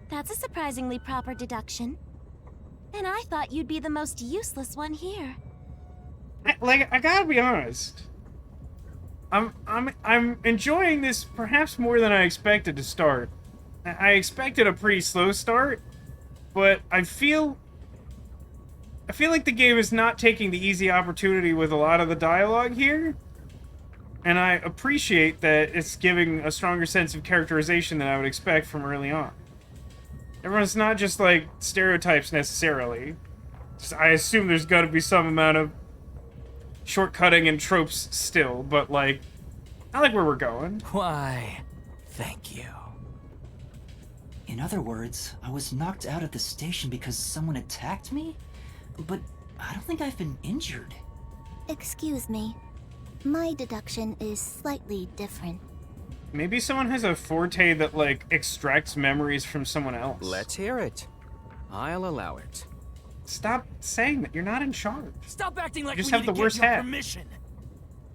that's a surprisingly proper deduction. And I thought you'd be the most useless one here. I gotta be honest. I'm enjoying this perhaps more than I expected to start. I expected a pretty slow start, but I feel like the game is not taking the easy opportunity with a lot of the dialogue here. And I appreciate that it's giving a stronger sense of characterization than I would expect from early on. Everyone's not just, like, stereotypes necessarily. I assume there's got to be some amount of shortcutting and tropes still, but, like, I like where we're going. Why, thank you. In other words, I was knocked out at the station because someone attacked me? But I don't think I've been injured. Excuse me. My deduction is slightly different. Maybe someone has a forte that, like, extracts memories from someone else. Let's hear it. I'll allow it. Stop saying that. You're not in charge. Stop acting like You just we have need the to worst get your hat. permission.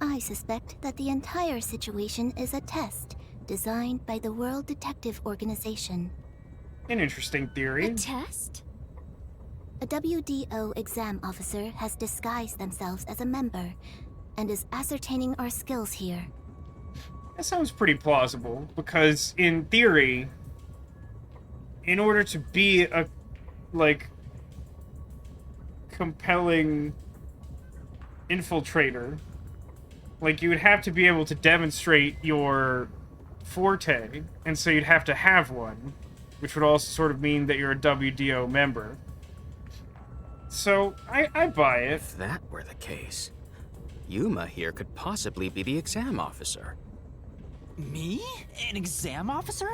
I suspect that the entire situation is a test designed by the World Detective Organization. An interesting theory. A test? A WDO exam officer has disguised themselves as a member and is ascertaining our skills here. That sounds pretty plausible, because in theory, in order to be a, like, compelling infiltrator, like, you would have to be able to demonstrate your forte, and so you'd have to have one, which would also sort of mean that you're a WDO member. So, I buy it. If that were the case, Yuma here could possibly be the exam officer. Me? An exam officer?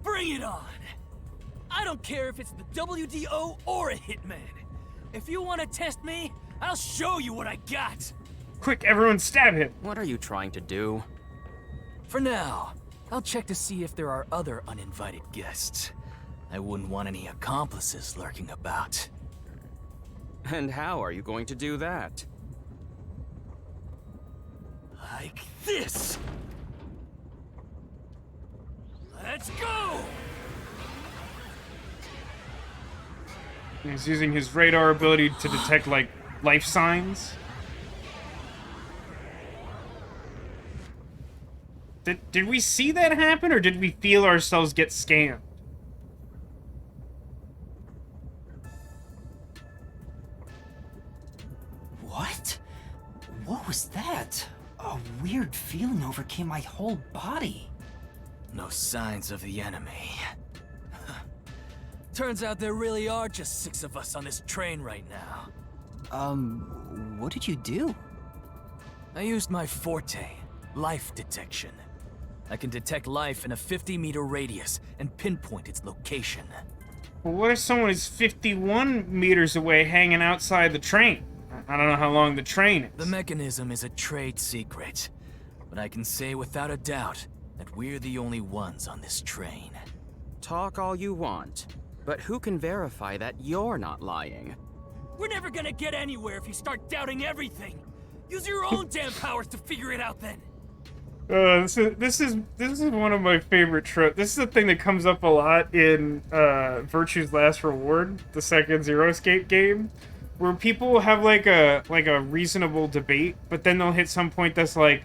Bring it on! I don't care if it's the WDO or a hitman. If you want to test me, I'll show you what I got! Quick, everyone stab him! What are you trying to do? For now, I'll check to see if there are other uninvited guests. I wouldn't want any accomplices lurking about. And how are you going to do that? Like this! Let's go! He's using his radar ability to detect, like, life signs. Did we see that happen, or did we feel ourselves get scammed? What? What was that? A weird feeling overcame my whole body. No signs of the enemy. Turns out there really are just 6 of us on this train right now. What did you do? I used my forte, life detection. I can detect life in a 50-meter radius and pinpoint its location. Well, what if someone is 51 meters away hanging outside the train? I don't know how long the train is. The mechanism is a trade secret, but I can say without a doubt that we're the only ones on this train. Talk all you want, but who can verify that you're not lying? We're never gonna get anywhere if you start doubting everything. Use your own damn powers to figure it out then. This is one of my favorite tropes. This is a thing that comes up a lot in Virtue's Last Reward, the second Zero Escape game, where people have like a reasonable debate, but then they'll hit some point that's like,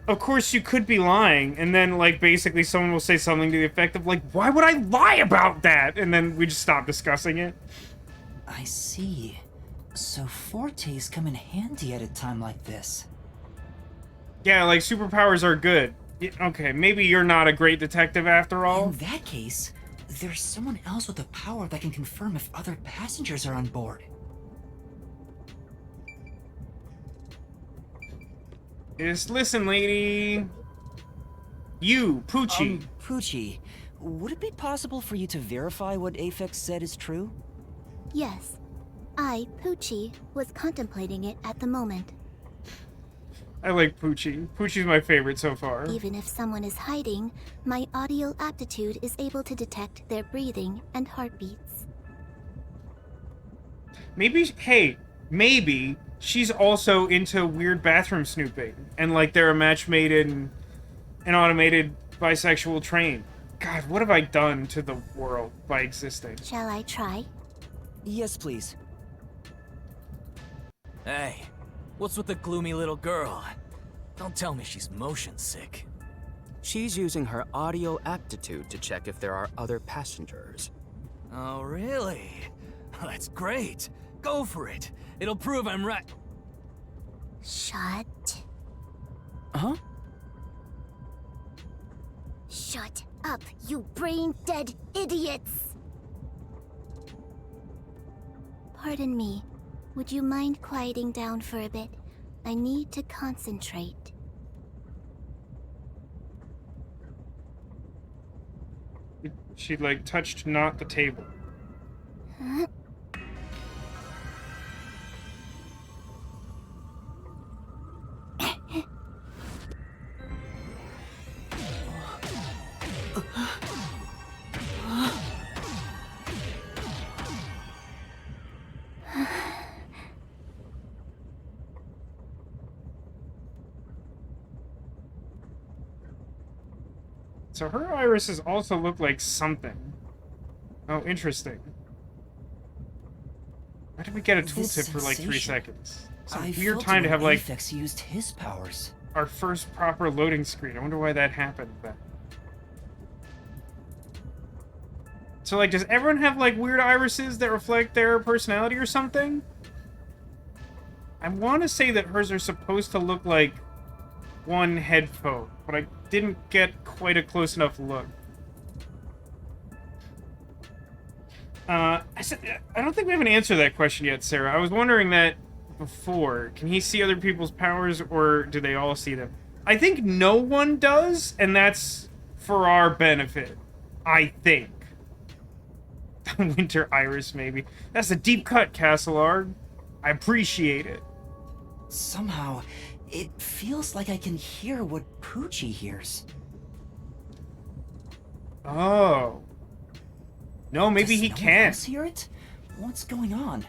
of course you could be lying, and then like basically someone will say something to the effect of like, why would I lie about that? And then we just stop discussing it. I see. So fortes come in handy at a time like this. Yeah, like superpowers are good. Okay, maybe you're not a great detective after all. In that case, there's someone else with a power that can confirm if other passengers are on board. Just listen, lady. You, Poochie. Poochie, would it be possible for you to verify what Aphex said is true? Yes. I, Poochie, was contemplating it at the moment. I like Poochie. Poochie's my favorite so far. Even if someone is hiding, my audio aptitude is able to detect their breathing and heartbeats. Maybe she's also into weird bathroom snooping, and like they're a match made in an automated bisexual train. God, what have I done to the world by existing? Shall I try? Yes, please. Hey, what's with the gloomy little girl? Don't tell me she's motion sick. She's using her audio aptitude to check if there are other passengers. Oh, really? That's great. Go for it. It'll prove I'm right. Shut Huh? Shut up, you brain-dead idiots! Pardon me. Would you mind quieting down for a bit? I need to concentrate. She, like, touched not the table. Huh? So her irises also look like something. Oh, interesting. Why did we get a tooltip for like 3 seconds? Some weird time to have like Aphex used his powers. Our first proper loading screen. I wonder why that happened then. So like, does everyone have like weird irises that reflect their personality or something? I want to say that hers are supposed to look like one headphone, but I didn't get quite a close enough look. I don't think we have an answer to that question yet, Sarah. I was wondering that before. Can he see other people's powers, or do they all see them? I think no one does, and that's for our benefit. I think. Winter Iris, maybe. That's a deep cut, Castleard. I appreciate it. Somehow, it feels like I can hear what Poochie hears. Oh. No, maybe he can't. Does no one else hear it? What's going on?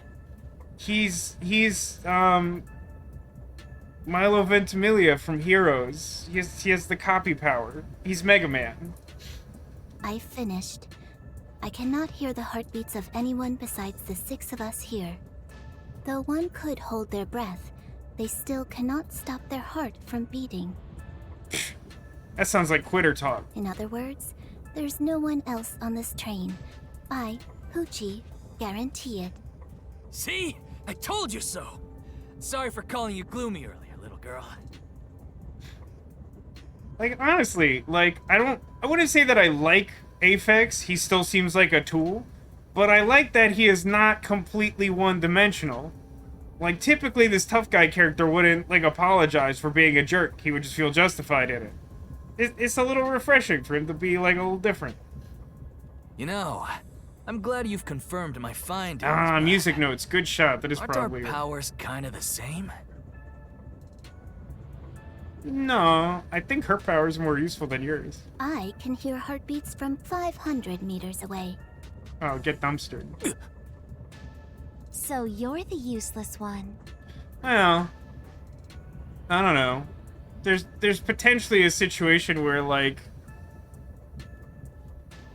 He's Milo Ventimiglia from Heroes. He has the copy power. He's Mega Man. I finished. I cannot hear the heartbeats of anyone besides the 6 of us here. Though one could hold their breath, they still cannot stop their heart from beating. That sounds like quitter talk. In other words, there's no one else on this train. I, Poochie, guarantee it. See? I told you so! Sorry for calling you gloomy earlier, little girl. Like, honestly, like, I wouldn't say that I like Aphex. He still seems like a tool. But I like that he is not completely one-dimensional. Like, typically this tough guy character wouldn't, like, apologize for being a jerk. He would just feel justified in it. It's a little refreshing for him to be, like, a little different. You know, I'm glad you've confirmed my findings. Ah, music notes. Good shot. That is Aren't probably our powers kind of the same? No, I think her power is more useful than yours. I can hear heartbeats from 500 meters away. Oh, get dumpstered. So you're the useless one. Well, I don't know. There's potentially a situation where, like,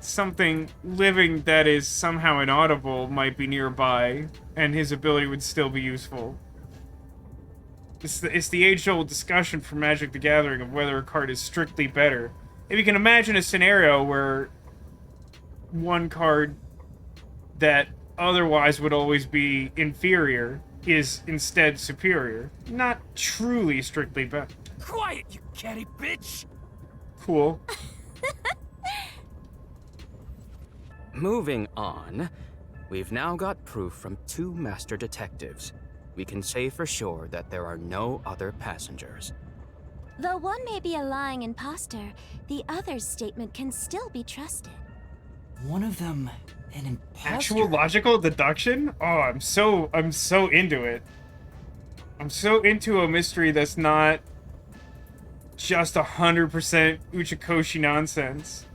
something living that is somehow inaudible might be nearby, and his ability would still be useful. It's the age-old discussion for Magic the Gathering of whether a card is strictly better. If you can imagine a scenario where one card that otherwise would always be inferior is instead superior. Not truly strictly better. Quiet, you catty bitch! Cool. Moving on, we've now got proof from 2 master detectives. We can say for sure that there are no other passengers. Though one may be a lying imposter, the other's statement can still be trusted. One of them, an imposter. Actual logical deduction? Oh, I'm so into it. I'm so into a mystery that's not just 100% Uchikoshi nonsense.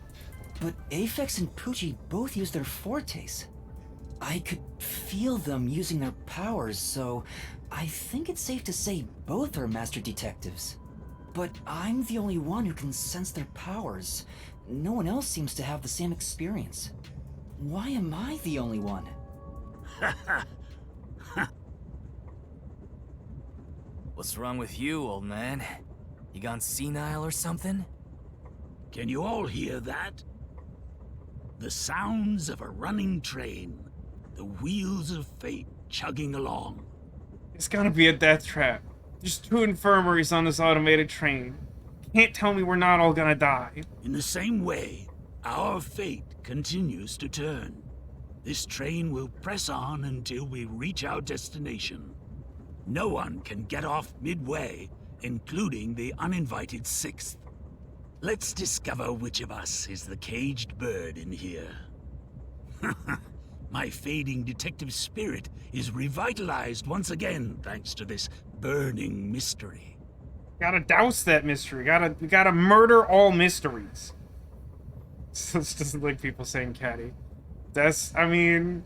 But Aphex and Poochie both use their fortes. I could feel them using their powers, so I think it's safe to say both are master detectives. But I'm the only one who can sense their powers. No one else seems to have the same experience. Why am I the only one? What's wrong with you, old man? You gone senile or something? Can you all hear that? The sounds of a running train. The wheels of fate chugging along. It's gonna be a death trap. There's 2 infirmaries on this automated train. can't tell me we're not all gonna die. In the same way, our fate continues to turn. This train will press on until we reach our destination. No one can get off midway, including the uninvited sixth. Let's discover which of us is the caged bird in here. My fading detective spirit is revitalized once again thanks to this burning mystery. Gotta douse that mystery. We gotta murder all mysteries. This doesn't like people saying catty. I mean,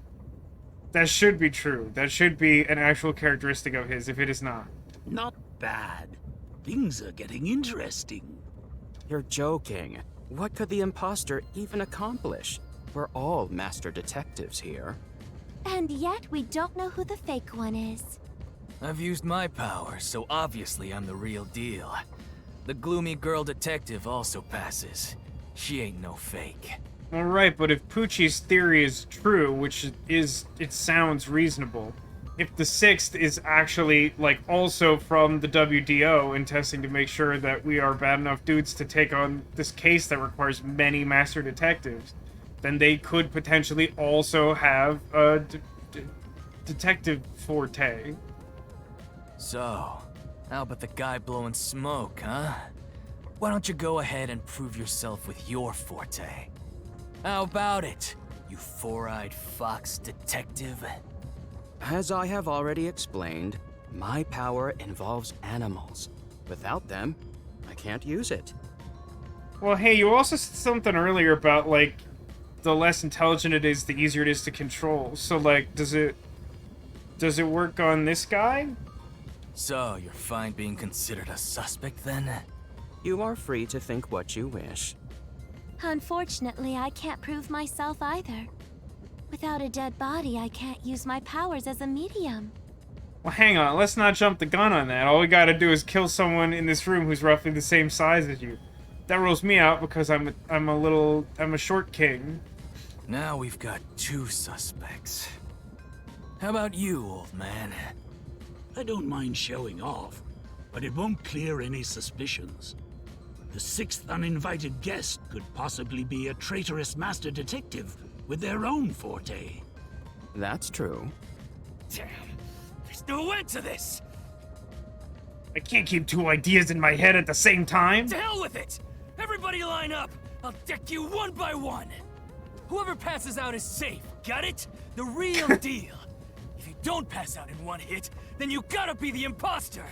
that should be true. That should be an actual characteristic of his, if it is not. Not bad. Things are getting interesting. You're joking. What could the imposter even accomplish? We're all master detectives here. And yet we don't know who the fake one is. I've used my power, so obviously I'm the real deal. The gloomy girl detective also passes. She ain't no fake. Alright, but if Poochie's theory is true, which it sounds reasonable, if the sixth is actually, like, also from the WDO and testing to make sure that we are bad enough dudes to take on this case that requires many master detectives, then they could potentially also have a detective forte. So, how about the guy blowing smoke, huh? Why don't you go ahead and prove yourself with your forte? How about it, you four-eyed fox detective? As I have already explained, my power involves animals. Without them, I can't use it. Well, hey, you also said something earlier about, like, the less intelligent it is, the easier it is to control. So, like, does it work on this guy? So, you're fine being considered a suspect, then? You are free to think what you wish. Unfortunately, I can't prove myself either. Without a dead body, I can't use my powers as a medium. Well, hang on, let's not jump the gun on that. All we gotta do is kill someone in this room who's roughly the same size as you. That rules me out because I'm a short king. Now we've got two suspects. How about you, old man? I don't mind showing off, but it won't clear any suspicions. The sixth uninvited guest could possibly be a traitorous master detective with their own forte. That's true. Damn, there's no end to this! I can't keep two ideas in my head at the same time. To hell with it! Everybody line up! I'll deck you one by one! Whoever passes out is safe, got it? The real deal! If you don't pass out in one hit, then you gotta be the imposter!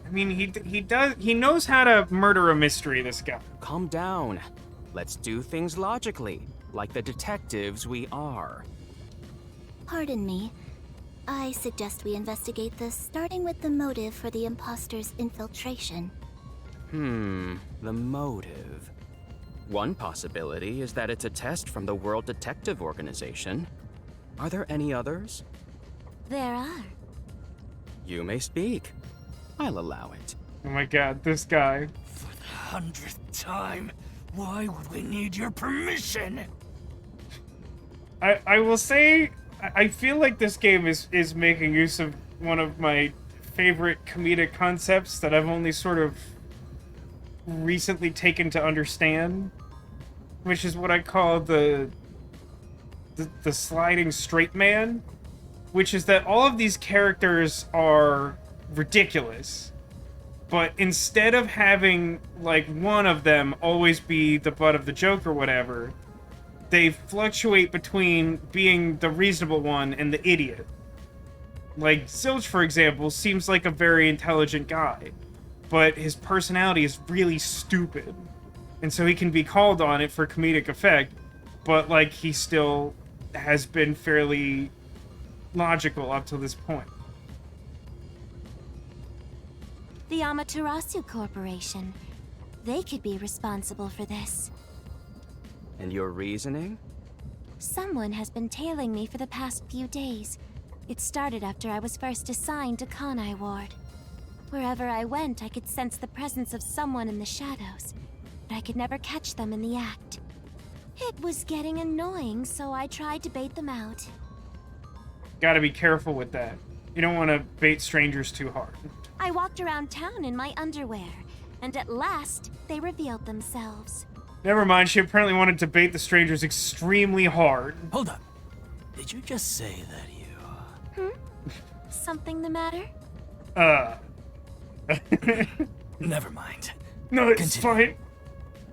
I mean, he knows how to murder a mystery, this guy. Calm down. Let's do things logically, like the detectives we are. Pardon me. I suggest we investigate this, starting with the motive for the imposter's infiltration. The motive. One possibility is that it's a test from the World Detective Organization. Are there any others? There are. You may speak. I'll allow it. Oh my god, this guy. For the 100th time, why would we need your permission? I will say, I feel like this game is making use of one of my favorite comedic concepts that I've only sort of recently taken to understand, which is what I call the sliding straight man, which is that all of these characters are ridiculous, but instead of having, like, one of them always be the butt of the joke or whatever, they fluctuate between being the reasonable one and the idiot. Like, Zilch, for example, seems like a very intelligent guy, but his personality is really stupid. And so he can be called on it for comedic effect, but, like, he still has been fairly logical up to this point. The Amaterasu Corporation. They could be responsible for this. And your reasoning? Someone has been tailing me for the past few days. It started after I was first assigned to Kanai Ward. Wherever I went, I could sense the presence of someone in the shadows, but I could never catch them in the act. It was getting annoying, so I tried to bait them out. Gotta be careful with that. You don't want to bait strangers too hard. I walked around town in my underwear. and at last they revealed themselves. Never mind, she apparently wanted to bait the strangers extremely hard. Hold up. Did you just say that you... Something the matter? Never mind. No, it's fine.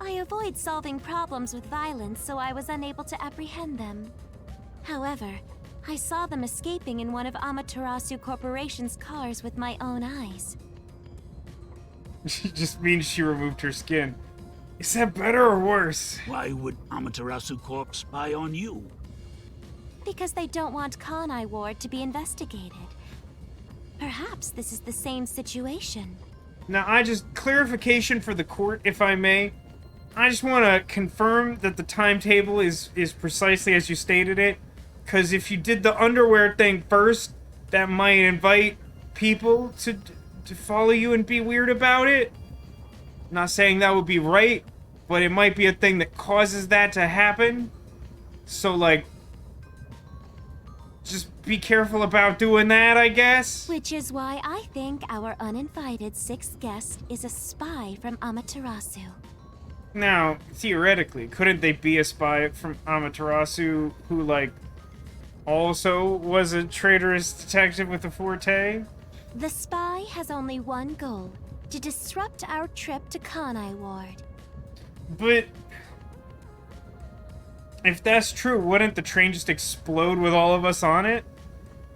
I avoid solving problems with violence, so I was unable to apprehend them. However, I saw them escaping in one of Amaterasu Corporation's cars with my own eyes. She just means she removed her skin. Is that better or worse? Why would Amaterasu Corp spy on you? Because they don't want Kanai Ward to be investigated. Perhaps this is the same situation. Now, clarification for the court, if I may. I just want to confirm that the timetable is precisely as you stated it. Because if you did the underwear thing first, that might invite people to follow you and be weird about it. Not saying that would be right, but it might be a thing that causes that to happen. So, like, just be careful about doing that, I guess. Which is why I think our uninvited sixth guest is a spy from Amaterasu. Now, theoretically, couldn't they be a spy from Amaterasu who, like, also was a traitorous detective with a forte? The spy has only one goal: to disrupt our trip to Kanai Ward. But if that's true, wouldn't the train just explode with all of us on it?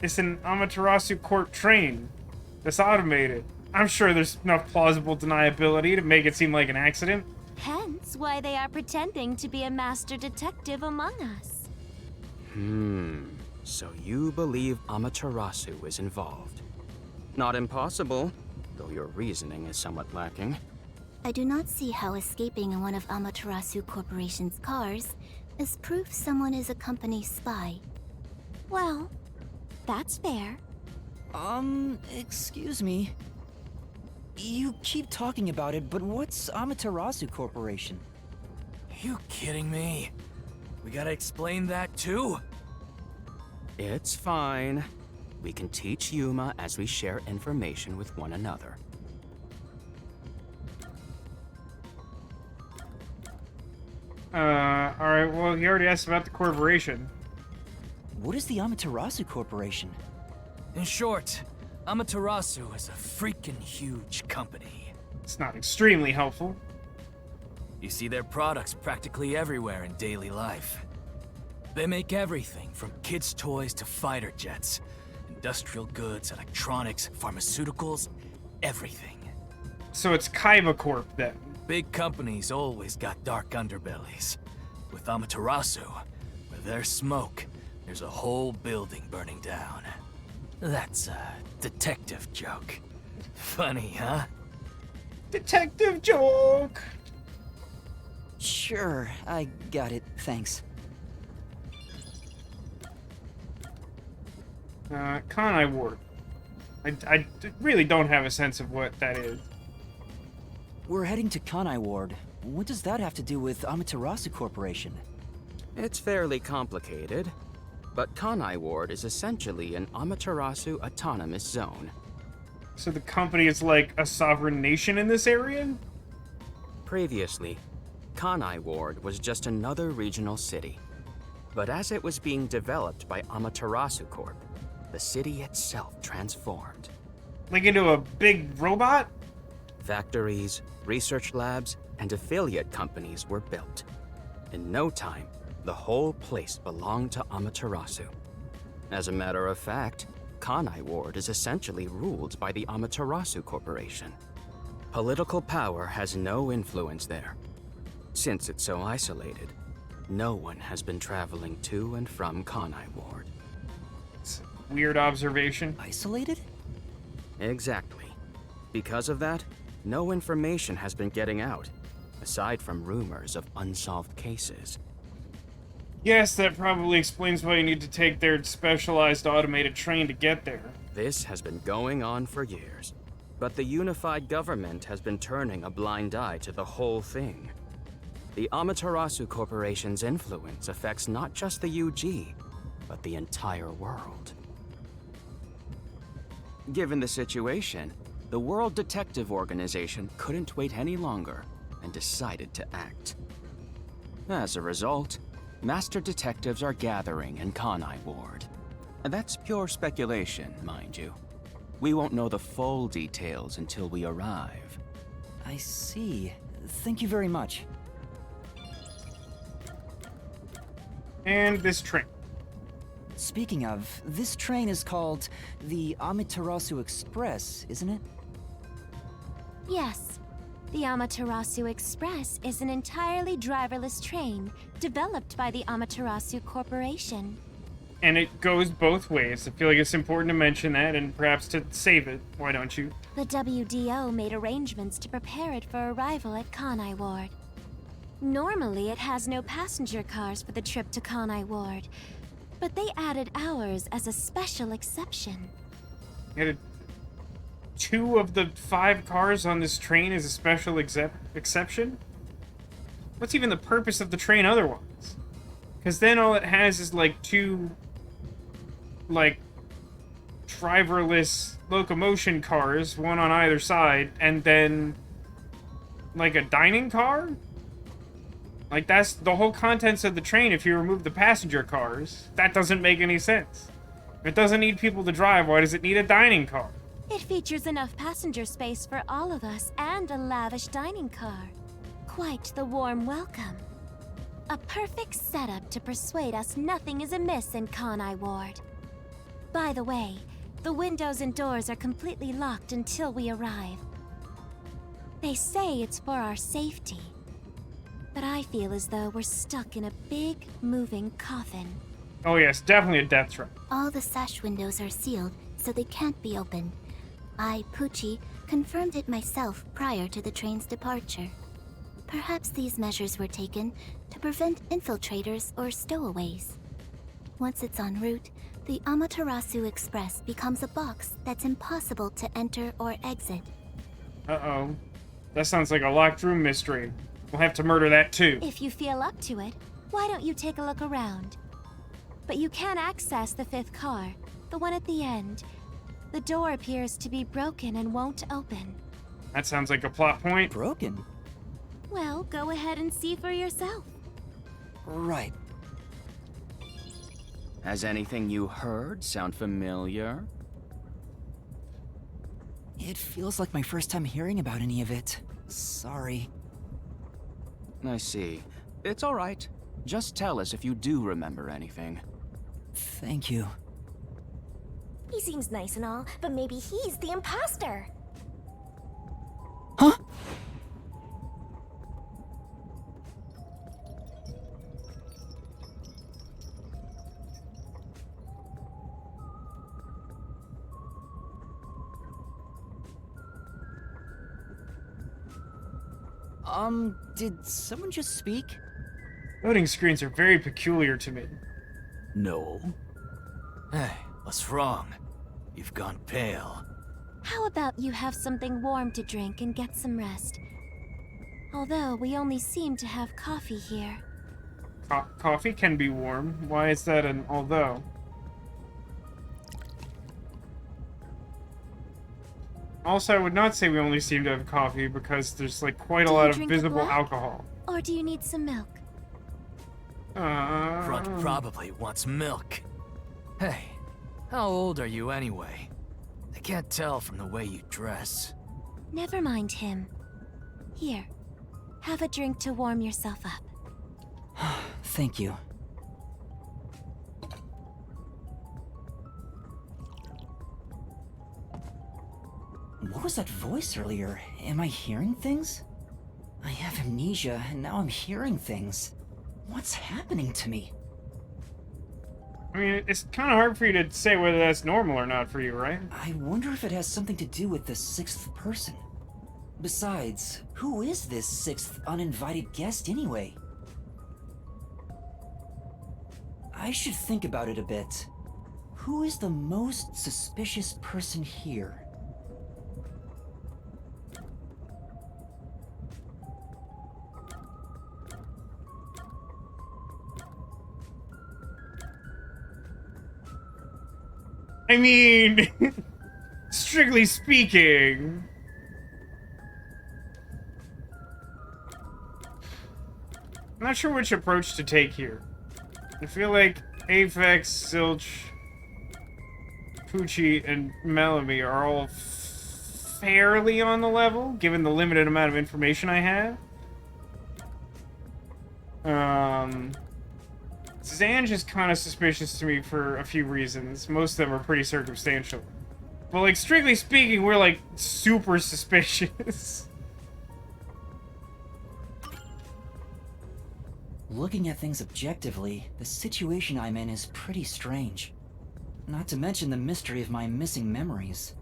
It's an Amaterasu Corp train that's automated. I'm sure there's enough plausible deniability to make it seem like an accident. Hence why they are pretending to be a master detective among us. So you believe Amaterasu is involved. Not impossible, though your reasoning is somewhat lacking. I do not see how escaping in one of Amaterasu Corporation's cars is proof someone is a company spy. Well, that's fair. Excuse me. You keep talking about it, but what's Amaterasu Corporation? You kidding me? We gotta explain that too? It's fine. We can teach Yuma as we share information with one another. Alright, well, he already asked about the corporation. What is the Amaterasu Corporation? In short, Amaterasu is a freaking huge company. It's not extremely helpful. You see their products practically everywhere in daily life. They make everything from kids' toys to fighter jets, industrial goods, electronics, pharmaceuticals, everything. So it's Kaiba Corp, then. Big companies always got dark underbellies. With Amaterasu, where there's smoke, there's a whole building burning down. That's a detective joke. Funny, huh? Detective joke! Sure, I got it, thanks. Kanai Ward. I really don't have a sense of what that is. We're heading to Kanai Ward. What does that have to do with Amaterasu Corporation? It's fairly complicated, but Kanai Ward is essentially an Amaterasu autonomous zone. So the company is like a sovereign nation in this area? Previously, Kanai Ward was just another regional city. But as it was being developed by Amaterasu Corp, the city itself transformed. Like into a big robot? Factories, research labs, and affiliate companies were built. In no time, the whole place belonged to Amaterasu. As a matter of fact, Kanai Ward is essentially ruled by the Amaterasu Corporation. Political power has no influence there. Since it's so isolated, no one has been traveling to and from Kanai Ward. Weird observation. Isolated? Exactly. Because of that, no information has been getting out, aside from rumors of unsolved cases. Yes, that probably explains why you need to take their specialized automated train to get there. This has been going on for years, but the unified government has been turning a blind eye to the whole thing. The Amaterasu Corporation's influence affects not just the UG, but the entire world. Given the situation, the World Detective Organization couldn't wait any longer and decided to act. As a result, master detectives are gathering in Conai Ward. And that's pure speculation, mind you. We won't know the full details until we arrive. I see. Thank you very much. And this train. Speaking of, this train is called the Amaterasu Express, isn't it? Yes. The Amaterasu Express is an entirely driverless train developed by the Amaterasu Corporation. And it goes both ways. I feel like it's important to mention that and perhaps to save it. Why don't you? The WDO made arrangements to prepare it for arrival at Conai Ward. Normally, it has no passenger cars for the trip to Conai Ward, but they added ours as a special exception. Added 2 of the 5 cars on this train as a special exception? What's even the purpose of the train otherwise? Because then all it has is, like, 2, like, driverless locomotion cars, one on either side, and then, like, a dining car? Like, that's the whole contents of the train if you remove the passenger cars. That doesn't make any sense. If it doesn't need people to drive, why does it need a dining car? It features enough passenger space for all of us and a lavish dining car. Quite the warm welcome. A perfect setup to persuade us nothing is amiss in Conai Ward. By the way, the windows and doors are completely locked until we arrive. They say it's for our safety, but I feel as though we're stuck in a big, moving coffin. Oh yes, definitely a death trap. All the sash windows are sealed, so they can't be opened. I, Poochie, confirmed it myself prior to the train's departure. Perhaps these measures were taken to prevent infiltrators or stowaways. Once it's en route, the Amaterasu Express becomes a box that's impossible to enter or exit. Uh-oh. That sounds like a locked room mystery. We'll have to murder that too. If you feel up to it, why don't you take a look around? But you can access the 5th car, the one at the end. The door appears to be broken and won't open. That sounds like a plot point. Broken? Well, go ahead and see for yourself. Right. Has anything you heard sound familiar? It feels like my first time hearing about any of it. Sorry. I see. It's all right. Just tell us if you do remember anything. Thank you. He seems nice and all, but maybe he's the imposter. Huh? Did someone just speak? Loading screens are very peculiar to me. No. Hey, what's wrong? You've gone pale. How about you have something warm to drink and get some rest? Although we only seem to have coffee here. Coffee can be warm. Why is that an although? Also, I would not say we only seem to have coffee because there's like quite a lot of visible alcohol. Or do you need some milk? Grunt probably wants milk. Hey, how old are you anyway? I can't tell from the way you dress. Never mind him. Here, have a drink to warm yourself up. Thank you. What was that voice earlier? Am I hearing things? I have amnesia, and now I'm hearing things. What's happening to me? I mean, it's kind of hard for you to say whether that's normal or not for you, right? I wonder if it has something to do with the 6th person. Besides, who is this 6th uninvited guest anyway? I should think about it a bit. Who is the most suspicious person here? I mean, strictly speaking... I'm not sure which approach to take here. I feel like Aphex, Zilch, Poochie, and Melody are all fairly on the level, given the limited amount of information I have. Zanj is kind of suspicious to me for a few reasons. Most of them are pretty circumstantial. But, like, strictly speaking, we're, like, super suspicious. Looking at things objectively, the situation I'm in is pretty strange. Not to mention the mystery of my missing memories.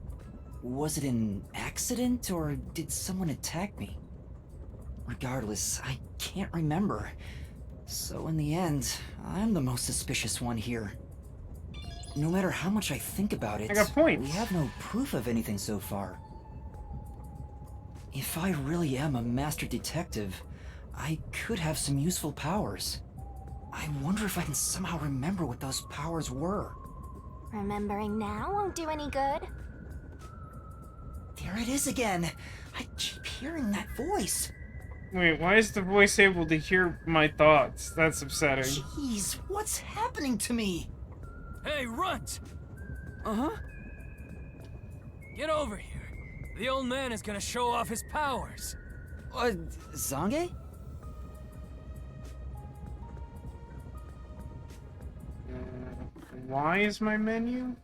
Was it an accident, or did someone attack me? Regardless, I can't remember. So in the end, I'm the most suspicious one here. No matter how much I think about it, I got points. We have no proof of anything so far. If I really am a master detective, I could have some useful powers. I wonder if I can somehow remember what those powers were. Remembering now won't do any good. There it is again. I keep hearing that voice. Wait, why is the voice able to hear my thoughts? That's upsetting. Jeez, what's happening to me? Hey, Runt! Uh-huh? Get over here. The old man is gonna show off his powers. Zange? Why is my menu?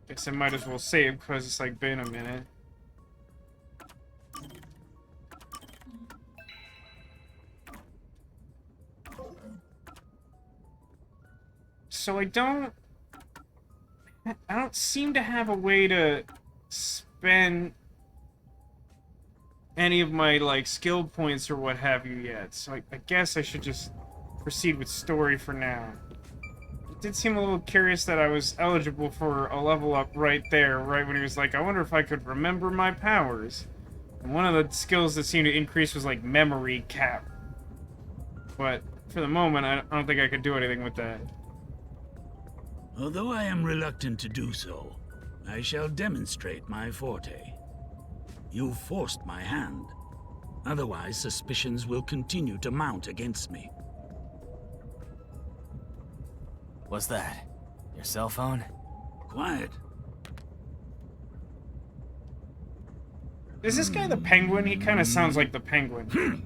Guess I might as well save because it's like been a minute. So I don't seem to have a way to spend any of my, like, skill points or what have you yet. So I guess I should just proceed with story for now. It did seem a little curious that I was eligible for a level up right there, right when he was like, I wonder if I could remember my powers. And one of the skills that seemed to increase was, like, memory cap. But for the moment, I don't think I could do anything with that. Although I am reluctant to do so, I shall demonstrate my forte. You forced my hand. Otherwise, suspicions will continue to mount against me. What's that? Your cell phone? Quiet. Is this guy the Penguin? He kind of sounds like the Penguin.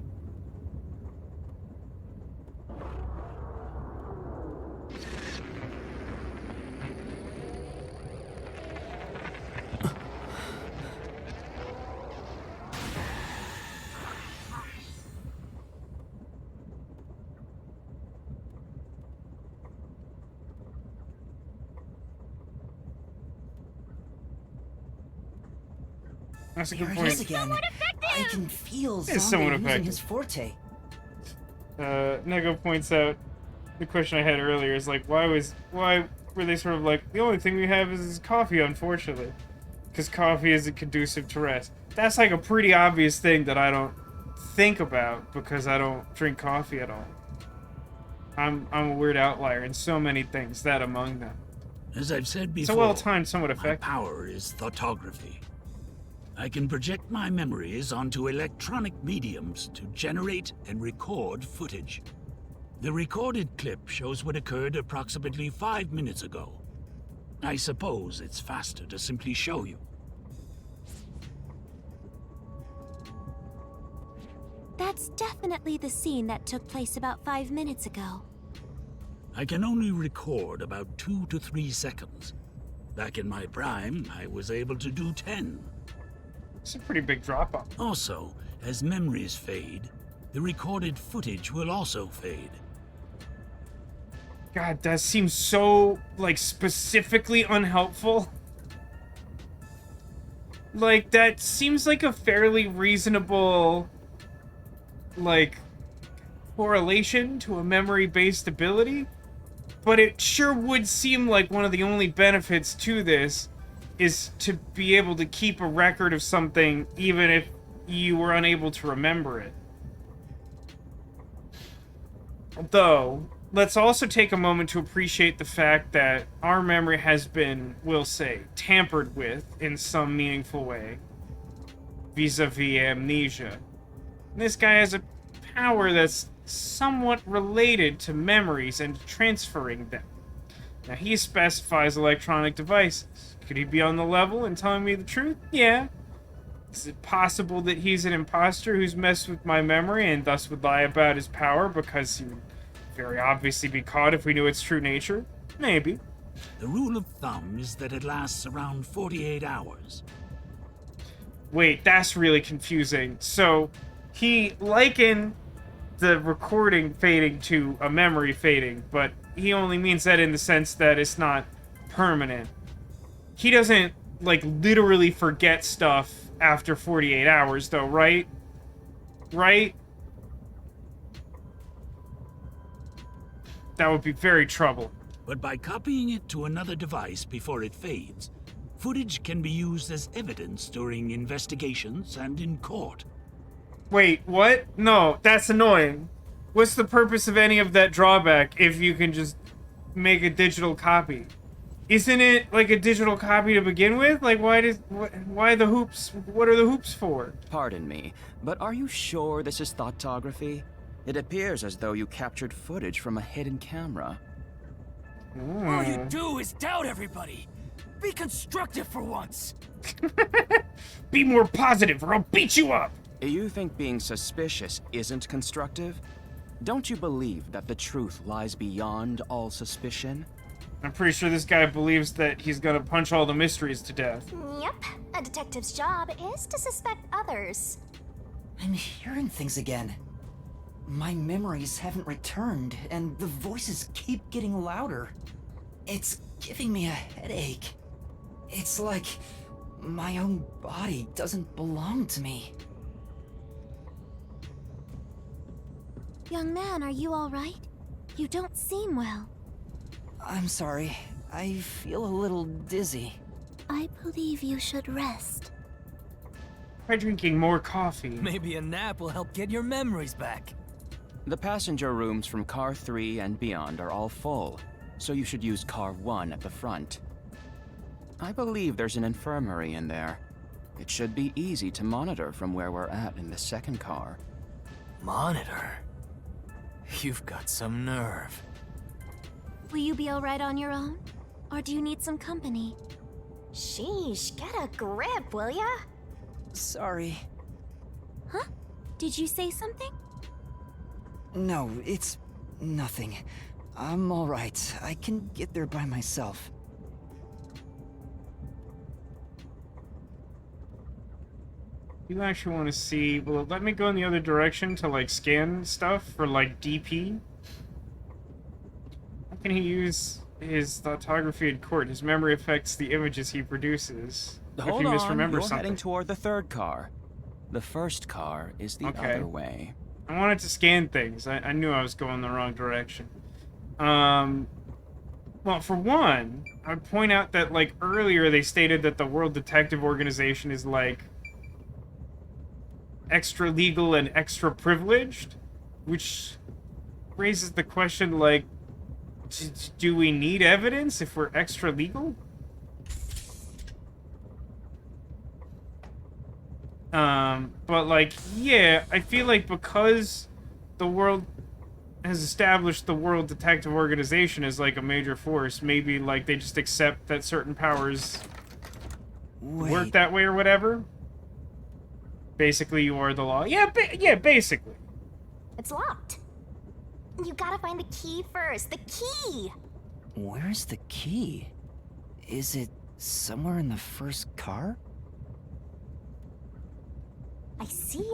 That's a good There point. it is again. I can feel It's somewhat Zange using effective. his forte. Nego points out the question I had earlier is like, why were they sort of like, the only thing we have is coffee, unfortunately. Because coffee isn't conducive to rest. That's like a pretty obvious thing that I don't think about because I don't drink coffee at all. I'm a weird outlier in so many things, that among them. As I've said before, It's a well-timed, somewhat my effective. power is thoughtography. I can project my memories onto electronic mediums to generate and record footage. The recorded clip shows what occurred approximately 5 minutes ago. I suppose it's faster to simply show you. That's definitely the scene that took place about 5 minutes ago. I can only record about 2 to 3 seconds. Back in my prime, I was able to do 10. It's a pretty big drop-off. Also, as memories fade, the recorded footage will also fade. God, that seems so, like, specifically unhelpful. Like, that seems like a fairly reasonable, like, correlation to a memory-based ability. But it sure would seem like one of the only benefits to this is to be able to keep a record of something even if you were unable to remember it. Though, let's also take a moment to appreciate the fact that our memory has been, we'll say, tampered with in some meaningful way vis-a-vis amnesia. And this guy has a power that's somewhat related to memories and transferring them. Now, he specifies electronic devices. Could he be on the level and telling me the truth? Yeah. Is it possible that he's an imposter who's messed with my memory and thus would lie about his power because he would very obviously be caught if we knew its true nature? Maybe. The rule of thumb is that it lasts around 48 hours. Wait, that's really confusing. So, he likened the recording fading to a memory fading, but he only means that in the sense that it's not permanent. He doesn't, like, literally forget stuff after 48 hours, though, right? Right? That would be very troubling. But by copying it to another device before it fades, footage can be used as evidence during investigations and in court. Wait, what? No, that's annoying. What's the purpose of any of that drawback if you can just make a digital copy? Isn't it like a digital copy to begin with? Like, why the hoops? What are the hoops for? Pardon me, but are you sure this is thoughtography? It appears as though you captured footage from a hidden camera. All you do is doubt everybody. Be constructive for once. Be more positive or I'll beat you up. You think being suspicious isn't constructive? Don't you believe that the truth lies beyond all suspicion? I'm pretty sure this guy believes that he's gonna punch all the mysteries to death. Yep, a detective's job is to suspect others. I'm hearing things again. My memories haven't returned, and the voices keep getting louder. It's giving me a headache. It's like my own body doesn't belong to me. Young man, are you all right? You don't seem well. I'm sorry. I feel a little dizzy. I believe you should rest. Try drinking more coffee. Maybe a nap will help get your memories back. The passenger rooms from Car 3 and beyond are all full, so you should use Car 1 at the front. I believe there's an infirmary in there. It should be easy to monitor from where we're at in the second car. Monitor? You've got some nerve. Will you be alright on your own? Or do you need some company? Sheesh, get a grip, will ya? Sorry. Huh? Did you say something? No, it's nothing. I'm alright. I can get there by myself. You actually want to see... Will it let me go in the other direction to, like, scan stuff for, like, DP? How can he use his thoughtography in court? His memory affects the images he produces. Hold if you on, misremember you're something. heading toward the third car. The first car is the other way. I wanted to scan things. I knew I was going the wrong direction. Well, for one, I'd point out that, like, earlier they stated that the World Detective Organization is, like, extra legal and extra privileged, which raises the question, like, do we need evidence if we're extra legal? But, like, yeah, I feel like because the world has established the World Detective Organization as, like, a major force, maybe, like, they just accept that certain powers work that way or whatever. Basically, you are the law. Yeah, basically. It's locked. You gotta find the key first. The key! Where's the key? Is it somewhere in the first car? I see.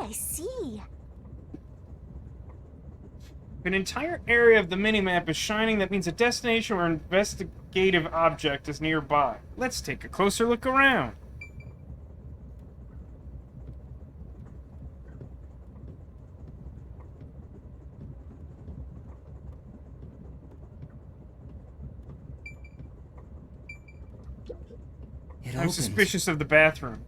If an entire area of the minimap is shining, that means a destination or investigative object is nearby. Let's take a closer look around. I'm suspicious of the bathroom.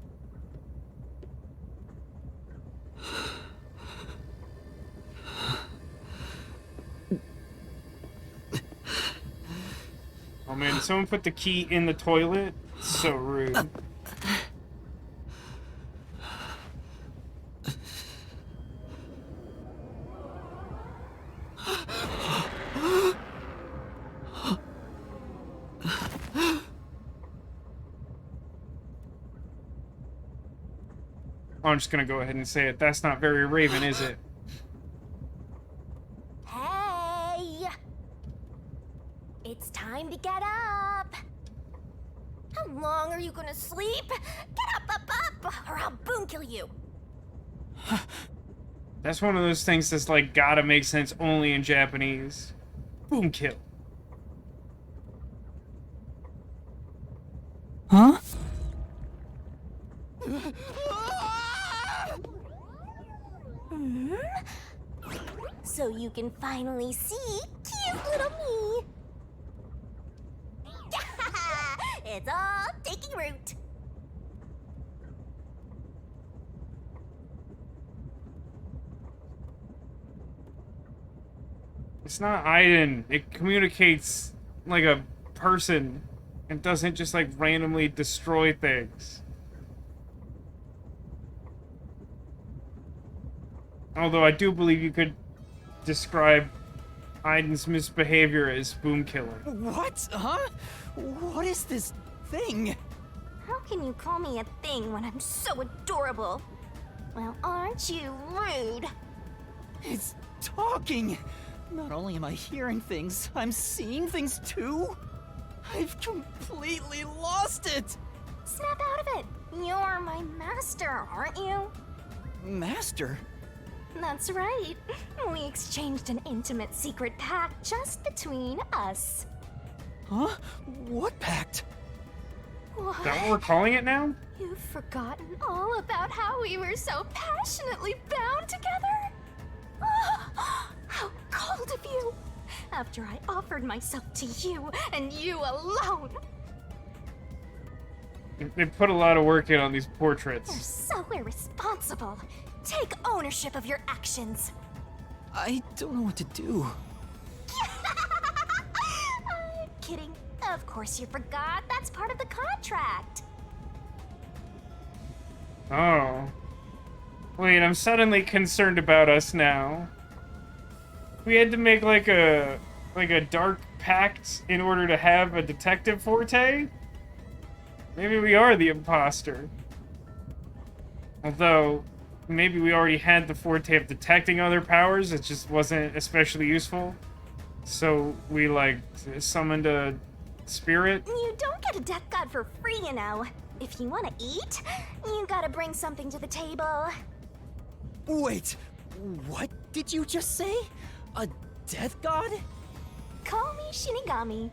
man, did someone put the key in the toilet? So rude. I'm just gonna go ahead and say it. That's not very Raven, is it? Hey! It's time to get up! How long are you gonna sleep? Get up, or I'll boom kill you! That's one of those things that's like gotta make sense only in Japanese. Boom kill. Huh? So you can finally see cute little me. It's all taking root. It's not Aiden. It communicates like a person and doesn't just like randomly destroy things. Although I do believe you could describe Aiden's misbehavior as boom killing. What? Huh? What is this thing? How can you call me a thing when I'm so adorable? Well, aren't you rude? It's talking! Not only am I hearing things, I'm seeing things too? I've completely lost it! Snap out of it! You're my master, aren't you? Master? That's right. We exchanged an intimate secret pact just between us. Huh? What pact? What? Is that what we're calling it now? You've forgotten all about how we were so passionately bound together? How cold of you! After I offered myself to you, and you alone! They put a lot of work in on these You're portraits. so irresponsible. Take ownership of your actions. I don't know what to do. Kidding. Of course you forgot. That's part of the contract. Oh. Wait, I'm suddenly concerned about us now. We had to make like a dark pact in order to have a detective forte? Maybe we are the imposter. Although, maybe we already had the forte of detecting other powers, it just wasn't especially useful. So we like summoned a spirit. You don't get a death god for free, you know. If you want to eat, you gotta bring something to the table. Wait, what did you just say? A death god? Call me Shinigami.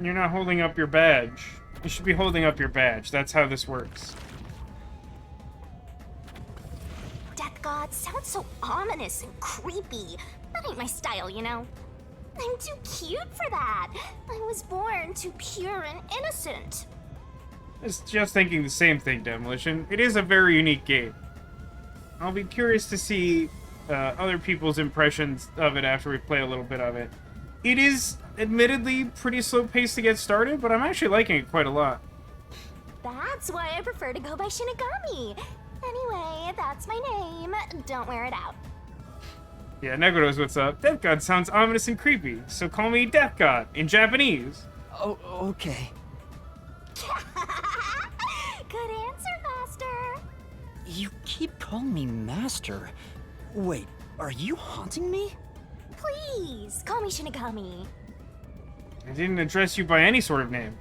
You're not holding up your badge. You should be holding up your badge. That's how this works. Death god sounds so ominous and creepy. That ain't my style, you know. I'm too cute for that. I was born too pure and innocent. I was just thinking the same thing, Demolition. It is a very unique game. I'll be curious to see other people's impressions of it after we play a little bit of it. It is, admittedly, pretty slow paced to get started, but I'm actually liking it quite a lot. That's why I prefer to go by Shinigami. Anyway, that's my name. Don't wear it out. Yeah, Neko knows what's up. Death God sounds ominous and creepy, so call me Death God in Japanese. Oh, okay. Good answer, Master. You keep calling me Master. Wait, are you haunting me? Please, call me Shinigami. I didn't address you by any sort of name.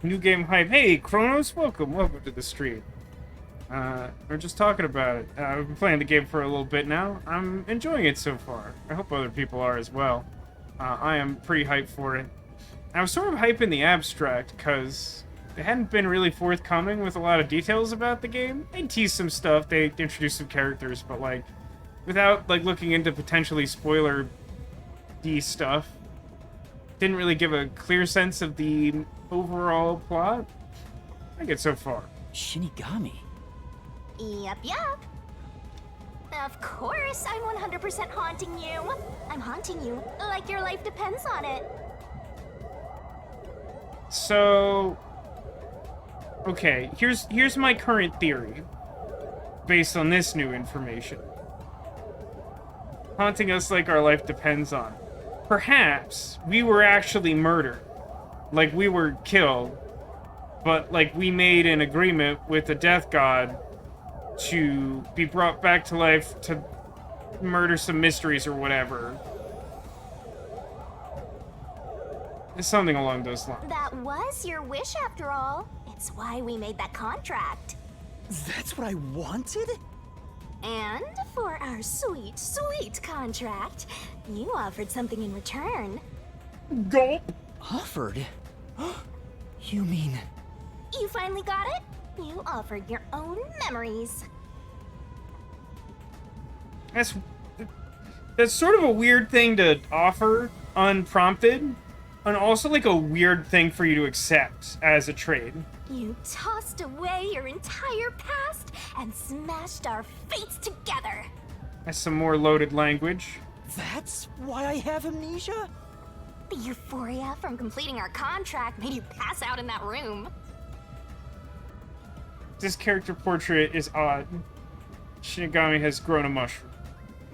New game hype. Hey, Kronos, welcome to the stream. We're just talking about it. I've been playing the game for a little bit now. I'm enjoying it so far. I hope other people are as well. I am pretty hyped for it. I was sort of hyped in the abstract, because they hadn't been really forthcoming with a lot of details about the game. They teased some stuff, they introduced some characters, but like, without like looking into potentially spoiler-y stuff, didn't really give a clear sense of the overall plot. I get so far. Shinigami? Yup. Of course I'm 100% haunting you. I'm haunting you like your life depends on it. So, okay, here's my current theory, based on this new information. Haunting us like our life depends on. Perhaps we were actually murdered. Like, we were killed. But, like, we made an agreement with the death god to be brought back to life to murder some mysteries or whatever. Something along those lines. That was your wish after all. It's why we made that contract. That's what I wanted? And for our sweet, sweet contract, you offered something in return. Gulp! Offered? You mean... You finally got it? You offered your own memories. That's sort of a weird thing to offer unprompted, and also like a weird thing for you to accept as a trade. You tossed away your entire past and smashed our fates together. That's some more loaded language. That's why I have amnesia? The euphoria from completing our contract made you pass out in that room. This character portrait is odd. Shinigami has grown a mushroom.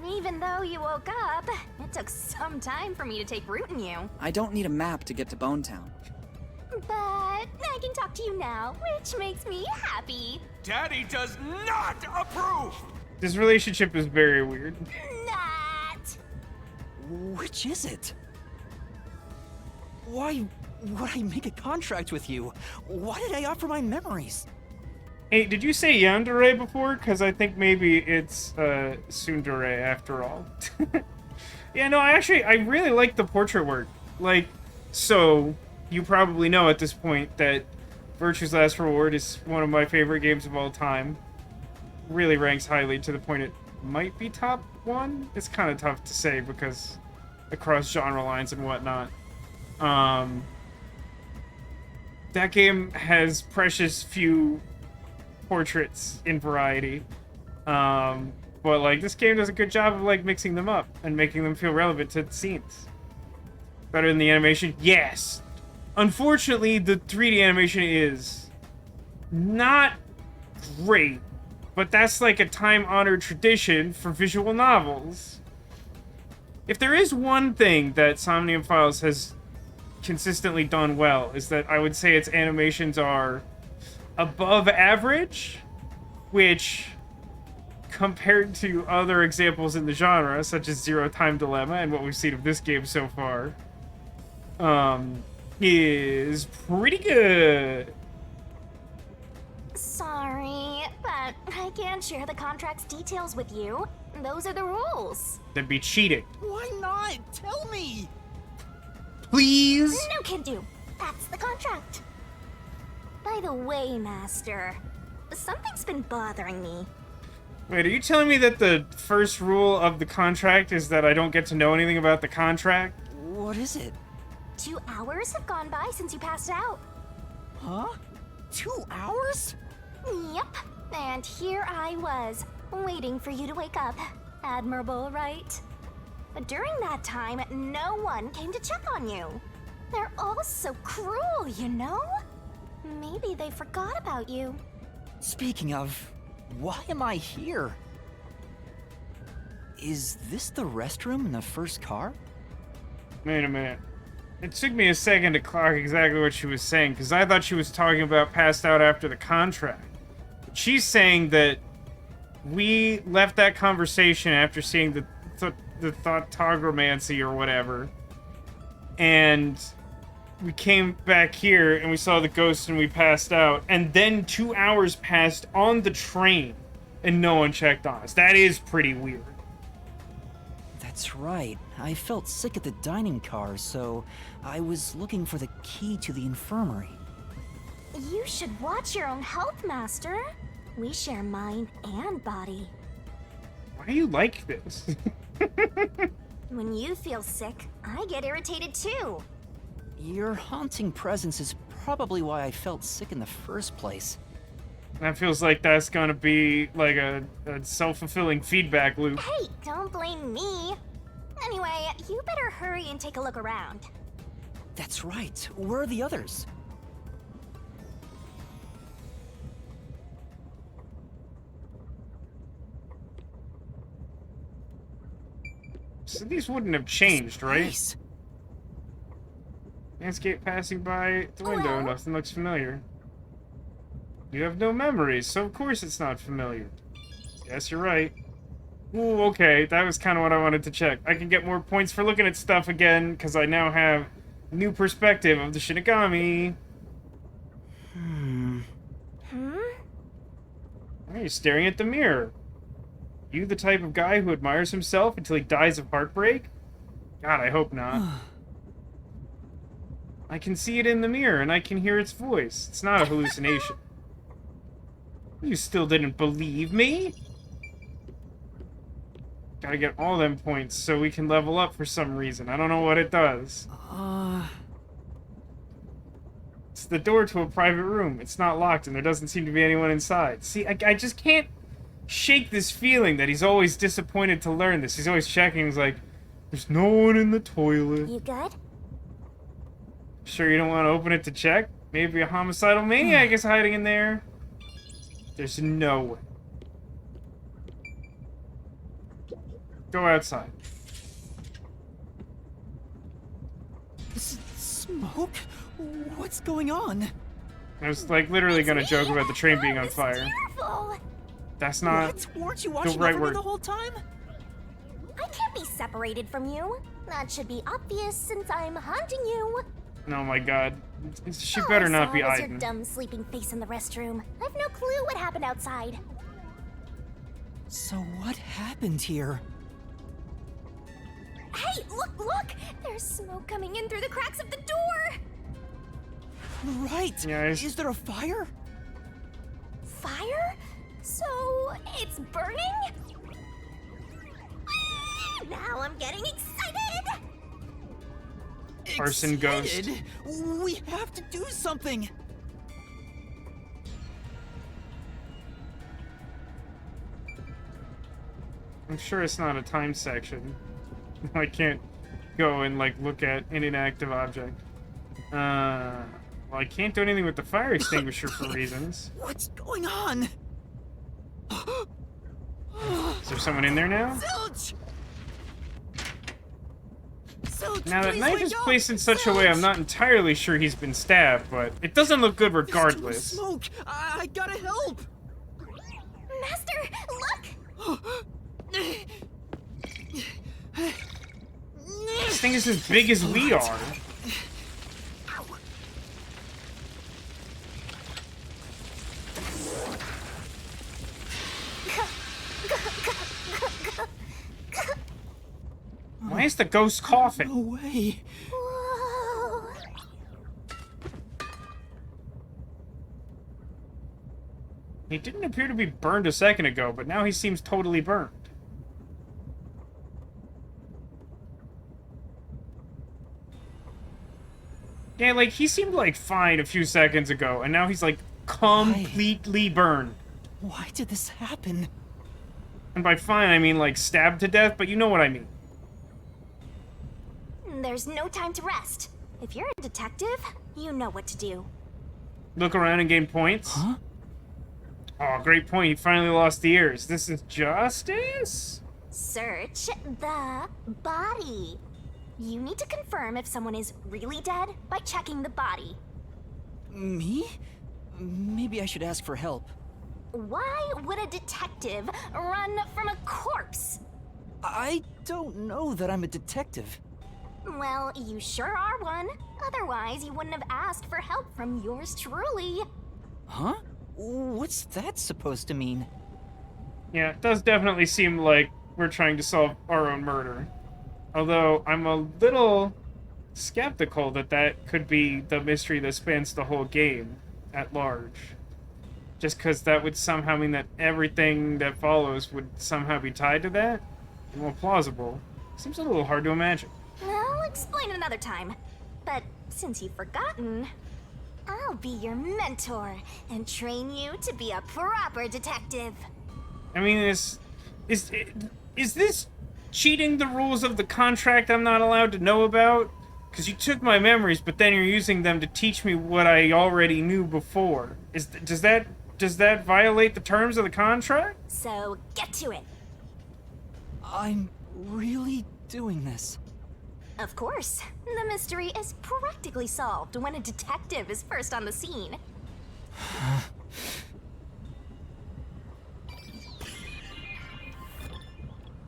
Even though you woke up, it took some time for me to take root in you. I don't need a map to get to Bone Town. But I can talk to you now, which makes me happy. Daddy does not approve! This relationship is very weird. Not! Which is it? Why would I make a contract with you? Why did I offer my memories? Hey, did you say yandere before? Because I think maybe it's tsundere after all. Yeah, no, I really like the portrait work. Like, so, you probably know at this point that Virtue's Last Reward is one of my favorite games of all time. Really ranks highly to the point it might be top 1. It's kind of tough to say because across genre lines and whatnot. That game has precious few portraits in variety. But like this game does a good job of like mixing them up and making them feel relevant to the scenes. Better than the animation? Yes. Unfortunately, the 3D animation is not great, but that's like a time-honored tradition for visual novels. If there is one thing that Somnium Files has consistently done well, is that I would say its animations are above average, which, compared to other examples in the genre, such as Zero Time Dilemma and what we've seen of this game so far, is pretty good. Sorry, but I can't share the contract's details with you. Those are the rules. That'd be cheating. Why not? Tell me! Please? No can do. That's the contract. By the way, Master, something's been bothering me. Wait, are you telling me that the first rule of the contract is that I don't get to know anything about the contract? What is it? 2 hours have gone by since you passed out. Huh? 2 hours? Yep. And here I was, waiting for you to wake up. Admirable, right? But during that time, no one came to check on you. They're all so cruel, you know? Maybe they forgot about you. Speaking of, why am I here? Is this the restroom in the first car? Wait a minute. It took me a second to clock exactly what she was saying, because I thought she was talking about passed out after the contract. She's saying that we left that conversation after seeing the Thougtogromancy or whatever, and we came back here and we saw the ghost and we passed out, and then 2 hours passed on the train and no one checked on us. That is pretty weird. That's right. I felt sick at the dining car, so I was looking for the key to the infirmary. You should watch your own health, Master. We share mind and body. Why do you like this? When you feel sick, I get irritated too. Your haunting presence is probably why I felt sick in the first place. That feels like that's gonna be like a self-fulfilling feedback loop. Hey, don't blame me. Anyway, you better hurry and take a look around. That's right. Where are the others? So these wouldn't have changed, right? Nice. Landscape passing by the window, Hello? nothing looks familiar. You have no memories, so of course it's not familiar. Yes, you're right. Ooh, okay, that was kind of what I wanted to check. I can get more points for looking at stuff again, because I now have new perspective of the Shinigami. Hmm? Why are you staring at the mirror? You the type of guy who admires himself until he dies of heartbreak? God, I hope not. I can see it in the mirror, and I can hear its voice. It's not a hallucination. You still didn't believe me? Gotta get all them points so we can level up for some reason. I don't know what it does. It's the door to a private room. It's not locked, and there doesn't seem to be anyone inside. See, I just can't shake this feeling that he's always disappointed to learn this. He's always checking. He's like, there's no one in the toilet. You good? Sure you don't want to open it to check? Maybe a homicidal maniac is hiding in there. There's no way. Go outside. Smoke? What's going on? I was like literally gonna joke about the train being on fire. Careful! That's not What? Weren't you the watching right over me word. the whole time? I can't be separated from you. That should be obvious since I'm haunting you. Oh my god. She better not be All I saw was Aiden. your dumb sleeping face in the restroom. I've no clue what happened outside. So what happened here? Hey, look! There's smoke coming in through the cracks of the door! Right. Yeah, Is there a fire? Fire? So, it's burning? Now I'm getting excited! Arson ghost. Excited? We have to do something. I'm sure it's not a time section. I can't go and like look at an inactive object. Well, I can't do anything with the fire extinguisher for reasons. What's going on? Is there someone in there now? Zilch! Zilch, Now that please knife wake is up! placed in such a way I'm not entirely sure he's been stabbed, but it doesn't look good There's too much regardless. smoke! I gotta help! Master, look! This thing is as big as we are. Why is the ghost coughing? No way. Whoa. He didn't appear to be burned a second ago, but now he seems totally burned. Yeah, like, he seemed, like, fine a few seconds ago, and now he's, like, completely burned. Why did this happen? And by fine, I mean, like, stabbed to death, but you know what I mean. There's no time to rest. If you're a detective, you know what to do. Look around and gain points. Huh? Oh, great point. He finally lost the ears. This is justice? Search the body. You need to confirm if someone is really dead by checking the body. Me? Maybe I should ask for help. Why would a detective run from a corpse? I don't know that I'm a detective. Well, you sure are one. Otherwise, you wouldn't have asked for help from yours truly. Huh? What's that supposed to mean? Yeah, it does definitely seem like we're trying to solve our own murder. Although, I'm a little skeptical that that could be the mystery that spans the whole game at large. Just because that would somehow mean that everything that follows would somehow be tied to that? More plausible. Seems a little hard to imagine. I'll explain another time. But since you've forgotten, I'll be your mentor and train you to be a proper detective. I mean, is this cheating the rules of the contract I'm not allowed to know about? Because you took my memories, but then you're using them to teach me what I already knew before. Does that violate the terms of the contract? So get to it. I'm really doing this. Of course. The mystery is practically solved when a detective is first on the scene.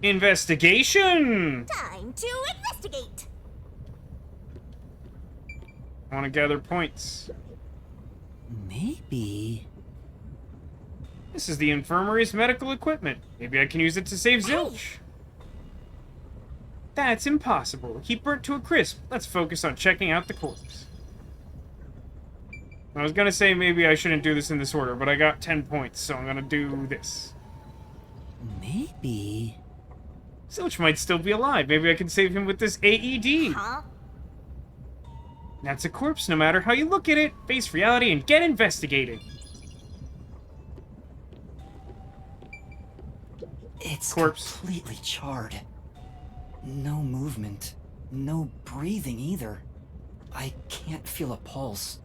Investigation! Time to investigate! I want to gather points. Maybe... This is the infirmary's medical equipment. Maybe I can use it to save Zilch. That's impossible. Keep burnt to a crisp. Let's focus on checking out the corpse. I was gonna say maybe I shouldn't do this in this order, but I got 10 points, so I'm gonna do this. Maybe... Zilch might still be alive. Maybe I can save him with this AED. Huh? That's a corpse no matter how you look at it. Face reality and get investigating. It's corpse. Completely charred. No movement. No breathing either. I can't feel a pulse.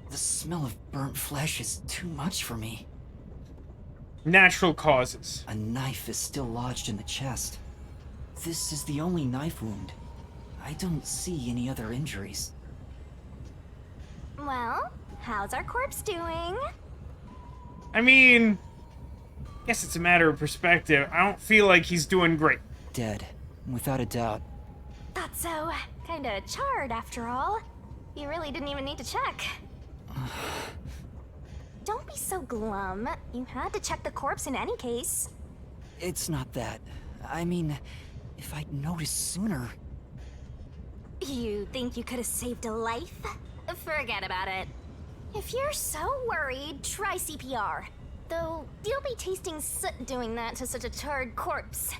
The smell of burnt flesh is too much for me. Natural causes. A knife is still lodged in the chest. This is the only knife wound. I don't see any other injuries. Well, how's our corpse doing? I mean, guess it's a matter of perspective. I don't feel like he's doing great. Dead, without a doubt. Thought so. Kinda charred after all. You really didn't even need to check. Don't be so glum. You had to check the corpse in any case. It's not that. I mean, if I'd noticed sooner... You think you could have saved a life? Forget about it. If you're so worried, try CPR. Though, you'll be tasting soot doing that to such a charred corpse.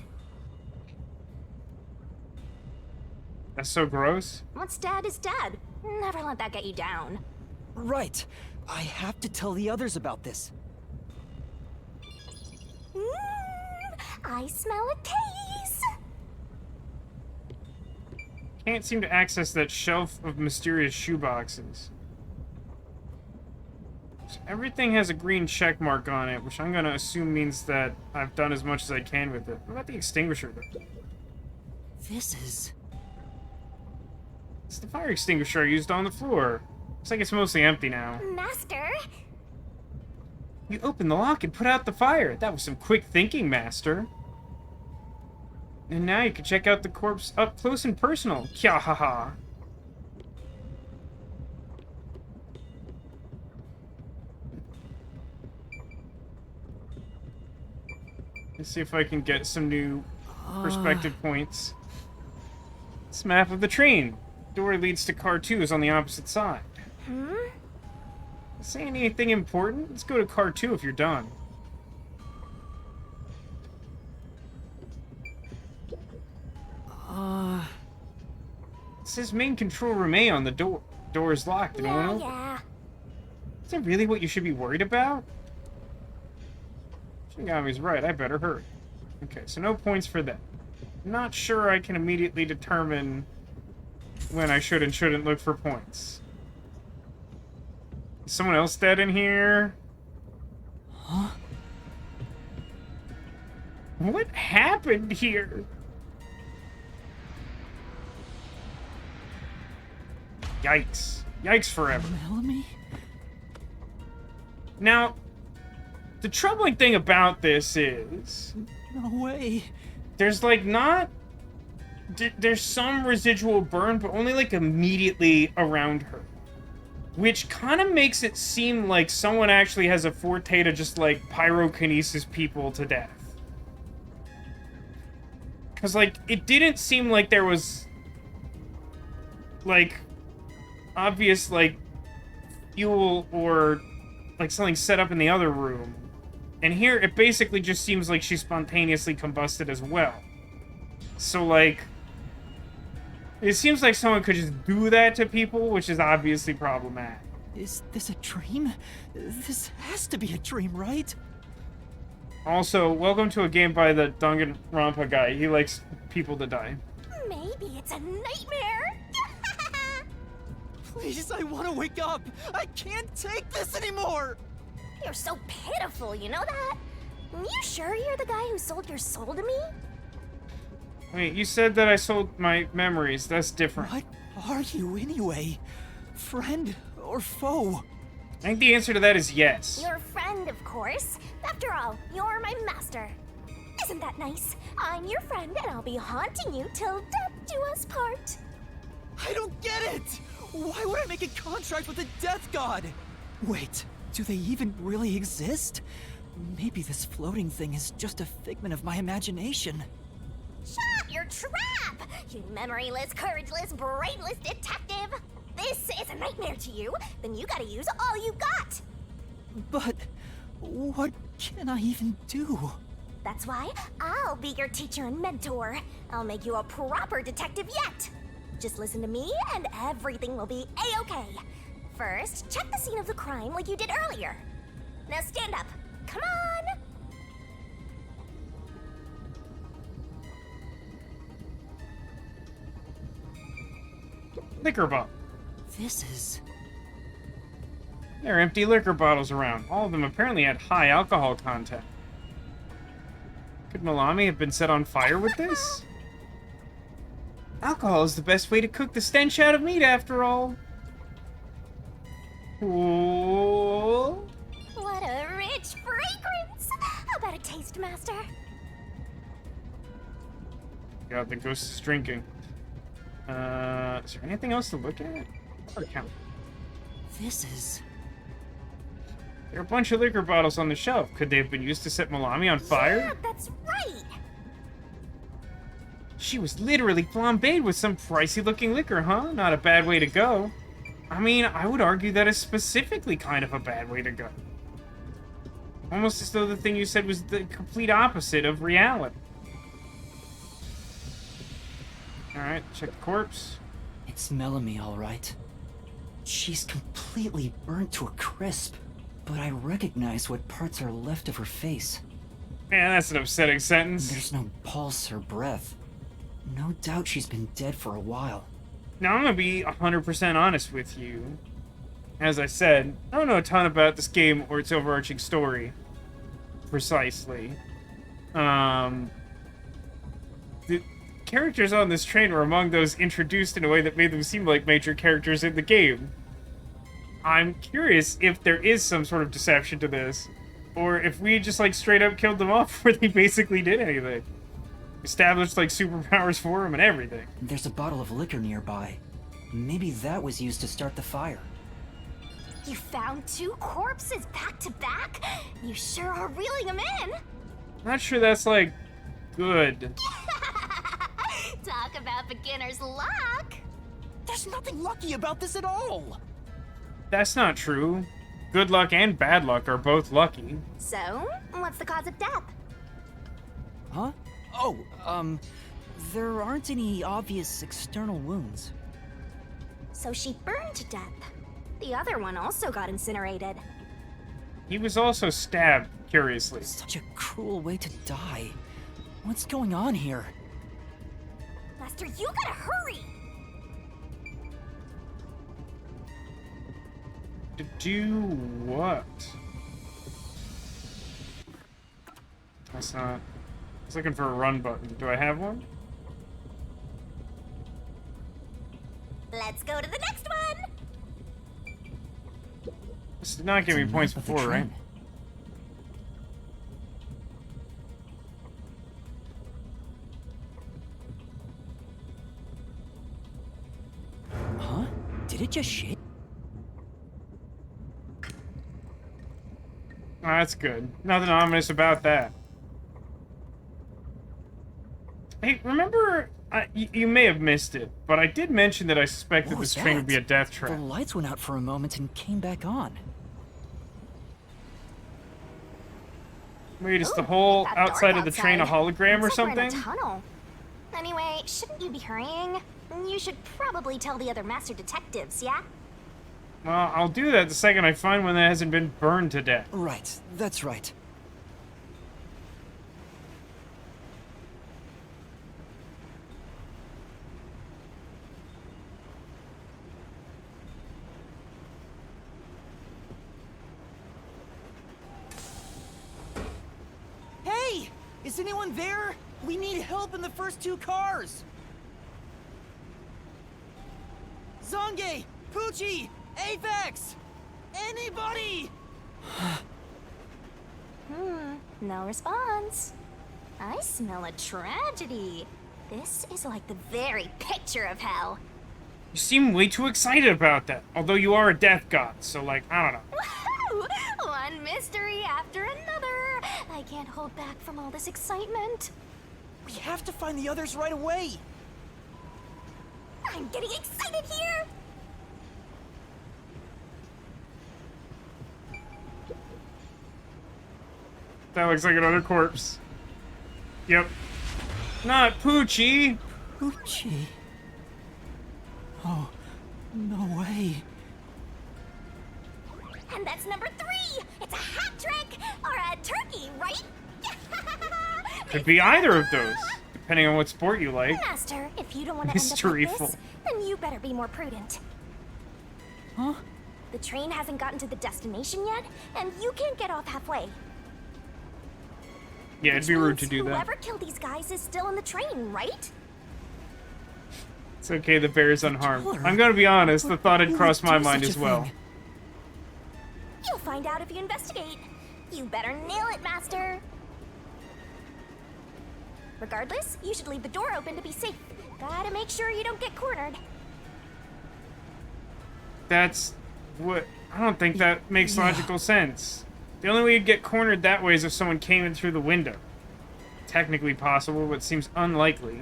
That's so gross. What's dead is dead. Never let that get you down. Right. I have to tell the others about this. I smell a tease. Can't seem to access that shelf of mysterious shoeboxes. So everything has a green check mark on it, which I'm gonna assume means that I've done as much as I can with it. What about the extinguisher, though? This is... It's the fire extinguisher I used on the floor. Looks like it's mostly empty now. Master? You opened the lock and put out the fire. That was some quick thinking, Master. And now you can check out the corpse up close and personal. Kya ha ha. Let's see if I can get some new perspective points. This map of the train. Door leads to car 2 is on the opposite side. Saying anything important? Let's go to car 2 if you're done. It says main control room A on the door. Door is locked. Anyone know? Yeah. Is that really what you should be worried about? Shinigami's right. I better hurry. Okay, so no points for that. Not sure I can immediately determine when I should and shouldn't look for points. Is someone else dead in here? Huh? What happened here? Yikes. Yikes forever. Melanie? Now, the troubling thing about this is... No way. There's, like, not... There's some residual burn, but only, like, immediately around her. Which kind of makes it seem like someone actually has a forte to just, like, pyrokinesis people to death. Because, like, it didn't seem like there was... like... obvious, like, fuel or, like, something set up in the other room. And here, it basically just seems like she spontaneously combusted as well. So, like, it seems like someone could just do that to people, which is obviously problematic. Is this a dream? This has to be a dream, right? Also, welcome to a game by the Danganronpa guy. He likes people to die. Maybe it's a nightmare. Please, I want to wake up. I can't take this anymore. You're so pitiful, you know that? You sure you're the guy who sold your soul to me? Wait, you said that I sold my memories. That's different. What are you anyway? Friend or foe? I think the answer to that is yes. Your friend, of course. After all, you're my master. Isn't that nice? I'm your friend and I'll be haunting you till death do us part. I don't get it! Why would I make a contract with a death god? Wait, do they even really exist? Maybe this floating thing is just a figment of my imagination. Shut your trap! You memoryless, courageless, brainless detective! This is a nightmare to you, then you gotta use all you got! But what can I even do? That's why I'll be your teacher and mentor. I'll make you a proper detective yet! Just listen to me and everything will be a-okay. First, check the scene of the crime like you did earlier. Now stand up. Come on! Liquor bottle. This is... There are empty liquor bottles around. All of them apparently had high alcohol content. Could Malami have been set on fire with this? Alcohol is the best way to cook the stench out of meat, after all. Cool. What a rich fragrance! How about a taste, Master? God, the ghost is drinking. Is there anything else to look at? Or count? This is... There are a bunch of liquor bottles on the shelf. Could they have been used to set Malami on fire? Yeah, that's right! She was literally flambéed with some pricey-looking liquor, huh? Not a bad way to go. I mean, I would argue that is specifically kind of a bad way to go. Almost as though the thing you said was the complete opposite of reality. Alright, check the corpse. It's Melanie, all right. She's completely burnt to a crisp, but I recognize what parts are left of her face. Man, that's an upsetting sentence. There's no pulse or breath. No doubt she's been dead for a while. Now, I'm gonna be 100% honest with you. As I said, I don't know a ton about this game or its overarching story. Precisely. The characters on this train were among those introduced in a way that made them seem like major characters in the game. I'm curious if there is some sort of deception to this, or if we just, like, straight up killed them off before they basically did anything. Established, like, superpowers for them and everything. There's a bottle of liquor nearby. Maybe that was used to start the fire. You found 2 corpses back to back? You sure are reeling them in! Not sure that's, like, good. Talk about beginner's luck! There's nothing lucky about this at all! That's not true. Good luck and bad luck are both lucky. So, what's the cause of death? Huh? Oh, there aren't any obvious external wounds. So she burned to death. The other one also got incinerated. He was also stabbed, curiously. Such a cruel way to die. What's going on here? Lester, you gotta hurry! To do what? That's not... I was looking for a run button. Do I have one? Let's go to the next one! This did not give me points before, right? Huh? Did it just shake? Oh, that's good. Nothing ominous about that. Hey, remember... you may have missed it, but I did mention that I suspected this train would be a death trap. The lights went out for a moment and came back on. Wait, is the whole outside of the train a hologram or Looks like we're in something? a tunnel. Anyway, shouldn't you be hurrying? You should probably tell the other master detectives, yeah? Well, I'll do that the second I find one that hasn't been burned to death. Right, that's right. Hey! Is anyone there? We need help in the first 2 cars! Zonge! Poochie! Apex! Anybody! No response. I smell a tragedy. This is like the very picture of hell. You seem way too excited about that. Although you are a death god, so like, I don't know. Woohoo! One mystery after another. I can't hold back from all this excitement. We have to find the others right away! I'm getting excited here! That looks like another corpse. Yep. Not Poochie! Poochie? Oh, no way. And that's number 3! It's a hat trick! Or a turkey, right? Could be either of those, depending on what sport you like. Master, if you don't want to end up like this, then you better be more prudent. Huh? The train hasn't gotten to the destination yet, and you can't get off halfway. Yeah, it'd be rude to do that. Whoever killed these guys is still in the train, right? It's okay, the bear is unharmed. I'm gonna be honest, the thought had crossed my mind as well. You'll find out if you investigate. You better nail it, Master. Regardless, you should leave the door open to be safe. Gotta make sure you don't get cornered. That's what... I don't think that makes logical sense. The only way you'd get cornered that way is if someone came in through the window. Technically possible, but seems unlikely.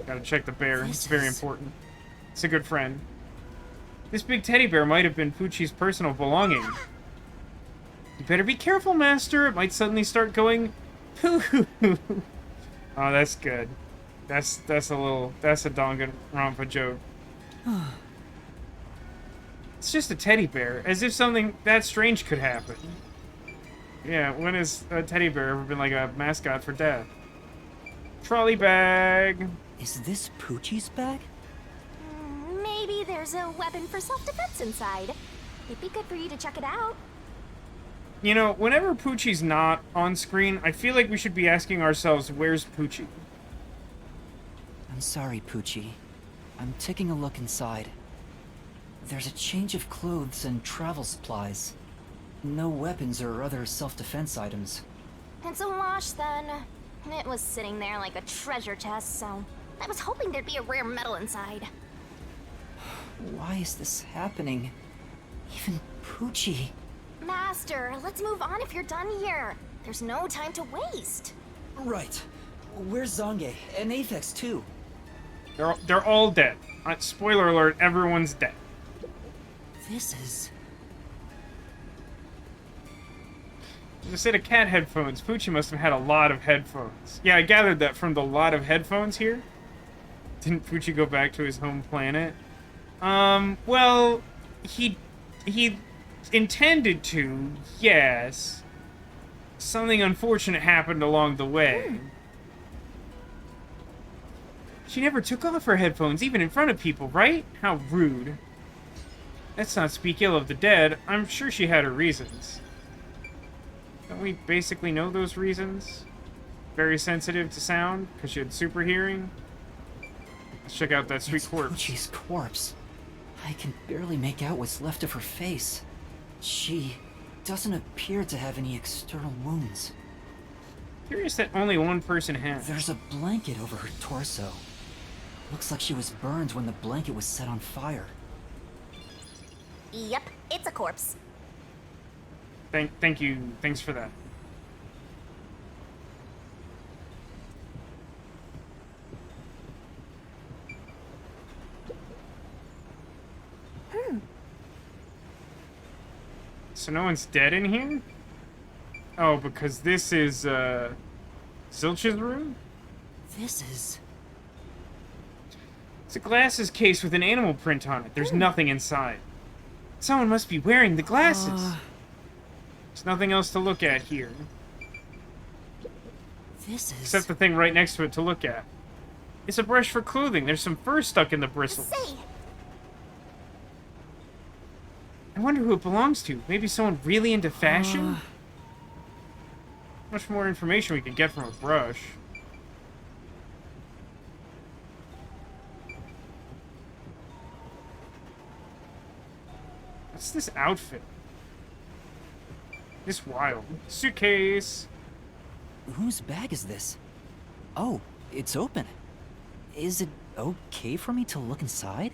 Gotta check the bear. It's very important. It's a good friend. This big teddy bear might have been Poochie's personal belonging. You better be careful, Master. It might suddenly start going poo. Oh, that's good. That's a Danganronpa joke. It's just a teddy bear, as if something that strange could happen. Yeah, when has a teddy bear ever been like a mascot for death? Trolley bag. Is this Poochie's bag? Maybe there's a weapon for self-defense inside. It'd be good for you to check it out. You know, whenever Poochie's not on screen, I feel like we should be asking ourselves, where's Poochie? I'm sorry, Poochie. I'm taking a look inside. There's a change of clothes and travel supplies. No weapons or other self-defense items. It's a wash, then. It was sitting there like a treasure chest, so I was hoping there'd be a rare metal inside. Why is this happening? Even Poochie. Master, let's move on if you're done here. There's no time to waste. Right. Where's Zonge? And Aphex, too. They're all dead. Spoiler alert, everyone's dead. This is... Instead of cat headphones, Poochie must have had a lot of headphones. Yeah, I gathered that from the lot of headphones here. Didn't Poochie go back to his home planet? Well, he intended to, yes. Something unfortunate happened along the way. She never took off her headphones, even in front of people, right? How rude. Let's not speak ill of the dead. I'm sure she had her reasons. Don't we basically know those reasons? Very sensitive to sound, because she had super hearing. Let's check out that sweet corpse. Poochie's corpse. I can barely make out what's left of her face. She doesn't appear to have any external wounds. Curious that only one person has. There's a blanket over her torso. Looks like she was burned when the blanket was set on fire. Yep, it's a corpse. Thank you. Thanks for that. So no one's dead in here? Oh, because this is, Zilch's room? This is... It's a glasses case with an animal print on it. There's nothing inside. Someone must be wearing the glasses. There's nothing else to look at here. This is... Except the thing right next to it to look at. It's a brush for clothing. There's some fur stuck in the bristles. I wonder who it belongs to. Maybe someone really into fashion? Much more information we can get from a brush. What's this outfit? This wild. Suitcase. Whose bag is this? Oh, it's open. Is it okay for me to look inside?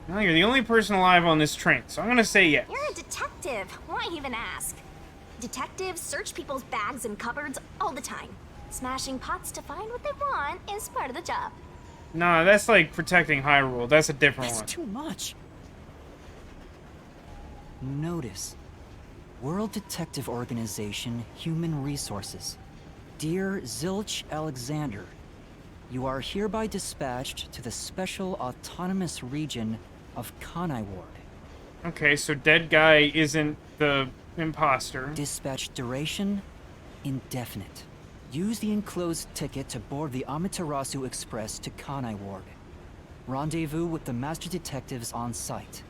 Well, you're the only person alive on this train, so I'm gonna say yes. You're a detective. Why even ask? Detectives search people's bags and cupboards all the time. Smashing pots to find what they want is part of the job. Nah, that's like protecting Hyrule. That's a different one. That's too much. Notice. World Detective Organization, Human Resources. Dear Zilch Alexander, you are hereby dispatched to the Special Autonomous Region of Kanai Ward. Okay, so dead guy isn't the imposter. Dispatch duration, indefinite. Use the enclosed ticket to board the Amaterasu Express to Kanai Ward. Rendezvous with the Master Detectives on site.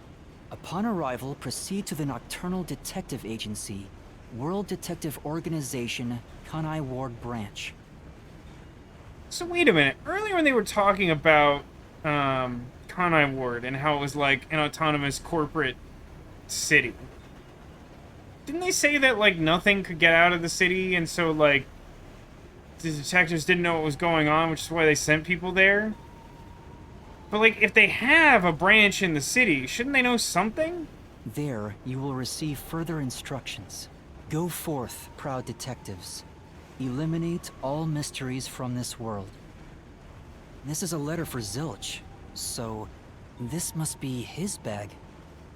Upon arrival, proceed to the Nocturnal Detective Agency, World Detective Organization, Kanai Ward Branch. So wait a minute. Earlier when they were talking about Kanai Ward and how it was like an autonomous corporate city, didn't they say that like nothing could get out of the city, and so like the detectives didn't know what was going on, which is why they sent people there? But like if they have a branch in the city, shouldn't they know something? There, you will receive further instructions. Go forth, proud detectives. Eliminate all mysteries from this world. This is a letter for Zilch, so this must be his bag.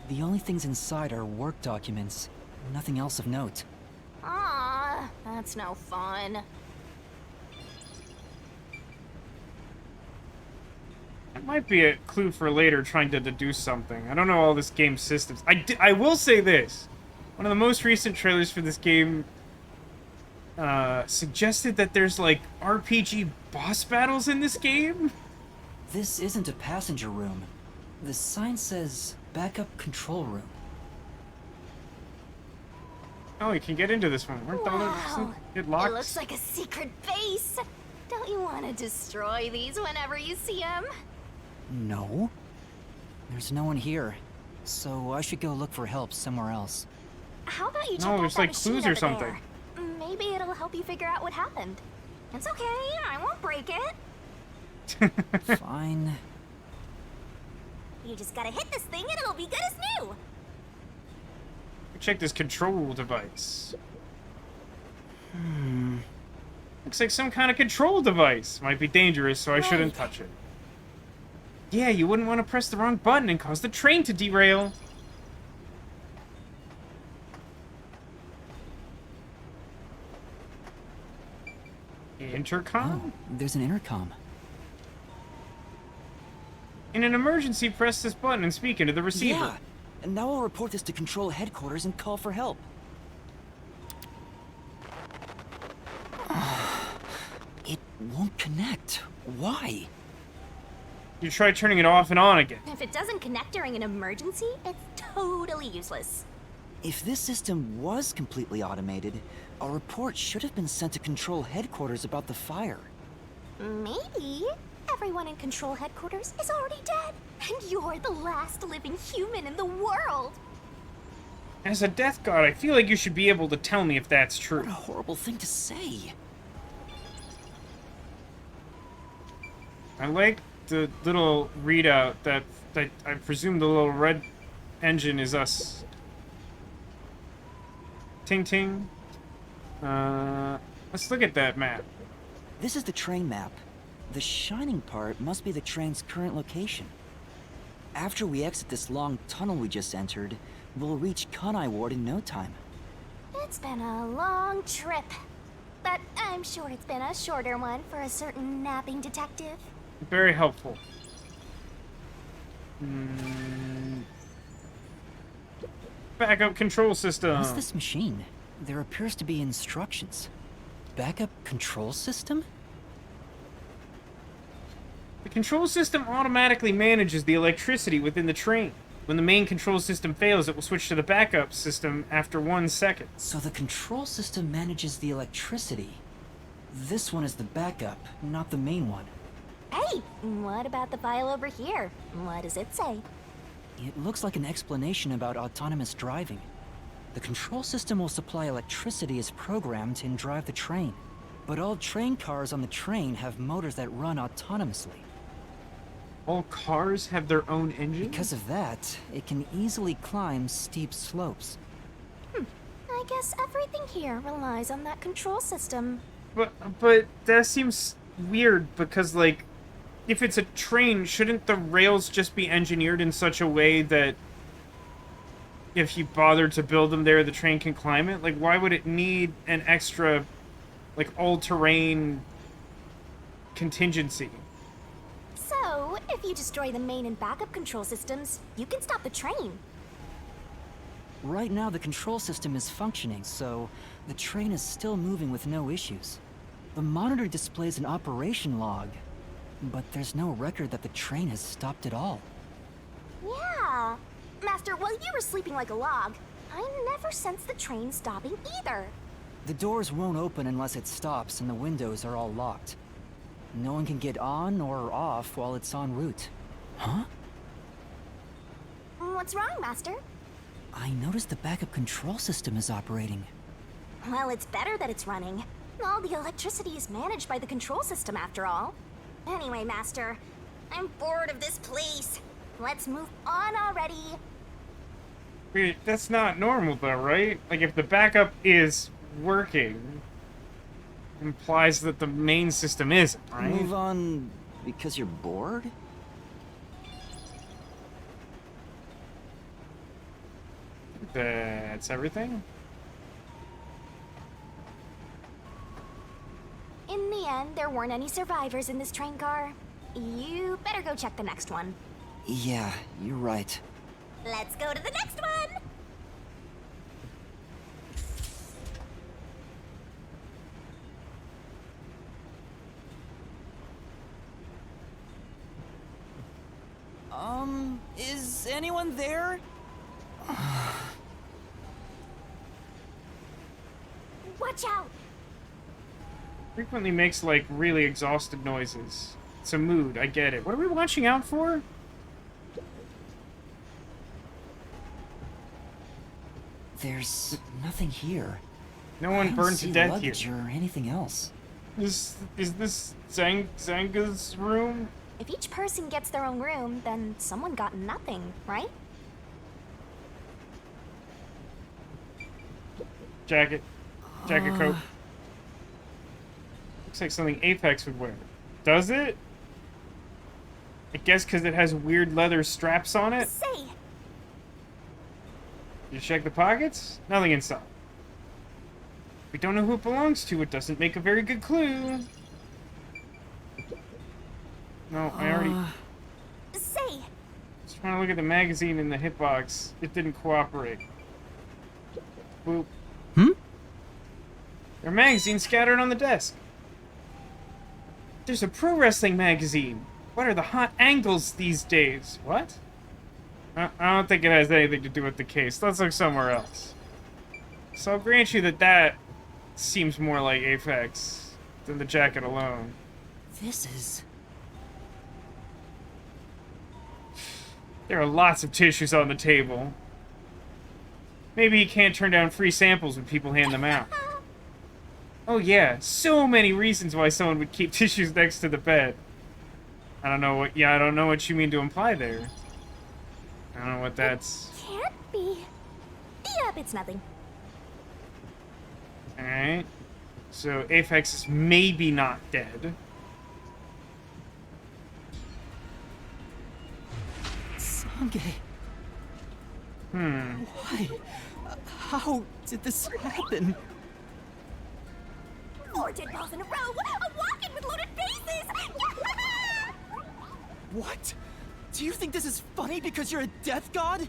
The only things inside are work documents, nothing else of note. Ah, that's no fun. That might be a clue for later, trying to deduce something. I don't know all this game's systems. I will say this. One of the most recent trailers for this game suggested that there's like RPG boss battles in this game. This isn't a passenger room. The sign says backup control room. Oh, you can get into this one. Wow. It locks. It looks like a secret base. Don't you want to destroy these whenever you see them? No. There's no one here, so I should go look for help somewhere else. How about you check No, out there's that like machine clues or over something. there? Maybe it'll help you figure out what happened. It's okay, I won't break it. Fine. You just gotta hit this thing and it'll be good as new. Check this control device. Looks like some kind of control device. Might be dangerous, so I shouldn't touch it. Yeah, you wouldn't want to press the wrong button and cause the train to derail. Intercom? Oh, there's an intercom. In an emergency, press this button and speak into the receiver. Yeah, and now I'll report this to Control Headquarters and call for help. It won't connect. Why? You try turning it off and on again. If it doesn't connect during an emergency, it's totally useless. If this system was completely automated, a report should have been sent to Control Headquarters about the fire. Maybe everyone in Control Headquarters is already dead, and you're the last living human in the world. As a death god, I feel like you should be able to tell me if that's true. What a horrible thing to say. I like the little readout that I presume the little red engine is us. Ting ting. Let's look at that map. This is the train map. The shining part must be the train's current location. After we exit this long tunnel we just entered, we'll reach Kanai Ward in no time. It's been a long trip, but I'm sure it's been a shorter one for a certain napping detective. Very helpful. Backup control system. What's this machine? There appears to be instructions. Backup control system? The control system automatically manages the electricity within the train. When the main control system fails, it will switch to the backup system after 1 second. So the control system manages the electricity. This one is the backup, not the main one. Hey, what about the file over here? What does it say? It looks like an explanation about autonomous driving. The control system will supply electricity as programmed and drive the train. But all train cars on the train have motors that run autonomously. All cars have their own engine? Because of that, it can easily climb steep slopes. I guess everything here relies on that control system. But that seems weird because, like, if it's a train, shouldn't the rails just be engineered in such a way that if you bother to build them there, the train can climb it? Like, why would it need an extra, like, all-terrain contingency? So, if you destroy the main and backup control systems, you can stop the train. Right now, the control system is functioning, so the train is still moving with no issues. The monitor displays an operation log, but there's no record that the train has stopped at all. Yeah. Master, while you were sleeping like a log, I never sensed the train stopping either. The doors won't open unless it stops, and the windows are all locked. No one can get on or off while it's en route. Huh? What's wrong, Master? I noticed the backup control system is operating. Well, it's better that it's running. All the electricity is managed by the control system, after all. Anyway, Master, I'm bored of this place. Let's move on already. Wait, that's not normal though, right? Like, if the backup is working, implies that the main system isn't, right? Move on because you're bored? That's everything? In the end, there weren't any survivors in this train car. You better go check the next one. Yeah, you're right. Let's go to the next one! Is anyone there? Watch out! Frequently makes, like, really exhausted noises. It's a mood, I get it. What are we watching out for? There's nothing here. No one burned to death here. Or anything else. Is this Zanga's room? If each person gets their own room, then someone got nothing, right? Jacket coat. Looks like something Apex would wear. Does it? I guess because it has weird leather straps on it? Say! You check the pockets? Nothing inside. We don't know who it belongs to. It doesn't make a very good clue. No, I already... Say! Just trying to look at the magazine in the hitbox. It didn't cooperate. Boop. There are magazines scattered on the desk. There's a pro wrestling magazine. What are the hot angles these days? What? I don't think it has anything to do with the case. Let's look somewhere else. So I'll grant you that seems more like Apex than the jacket alone. This is... There are lots of tissues on the table. Maybe you can't turn down free samples when people hand them out. Oh yeah, so many reasons why someone would keep tissues next to the bed. I don't know what you mean to imply there. I don't know what that's... Can't be. Yep, it's nothing. Alright. So Apex is maybe not dead. Sange. Why? How did this happen? 4 dead balls in a row! A walk-in with loaded faces! What? Do you think this is funny because you're a death god?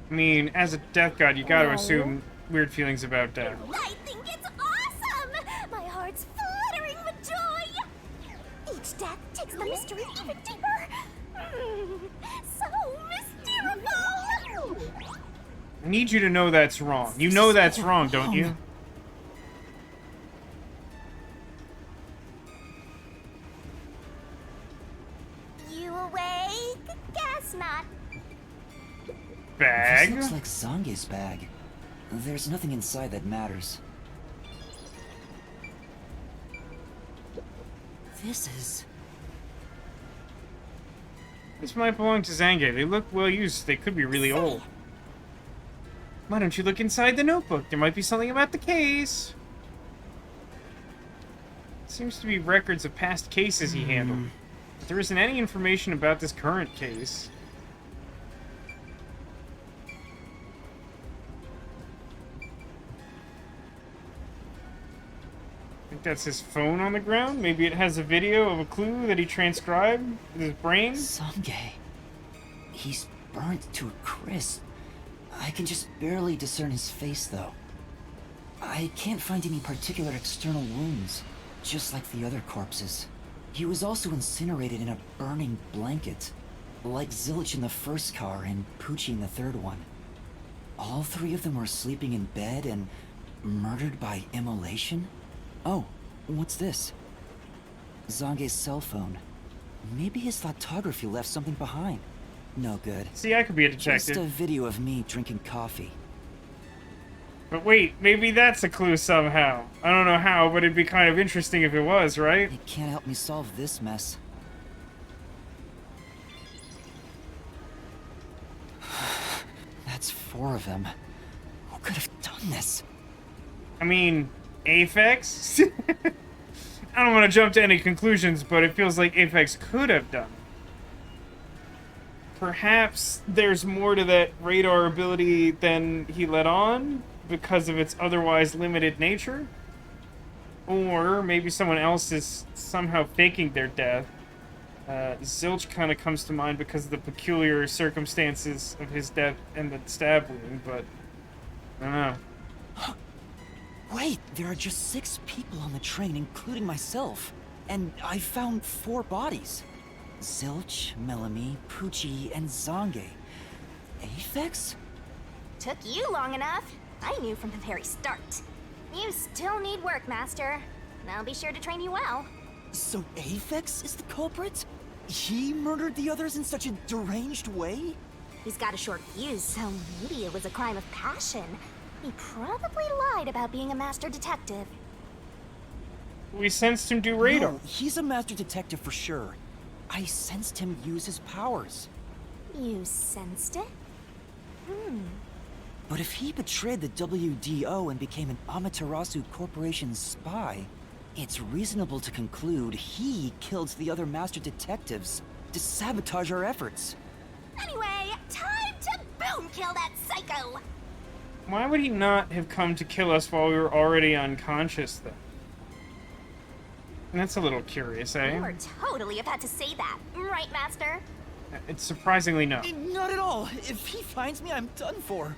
I mean, as a death god, you gotta assume weird feelings about death. I think it's awesome! My heart's fluttering with joy! Each death takes the mystery even deeper. So mystical! I need you to know that's wrong. You know that's wrong, don't you? You awake? Guess not. Bag? This looks like Zange's bag. There's nothing inside that matters. This is... This might belong to Zange. They look well used. They could be really old. Why don't you look inside the notebook? There might be something about the case. Seems to be records of past cases he handled. But there isn't any information about this current case. I think that's his phone on the ground. Maybe it has a video of a clue that he transcribed with his brain. Zange. He's burnt to a crisp. I can just barely discern his face, though. I can't find any particular external wounds, just like the other corpses. He was also incinerated in a burning blanket, like Zilch in the first car and Poochie in the third one. All three of them were sleeping in bed and murdered by immolation? Oh, what's this? Zange's cell phone. Maybe his photography left something behind. No good. See, I could be a detective. Just a video of me drinking coffee. But wait, maybe that's a clue somehow. I don't know how, but it'd be kind of interesting if it was, right? It can't help me solve this mess. That's 4 of them. Who could have done this? I mean, Aphex? I don't want to jump to any conclusions, but it feels like Aphex could have done it. Perhaps there's more to that radar ability than he let on because of its otherwise limited nature. Or maybe someone else is somehow faking their death. Zilch kind of comes to mind because of the peculiar circumstances of his death and the stab wound, but I don't know. Wait, there are just 6 people on the train, including myself. And I found 4 bodies. Zilch, Melanie, Poochie, and Zange. Aphex? Took you long enough. I knew from the very start. You still need work, Master. And I'll be sure to train you well. So Aphex is the culprit? He murdered the others in such a deranged way? He's got a short fuse, so maybe it was a crime of passion. He probably lied about being a master detective. We sensed him do radar. No, he's a master detective for sure. I sensed him use his powers. You sensed it? But if he betrayed the WDO and became an Amaterasu Corporation spy, it's reasonable to conclude he killed the other master detectives to sabotage our efforts. Anyway, time to boom kill that psycho! Why would he not have come to kill us while we were already unconscious, then? That's a little curious, eh? You were totally about to say that, right, Master? It's surprisingly no. Not at all. If he finds me, I'm done for.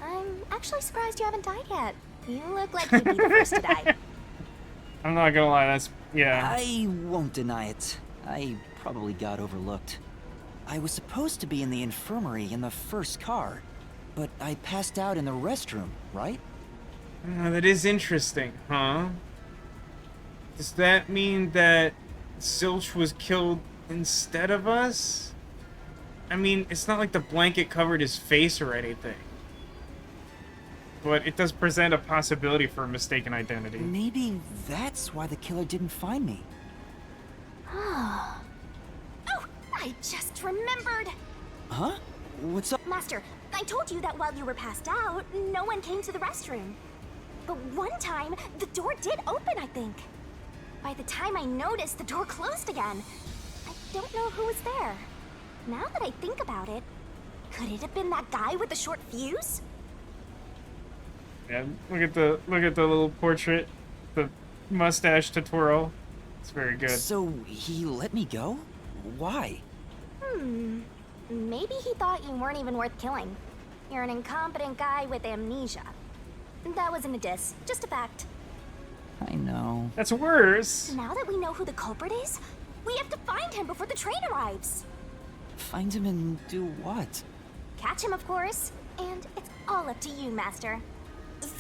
I'm actually surprised you haven't died yet. You look like you'd be the first to die. I'm not gonna lie, that's... yeah. I won't deny it. I probably got overlooked. I was supposed to be in the infirmary in the first car, but I passed out in the restroom, right? That is interesting, huh? Does that mean that Zilch was killed instead of us? I mean, it's not like the blanket covered his face or anything. But it does present a possibility for a mistaken identity. Maybe that's why the killer didn't find me. Oh, I just remembered! Huh? What's up? Master, I told you that while you were passed out, no one came to the restroom. But one time, the door did open, I think. By the time I noticed, the door closed again. I don't know who was there. Now that I think about it, could it have been that guy with the short fuse? Yeah, look at the little portrait, the mustache to twirl. It's very good. So he let me go? Why? Maybe he thought you weren't even worth killing. You're an incompetent guy with amnesia. That wasn't a diss, just a fact. I know. That's worse. Now that we know who the culprit is, we have to find him before the train arrives. Find him and do what? Catch him, of course. And it's all up to you, Master.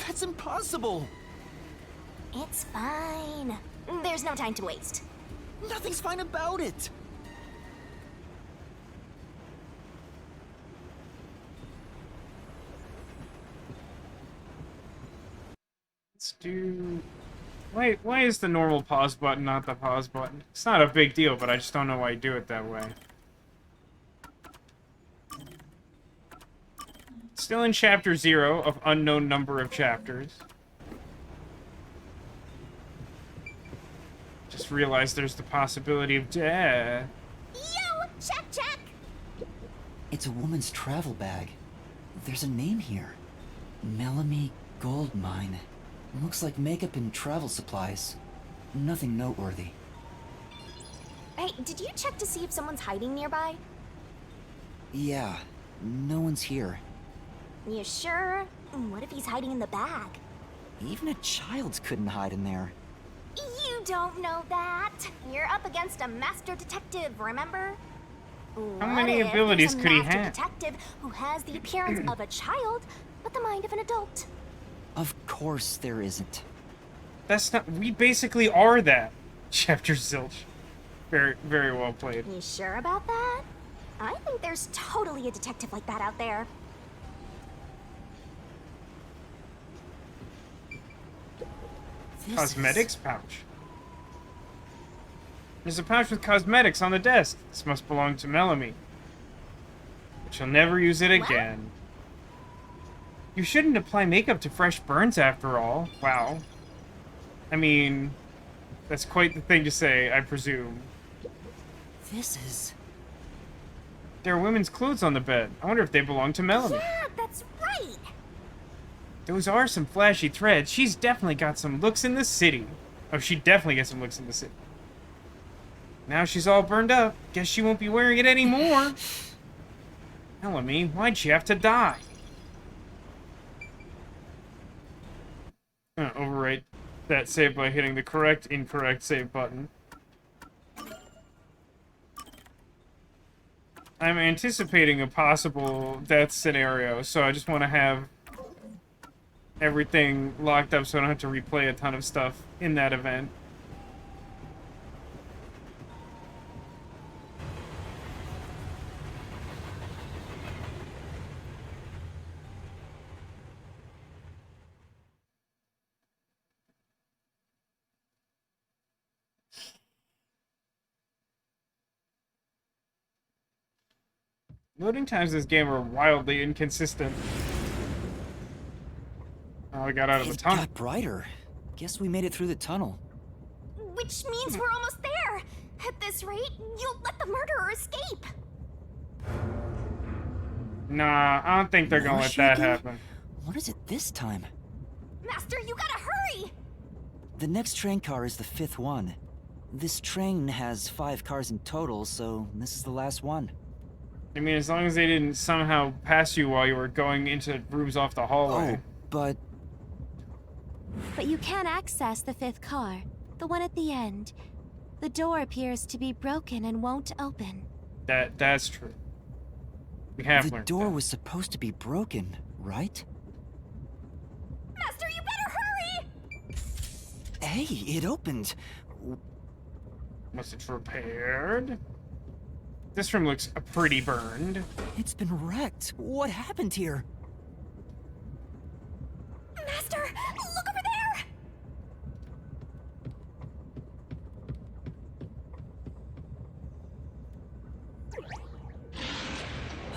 That's impossible! It's fine. There's no time to waste. Nothing's fine about it! Let's do... Why is the normal pause button not the pause button? It's not a big deal, but I just don't know why you do it that way. Still in Chapter 0 of unknown number of chapters. Just realized there's the possibility of death. Yo! Check, check! It's a woman's travel bag. There's a name here. Melanie Goldmine. Looks like makeup and travel supplies. Nothing noteworthy. Hey, did you check to see if someone's hiding nearby? Yeah, no one's here. You sure? What if he's hiding in the bag? Even a child couldn't hide in there. You don't know that. You're up against a master detective, remember? How many abilities could he have? A master detective who has the appearance of a child, but the mind of an adult. Of course there isn't. That's not... We basically are that. Chapter Zilch. Very, very well played. You sure about that? I think there's totally a detective like that out there. Cosmetics pouch. There's a pouch with cosmetics on the desk. This must belong to Melanie. But she'll never use it again. You shouldn't apply makeup to fresh burns after all. Wow. I mean, that's quite the thing to say, I presume. This is... There are women's clothes on the bed. I wonder if they belong to Melanie. Yeah, that's right. Those are some flashy threads. She's definitely got some looks in the city. Oh, she definitely gets some looks in the city. Now she's all burned up. Guess she won't be wearing it anymore. Melanie, why'd she have to die? I'm gonna overwrite that save by hitting the correct, incorrect save button. I'm anticipating a possible death scenario, so I just want to have everything locked up so I don't have to replay a ton of stuff in that event. Loading times in this game are wildly inconsistent. Oh, we got out of the tunnel. It got brighter. Guess we made it through the tunnel. Which means we're almost there. At this rate, you'll let the murderer escape. Nah, I don't think they're gonna let that happen. What is it this time? Master, you gotta hurry! The next train car is the 5th one. This train has 5 cars in total, so this is the last one. I mean, as long as they didn't somehow pass you while you were going into rooms off the hallway. Oh, but... But you can access the 5th car, the one at the end. The door appears to be broken and won't open. That's true. We have the learned door that. was supposed to be broken, right? Master, you better hurry! Hey, it opened. Was it repaired? This room looks pretty burned. It's been wrecked. What happened here? Master, look over there!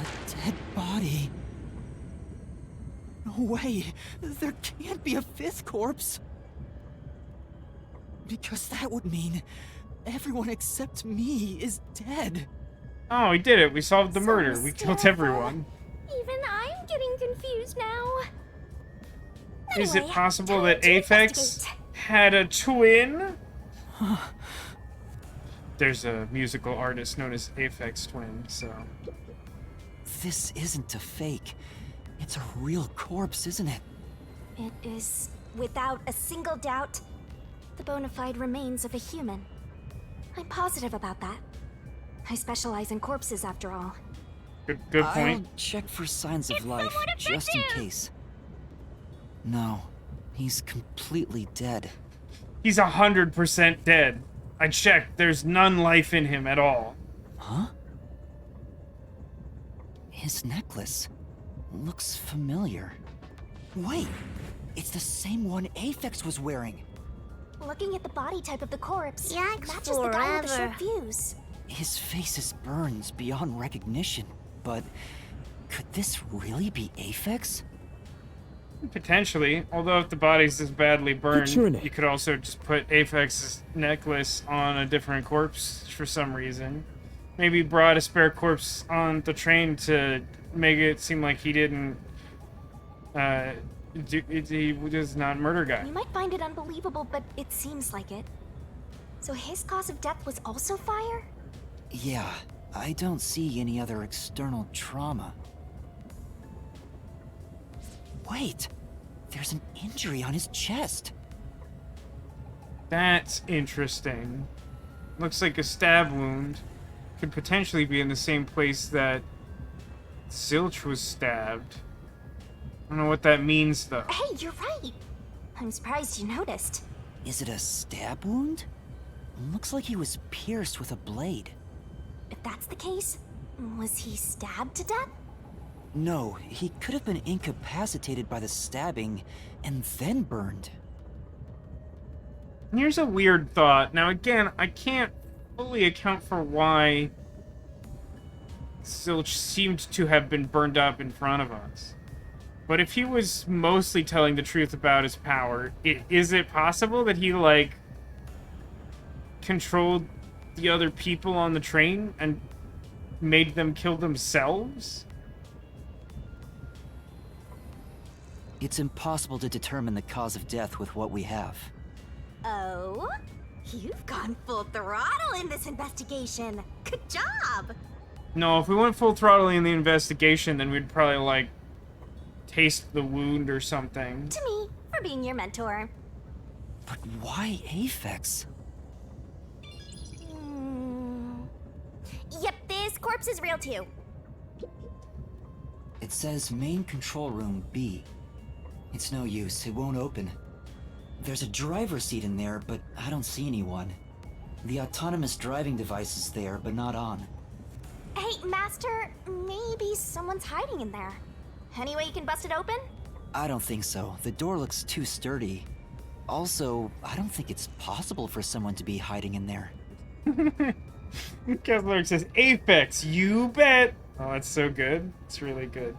A dead body. No way. There can't be a 5th corpse. Because that would mean everyone except me is dead. Oh, we did it. We solved the murder. We killed hysterical. everyone. Even I'm getting confused now. Is it Anyway, possible time that to Aphex investigate. had a twin? there's a musical artist known as Aphex Twin, so... This isn't a fake. It's a real corpse, isn't it? It is, without a single doubt, the bona fide remains of a human. I'm positive about that. I specialize in corpses, after all. Good point. I'll check for signs of life, just in case. No, he's completely dead. He's 100% dead. I checked. There's none life in him at all. Huh? His necklace looks familiar. Wait, it's the same one Aphex was wearing. Looking at the body type of the corpse, Yikes, matches the guy with the short forever. fuse. His face is burned beyond recognition, but could this really be Aphex? Potentially, although if the body's this badly burned, What's your name? you could also just put Aphex's necklace on a different corpse for some reason. Maybe brought a spare corpse on the train to make it seem like he didn't, he was not a murder guy. You might find it unbelievable, but it seems like it. So his cause of death was also fire? Yeah, I don't see any other external trauma. Wait, there's an injury on his chest. That's interesting. Looks like a stab wound. Could potentially be in the same place that Zilch was stabbed. I don't know what that means, though. Hey, you're right. I'm surprised you noticed. Is it a stab wound? Looks like he was pierced with a blade. If that's the case, was he stabbed to death? No, he could have been incapacitated by the stabbing and then burned. Here's a weird thought. Now, again, I can't fully account for why Zilch seemed to have been burned up in front of us. But if he was mostly telling the truth about his power, is it possible that he, like, controlled the other people on the train and made them kill themselves? It's impossible to determine the cause of death with what we have. Oh? You've gone full throttle in this investigation. Good job! No, if we went full throttle in the investigation, then we'd probably, like, taste the wound or something. To me, for being your mentor. But why Aphex? Yep, this corpse is real too. It says main control room B. It's no use, it won't open. There's a driver's seat in there, but I don't see anyone. The autonomous driving device is there, but not on. Hey, Master, maybe someone's hiding in there. Any way you can bust it open? I don't think so. The door looks too sturdy. Also, I don't think it's possible for someone to be hiding in there. Kevlar says, Aphex, you bet! Oh, that's so good. It's really good.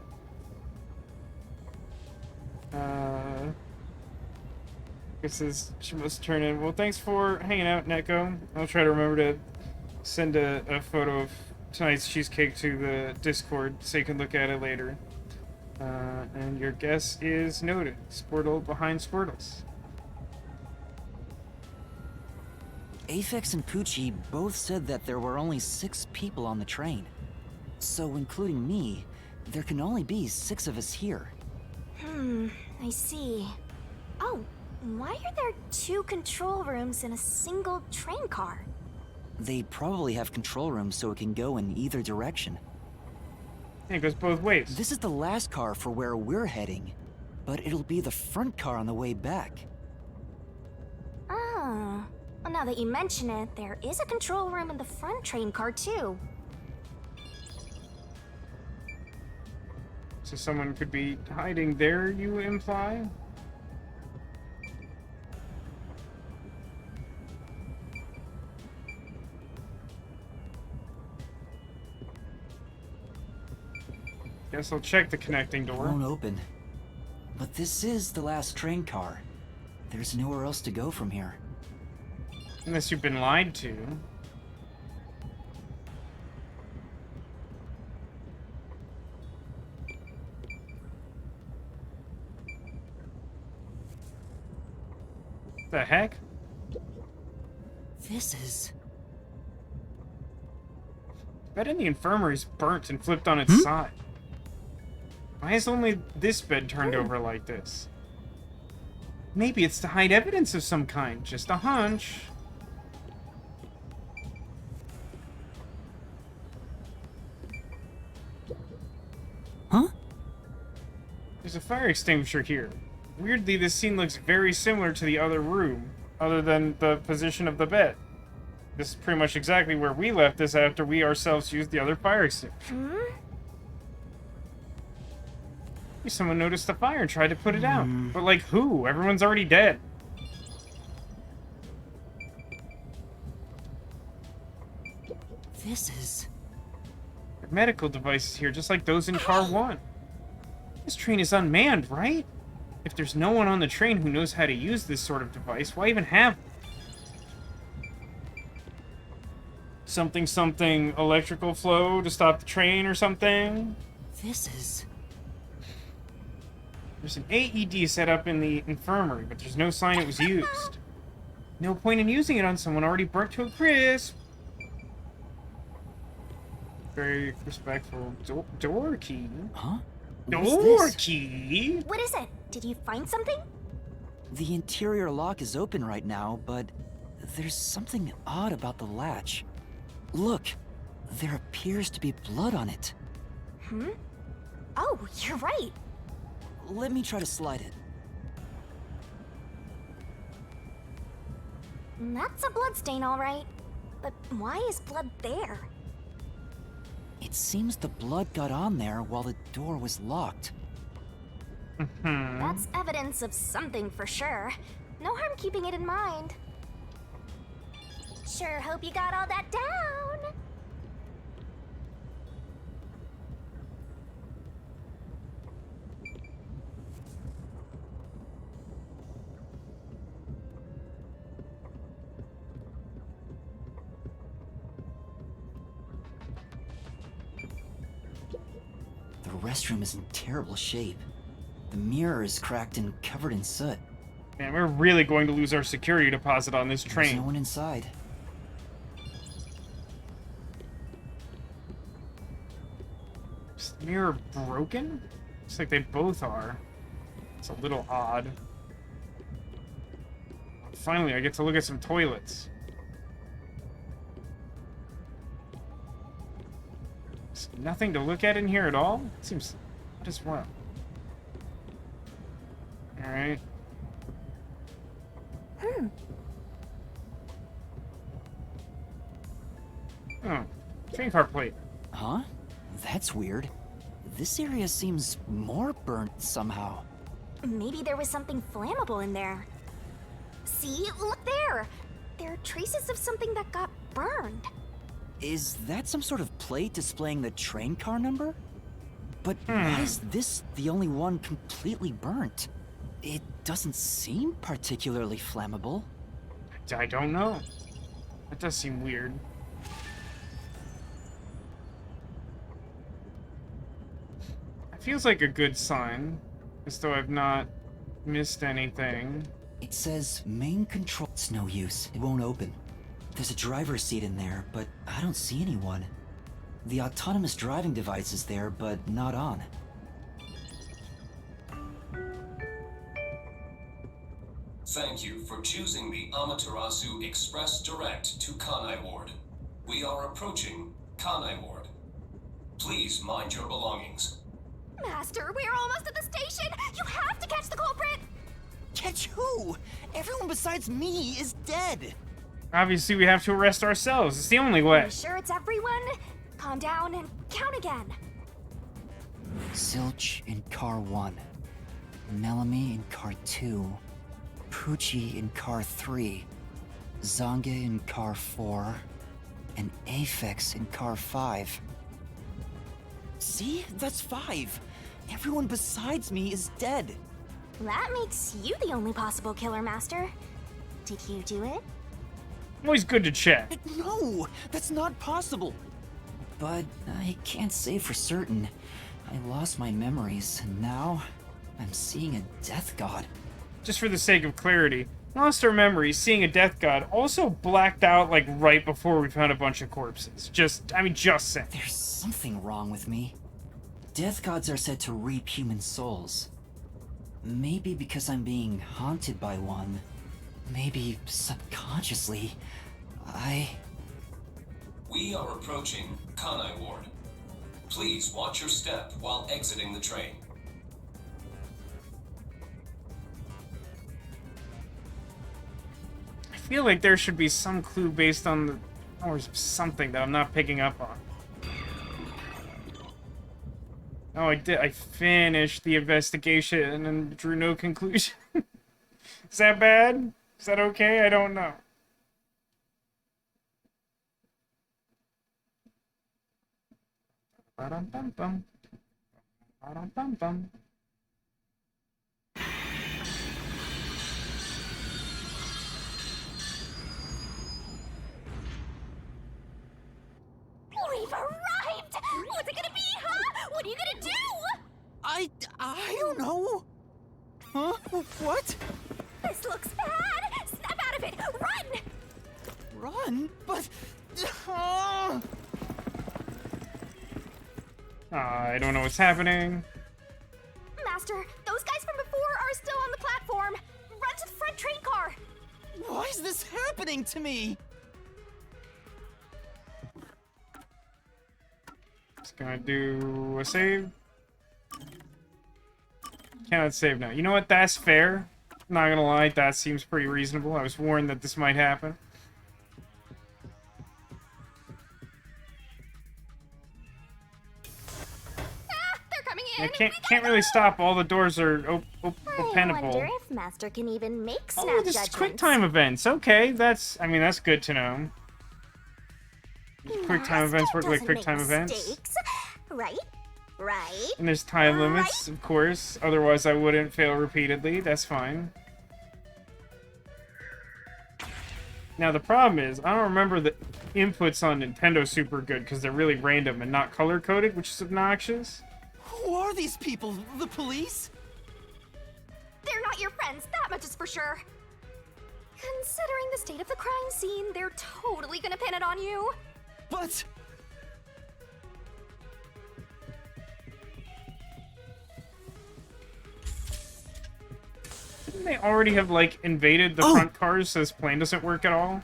This is, she must turn in. Well, thanks for hanging out, Neko. I'll try to remember to send a photo of tonight's cheesecake to the Discord so you can look at it later. And your guess is noted. Squirtle behind Squirtles. Aphex and Poochie both said that there were only 6 people on the train. So, including me, there can only be 6 of us here. I see. Oh, why are there 2 control rooms in a single train car? They probably have control rooms so it can go in either direction. Yeah, it goes both ways. This is the last car for where we're heading, but it'll be the front car on the way back. Oh. Well, now that you mention it, there is a control room in the front train car, too. So someone could be hiding there, you imply? Guess I'll check the connecting It door. won't open. But this is the last train car. There's nowhere else to go from here. Unless you've been lied to. The heck? This is... bed in the infirmary is burnt and flipped on its side. Why is only this bed turned over like this? Maybe it's to hide evidence of some kind. Just a hunch. Huh? There's a fire extinguisher here. Weirdly, this scene looks very similar to the other room, other than the position of the bed. This is pretty much exactly where we left this after we ourselves used the other fire extinguisher. Maybe someone noticed the fire and tried to put it out. But like who? Everyone's already dead. This is... There are medical devices here, just like those in car 1. This train is unmanned, right? If there's no one on the train who knows how to use this sort of device, why even have it? Something electrical flow to stop the train or something? This is... There's an AED set up in the infirmary, but there's no sign it was used. No point in using it on someone already burnt to a crisp. Very respectful. Door key? Huh? Door key? What is it? Did you find something? The interior lock is open right now, but there's something odd about the latch. Look, there appears to be blood on it. Oh, you're right. Let me try to slide it. That's a bloodstain, all right. But why is blood there? It seems the blood got on there while the door was locked. That's evidence of something for sure. No harm keeping it in mind. Sure hope you got all that down. The restroom is in terrible shape. The mirror is cracked and covered in soot. Man, we're really going to lose our security deposit on this There's train. no one inside. Is the mirror broken? Looks like they both are. It's a little odd. Finally, I get to look at some toilets. There's nothing to look at in here at all? It seems odd as well. Alright. Oh, train car plate. Huh? That's weird. This area seems more burnt somehow. Maybe there was something flammable in there. See? Look there! There are traces of something that got burned. Is that some sort of plate displaying the train car number? But why is this the only one completely burnt? It doesn't seem particularly flammable. I don't know. That does seem weird. It feels like a good sign, as though I've not missed anything. It says main control. It's no use. It won't open. There's a driver's seat in there, but I don't see anyone. The autonomous driving device is there, but not on. Thank you for choosing the Amaterasu Express Direct to Kanai Ward. We are approaching Kanai Ward. Please mind your belongings. Master, we're almost at the station! You have to catch the culprit! Catch who? Everyone besides me is dead! Obviously, we have to arrest ourselves. It's the only way. You sure it's everyone? Calm down and count again. Zilch in car 1. Melamy in car 2. Poochie in car 3. Zange in car 4. And Aphex in car 5. See? That's 5. Everyone besides me is dead. That makes you the only possible killer, Master. Did you do it? Always good to check. No, that's not possible. But I can't say for certain. I lost my memories, and now I'm seeing a death god. Just for the sake of clarity, lost our memory, seeing a death god, also blacked out like right before we found a bunch of corpses. Just saying. There's something wrong with me. Death gods are said to reap human souls. Maybe because I'm being haunted by one. Maybe subconsciously, We are approaching Kanai Ward. Please watch your step while exiting the train. I feel like there should be some clue based on the hours of something that I'm not picking up on. Oh, I did. I finished the investigation and drew no conclusion. Is that bad? Is that okay? I don't know. Ba-dum-bum-bum. Ba-dum-bum-bum. We've arrived! What's it gonna be, huh? What are you gonna do? I don't know. Huh? What? This looks bad! Snap out of it! Run! Run? But... I don't know what's happening. Master, those guys from before are still on the platform. Run to the front train car. Why is this happening to me? Just gonna do a save. Cannot save now. You know what? That's fair. Not gonna lie, that seems pretty reasonable. I was warned that this might happen. They're coming in. I can't really stop. All the doors are I openable. wonder if Master can even make snap Oh, this is judgments. quick time events. Okay, that's good to know. Quick time events work like doesn't quick make time events. mistakes. Right? Right? And there's time limits, of course. Otherwise, I wouldn't fail repeatedly. That's fine. Now, the problem is, I don't remember the inputs on Nintendo super good because they're really random and not color-coded, which is obnoxious. Who are these people? The police? They're not your friends, that much is for sure. Considering the state of the crime scene, they're totally gonna pin it on you. But... Didn't they already have, like, invaded the front cars so this plan doesn't work at all?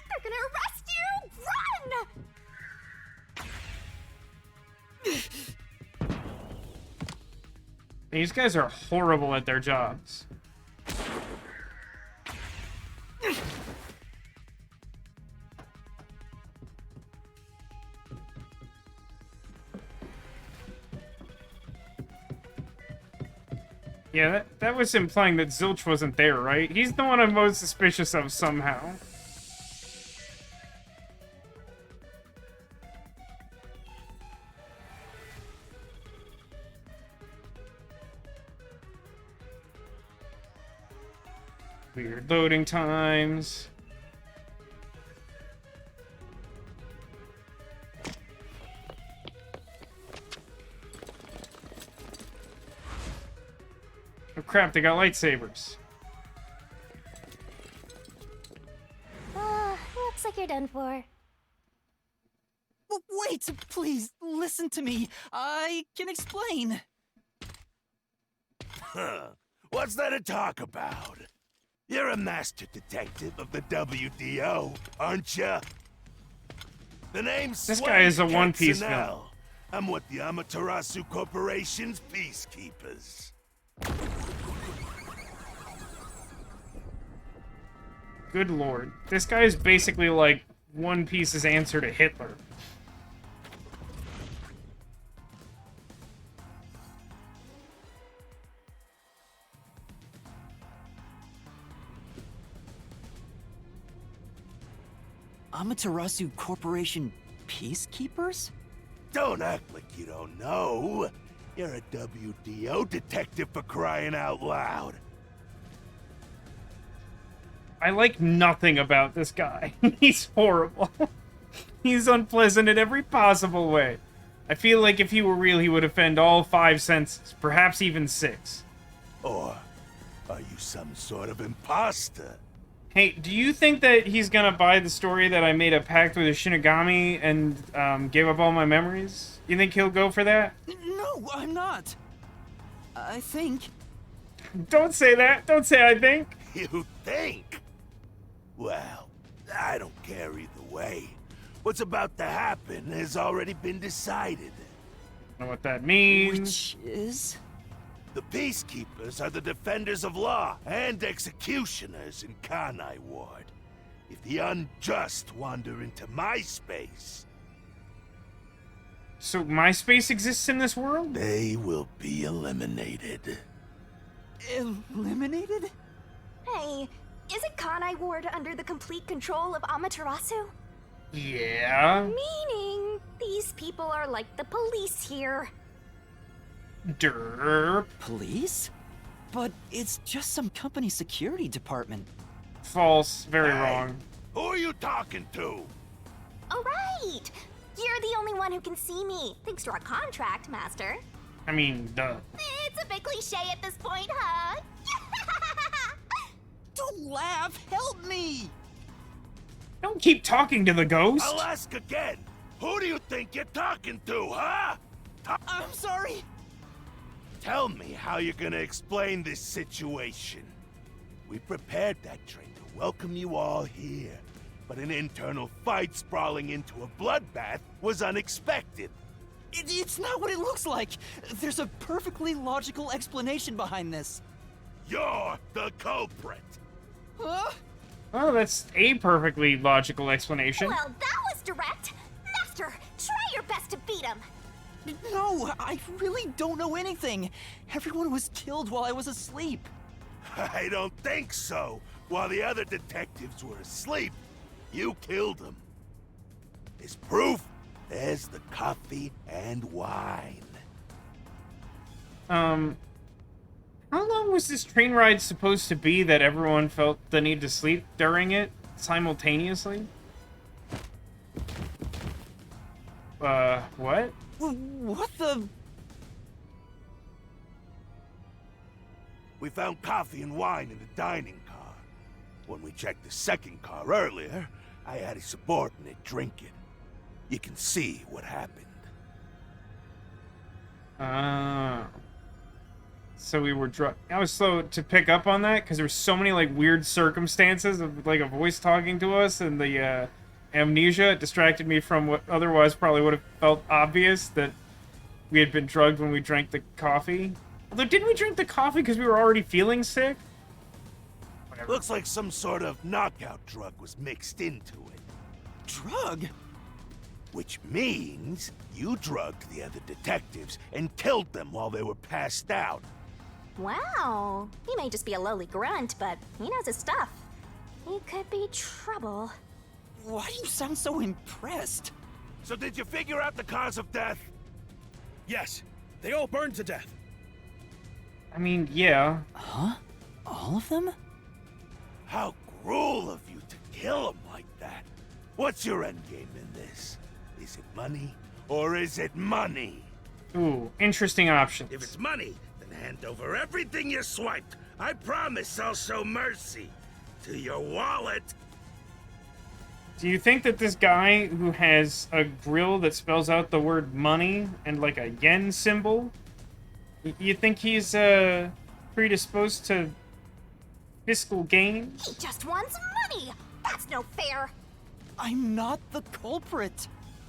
They're gonna arrest you! Run! These guys are horrible at their jobs. Yeah, that was implying that Zilch wasn't there, right? He's the one I'm most suspicious of somehow. Weird loading times. Oh crap, they got lightsabers. Looks like you're done for. Wait, please, listen to me. I can explain. Huh. What's there to talk about? You're a master detective of the WDO, aren't you? The name's This guy is a One Piece villain. Katsunel. I'm with the Amaterasu Corporation's peacekeepers. Good lord. This guy is basically like One Piece's answer to Hitler. Amaterasu Corporation peacekeepers? Don't act like you don't know. You're a WDO detective for crying out loud. I like nothing about this guy. He's horrible. He's unpleasant in every possible way. I feel like if he were real, he would offend all 5 senses, perhaps even 6. Or are you some sort of imposter? Hey, do you think that he's gonna buy the story that I made a pact with a Shinigami and gave up all my memories? You think he'll go for that? No, I'm not. I think. Don't say that. Don't say I think. You think? Well, I don't care either way. What's about to happen has already been decided. I know what that means. Which is? The Peacekeepers are the defenders of law and executioners in Kanai Ward. If the unjust wander into my space... So my space exists in this world? They will be eliminated. Eliminated? Hey, isn't Kanai Ward under the complete control of Amaterasu? Yeah. Meaning, these people are like the police here. Derp. Police? But it's just some company security department. False. Very Hey, wrong. Who are you talking to? Oh, right! You're the only one who can see me, thanks to our contract, Master. I mean, duh. It's a bit cliche at this point, huh? Don't laugh! Help me! Don't keep talking to the ghost. I'll ask again. Who do you think you're talking to, huh? I'm sorry! Tell me how you're gonna explain this situation. We prepared that train to welcome you all here, but an internal fight sprawling into a bloodbath was unexpected. It's not what it looks like! There's a perfectly logical explanation behind this. You're the culprit! Huh? Oh, that's a perfectly logical explanation. Well, that was direct. Master, try your best to beat him. No, I really don't know anything. Everyone was killed while I was asleep. I don't think so. While the other detectives were asleep, you killed them. As proof, there's the coffee and wine. How long was this train ride supposed to be that everyone felt the need to sleep during it simultaneously? What? What the? We found coffee and wine in the dining car. When we checked the second car earlier, I had a subordinate drink it. You can see what happened. So we were drunk. I was slow to pick up on that because there were so many like weird circumstances of like a voice talking to us, and the amnesia distracted me from what otherwise probably would have felt obvious, that we had been drugged when we drank the coffee. Although, didn't we drink the coffee because we were already feeling sick? Whatever. Looks like some sort of knockout drug was mixed into it. Drug? Which means you drugged the other detectives and killed them while they were passed out. Wow, he may just be a lowly grunt, but he knows his stuff. He could be trouble. Why do you sound so impressed? So did you figure out the cause of death? Yes, they all burned to death. I mean, yeah. Huh? All of them? How cruel of you to kill them like that. What's your endgame in this? Is it money, or is it money? Ooh, interesting options. If it's money, then hand over everything you swiped. I promise I'll show mercy. To your wallet. Do you think that this guy who has a grill that spells out the word money and like a yen symbol, you think he's predisposed to fiscal gain? He just wants money! That's no fair! I'm not the culprit.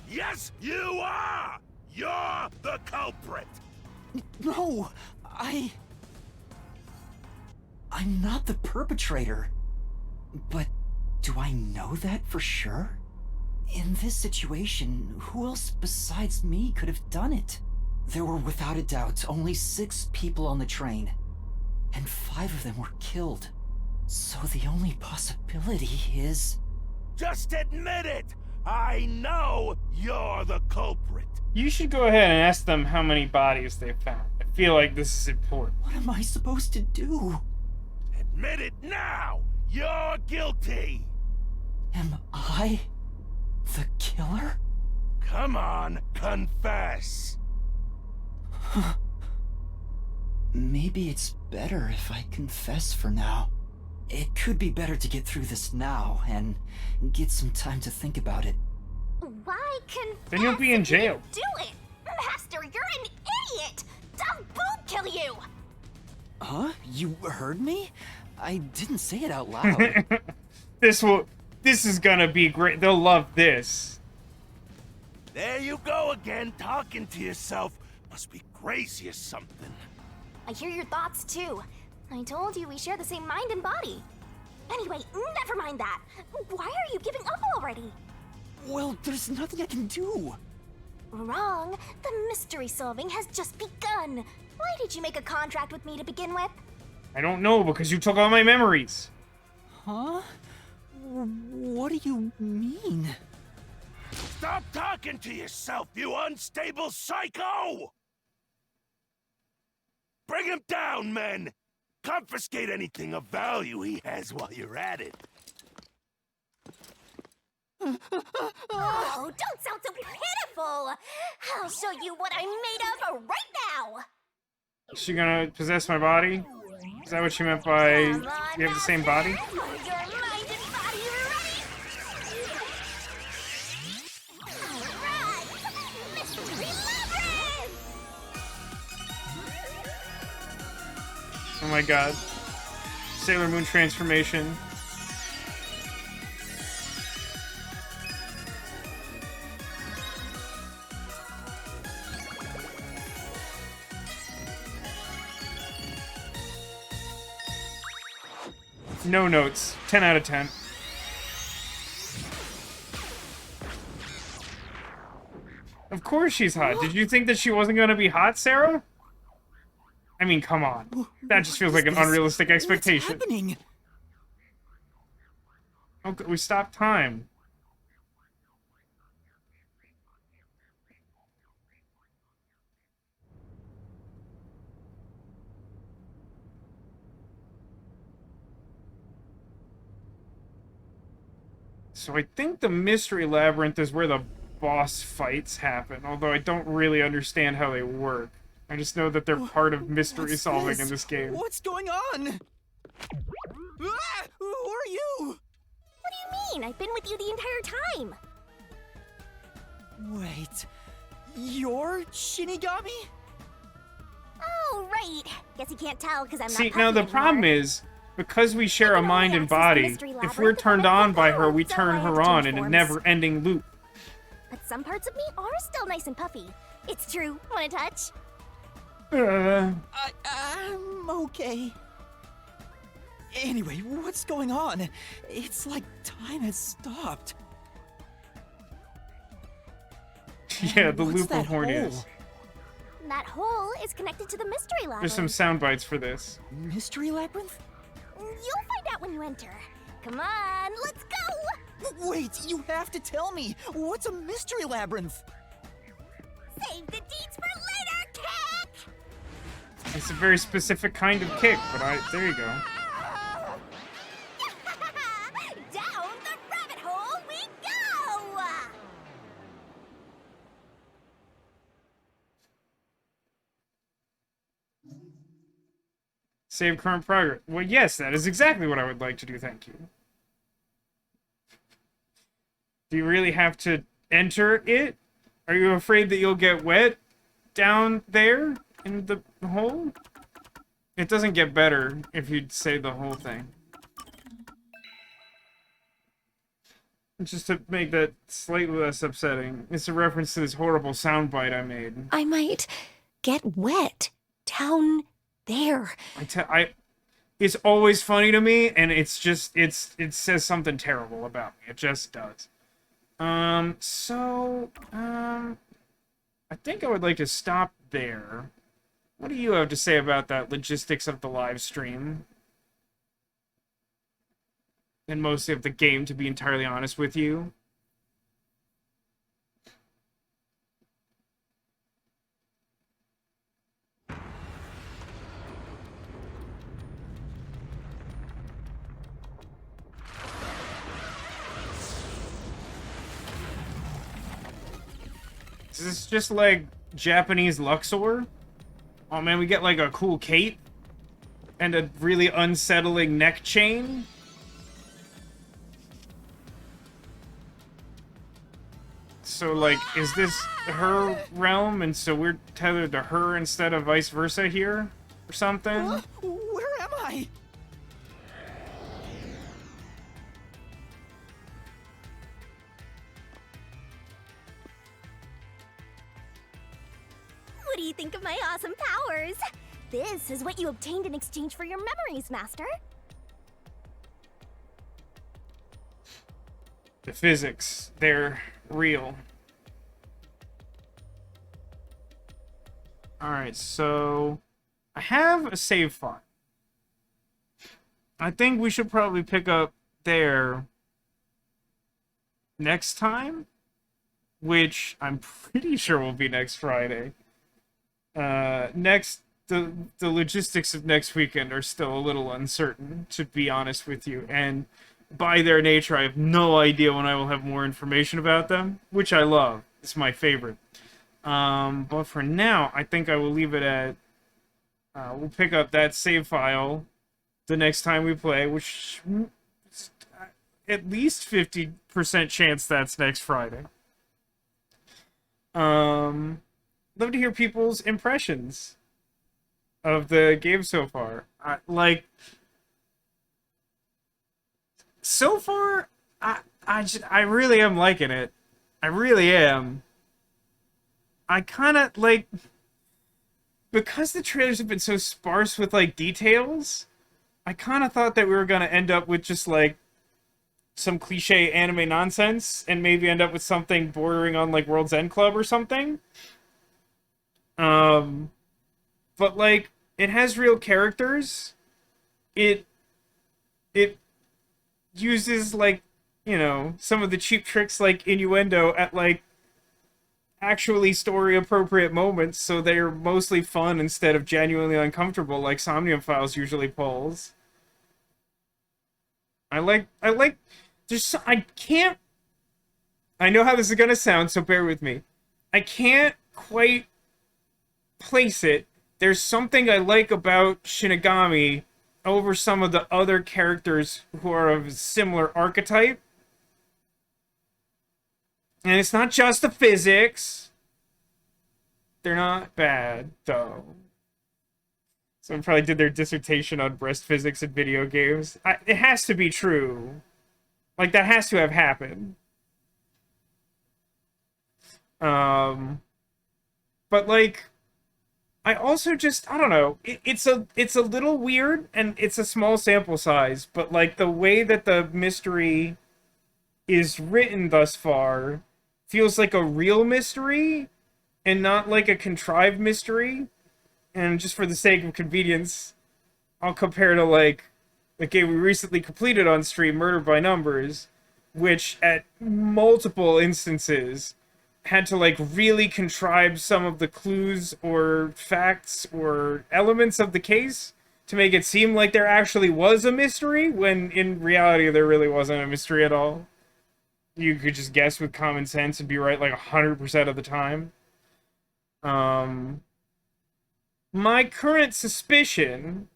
Yes, you are! You're the culprit! No, I'm not the perpetrator. But do I know that for sure? In this situation, who else besides me could have done it? There were without a doubt only 6 people on the train, and 5 of them were killed. So the only possibility is... Just admit it! I know you're the culprit! You should go ahead and ask them how many bodies they found. I feel like this is important. What am I supposed to do? Admit it now! You're guilty! Am I the killer? Come on, confess! Maybe it's better if I confess for now. It could be better to get through this now and get some time to think about it. Why confess? Then you'll be in jail. Do it! Master, you're an idiot! I'll boom kill you! Huh? You heard me? I didn't say it out loud. This is gonna be great. They'll love this. There you go again, talking to yourself. Must be crazy or something. I hear your thoughts too. I told you we share the same mind and body. Anyway, never mind that. Why are you giving up already? Well, there's nothing I can do. Wrong. The mystery solving has just begun. Why did you make a contract with me to begin with? I don't know, because you took all my memories. Huh? What do you mean? Stop talking to yourself, you unstable psycho! Bring him down, men! Confiscate anything of value he has while you're at it. Oh, don't sound so pitiful! I'll show you what I'm made of right now! Is she gonna possess my body? Is that what she meant by Come on, we have the same body? Master. Are your mind and body ready? Alright! Mystery Labyrinth! Oh my god. Sailor Moon transformation. No notes. 10 out of 10. Of course she's hot. Did you think that she wasn't gonna be hot, Sarah? I mean, come on. That just feels like an unrealistic expectation. What's happening? Okay, we stopped time. So I think the Mystery Labyrinth is where the boss fights happen, although I don't really understand how they work. I just know that they're part of mystery solving in this game. What's going on? Ah! Who are you? What do you mean? I've been with you the entire time. Wait, you're Shinigami? Oh, right. Guess you can't tell because I'm not See, now the puffy problem anymore. is, because we share a mind and access the body, mystery if labyrinth we're with turned my on by her, phone, we so turn I have her to on change in a forms. never-ending loop. But some parts of me are still nice and puffy. It's true. Want a touch? I'm okay. Anyway, what's going on? It's like time has stopped. Yeah, the What's loop that of horny hole? is. That hole is connected to the mystery labyrinth. There's some sound bites for this. Mystery labyrinth? You'll find out when you enter. Come on, let's go! Wait, you have to tell me. What's a mystery labyrinth? Save the deeds for later, kick! It's a very specific kind of kick, but there you go. Down the rabbit hole we go! Save current progress. Well, yes, that is exactly what I would like to do, thank you. Do you really have to enter it? Are you afraid that you'll get wet down there in the hole? It doesn't get better if you say the whole thing. Just to make that slightly less upsetting, it's a reference to this horrible soundbite I made. I might get wet down there. It's always funny to me, and it says something terrible about me. It just does. I think I would like to stop there. What do you have to say about that logistics of the live stream? And mostly of the game, to be entirely honest with you. Is this just like Japanese Luxor? Oh man, we get like a cool cape and a really unsettling neck chain. So like, is this her realm and so we're tethered to her instead of vice versa here? Or something? Where am I? What do you think of my awesome powers? This is what you obtained in exchange for your memories, Master. The physics, they're real. Alright, so I have a save file. I think we should probably pick up there next time, which I'm pretty sure will be next Friday. The logistics of next weekend are still a little uncertain, to be honest with you, and by their nature, I have no idea when I will have more information about them, which I love. It's my favorite. But for now, I think I will leave it at, we'll pick up that save file the next time we play, which at least 50% chance that's next Friday. Love to hear people's impressions of the game so far. So far, I really am liking it. I really am. I kind of, like, because the trailers have been so sparse with, like, details, I kind of thought that we were going to end up with just, like, some cliche anime nonsense, and maybe end up with something bordering on, like, World's End Club or something. But, like, it has real characters. It uses, like, you know, some of the cheap tricks, like innuendo, at, like, actually story-appropriate moments, so they're mostly fun instead of genuinely uncomfortable, like Somnium Files usually pulls. I know how this is gonna sound, so bear with me. I can't quite place it. There's something I like about Shinigami over some of the other characters who are of a similar archetype. And it's not just the physics. They're not bad, though. Someone probably did their dissertation on breast physics in video games. It has to be true. Like, that has to have happened. But, like, I also just, I don't know, it's a little weird, and it's a small sample size, but, like, the way that the mystery is written thus far feels like a real mystery, and not like a contrived mystery. And just for the sake of convenience, I'll compare to, like, the game we recently completed on stream, Murder by Numbers, which at multiple instances had to, like, really contrive some of the clues or facts or elements of the case to make it seem like there actually was a mystery, when in reality there really wasn't a mystery at all. You could just guess with common sense and be right like 100% of the time. My current suspicion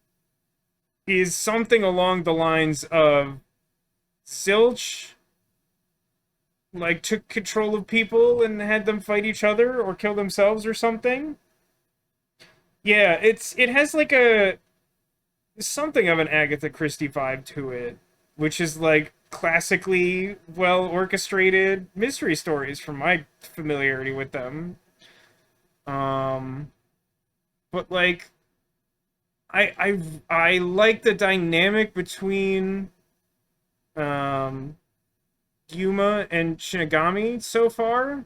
is something along the lines of Zilch, like, took control of people and had them fight each other or kill themselves or something. Yeah, it has like something of an Agatha Christie vibe to it, which is like classically well orchestrated mystery stories from my familiarity with them. But like, I like the dynamic between Yuma and Shinigami so far.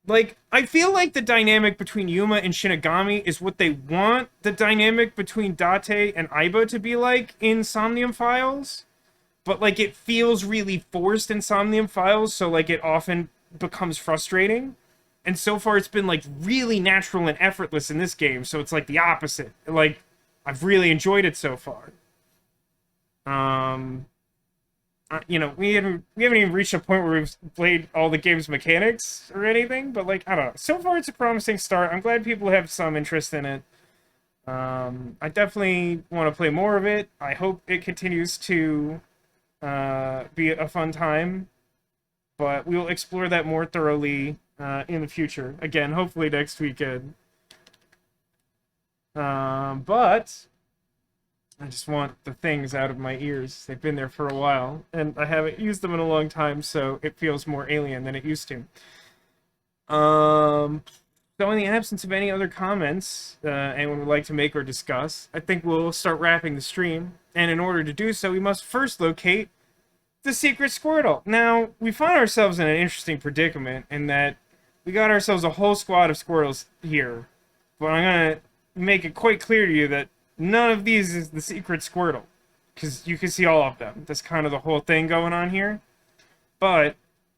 Like, I feel like the dynamic between Yuma and Shinigami is what they want the dynamic between Date and Aiba to be like in Somnium Files. But, like, it feels really forced in Somnium Files, so, like, it often becomes frustrating. And so far, it's been, like, really natural and effortless in this game, so it's, like, the opposite. Like, I've really enjoyed it so far. You know, we haven't even reached a point where we've played all the game's mechanics or anything, but like, I don't know. So far, it's a promising start. I'm glad people have some interest in it. I definitely want to play more of it. I hope it continues to be a fun time, but we'll explore that more thoroughly in the future. Again, hopefully next weekend. But I just want the things out of my ears. They've been there for a while, and I haven't used them in a long time, so it feels more alien than it used to. So in the absence of any other comments anyone would like to make or discuss, I think we'll start wrapping the stream. And in order to do so, we must first locate the secret Squirtle. Now, we find ourselves in an interesting predicament in that we got ourselves a whole squad of Squirtles here. But I'm going to make it quite clear to you that none of these is the secret Squirtle. Because you can see all of them. That's kind of the whole thing going on here. But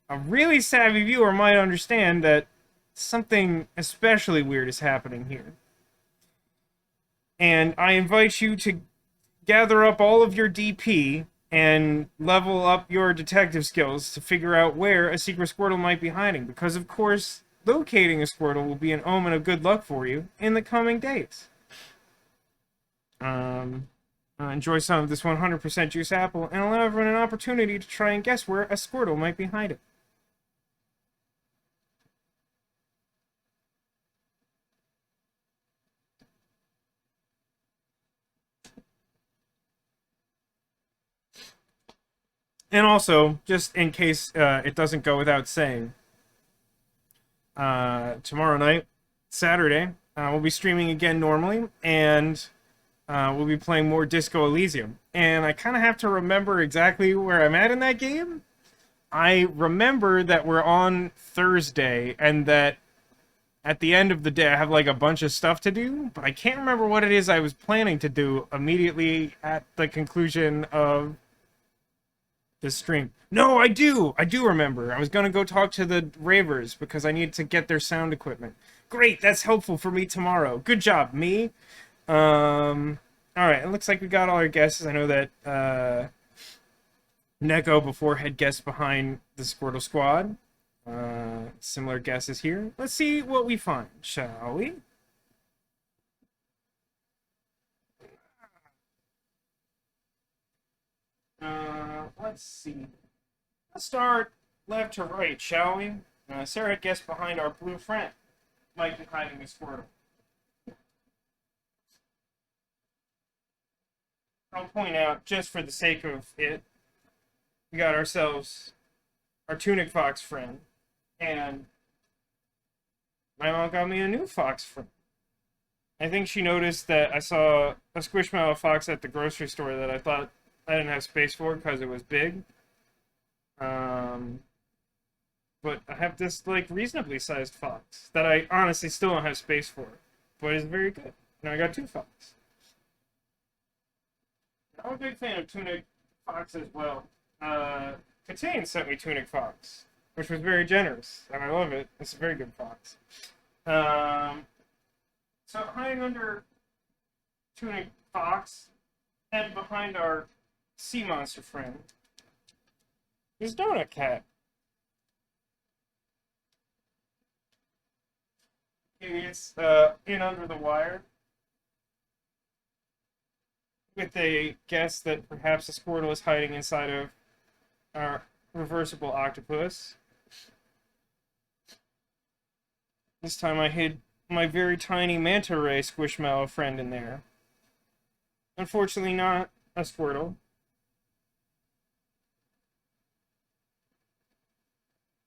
a really savvy viewer might understand that something especially weird is happening here. And I invite you to gather up all of your DP and level up your detective skills to figure out where a secret Squirtle might be hiding. Because, of course, locating a Squirtle will be an omen of good luck for you in the coming days. Enjoy some of this 100% juice apple and allow everyone an opportunity to try and guess where a Squirtle might be hiding. And also, just in case it doesn't go without saying, tomorrow night, Saturday, we'll be streaming again normally, and we'll be playing more Disco Elysium. And I kind of have to remember exactly where I'm at in that game. I remember that we're on Thursday, and that at the end of the day I have like a bunch of stuff to do, but I can't remember what it is I was planning to do immediately at the conclusion of the stream. No, I do remember. I was gonna go talk to the ravers because I need to get their sound equipment. Great, that's helpful for me tomorrow. Good job, me. Alright, it looks like we got all our guesses. I know that Neko before had guessed behind the Squirtle Squad. Similar guesses here. Let's see what we find, shall we? Let's see. Let's start left to right, shall we? Sarah had guessed behind our blue friend. Might be hiding a Squirtle. I'll point out, just for the sake of it, we got ourselves our Tunic Fox friend, and my mom got me a new fox friend. I think she noticed that I saw a Squishmallow fox at the grocery store that I thought I didn't have space for because it was big. But I have this, like, reasonably sized fox that I honestly still don't have space for, but is very good. Now I got two foxes. I'm a big fan of Tunic Fox as well. Katane sent me Tunic Fox, which was very generous, and I love it. It's a very good fox. So hiding under Tunic Fox and behind our sea monster friend is Donut Cat. It's in under the wire with a guess that perhaps a Squirtle is hiding inside of our reversible octopus. This time I hid my very tiny manta ray Squishmallow friend in there. Unfortunately not a Squirtle.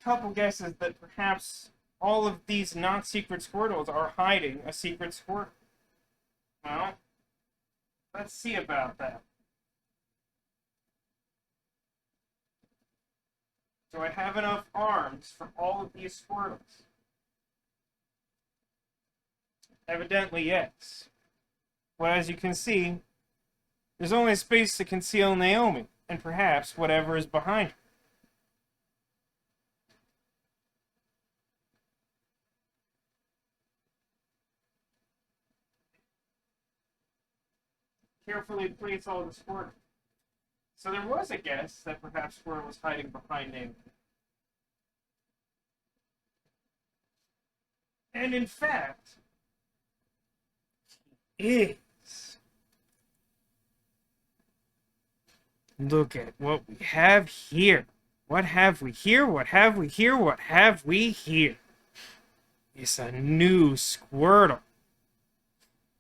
Couple guesses that perhaps all of these not secret Squirtles are hiding a secret Squirtle. Well, let's see about that. Do I have enough arms for all of these Squirtles? Evidently, yes. Well, as you can see, there's only space to conceal Naomi, and perhaps whatever is behind her. Carefully place all the Squirtles. So there was a guess that perhaps Squirtle was hiding behind him. And in fact, he is. Look at what we have here. What have we here? What have we here? What have we here? It's a new Squirtle.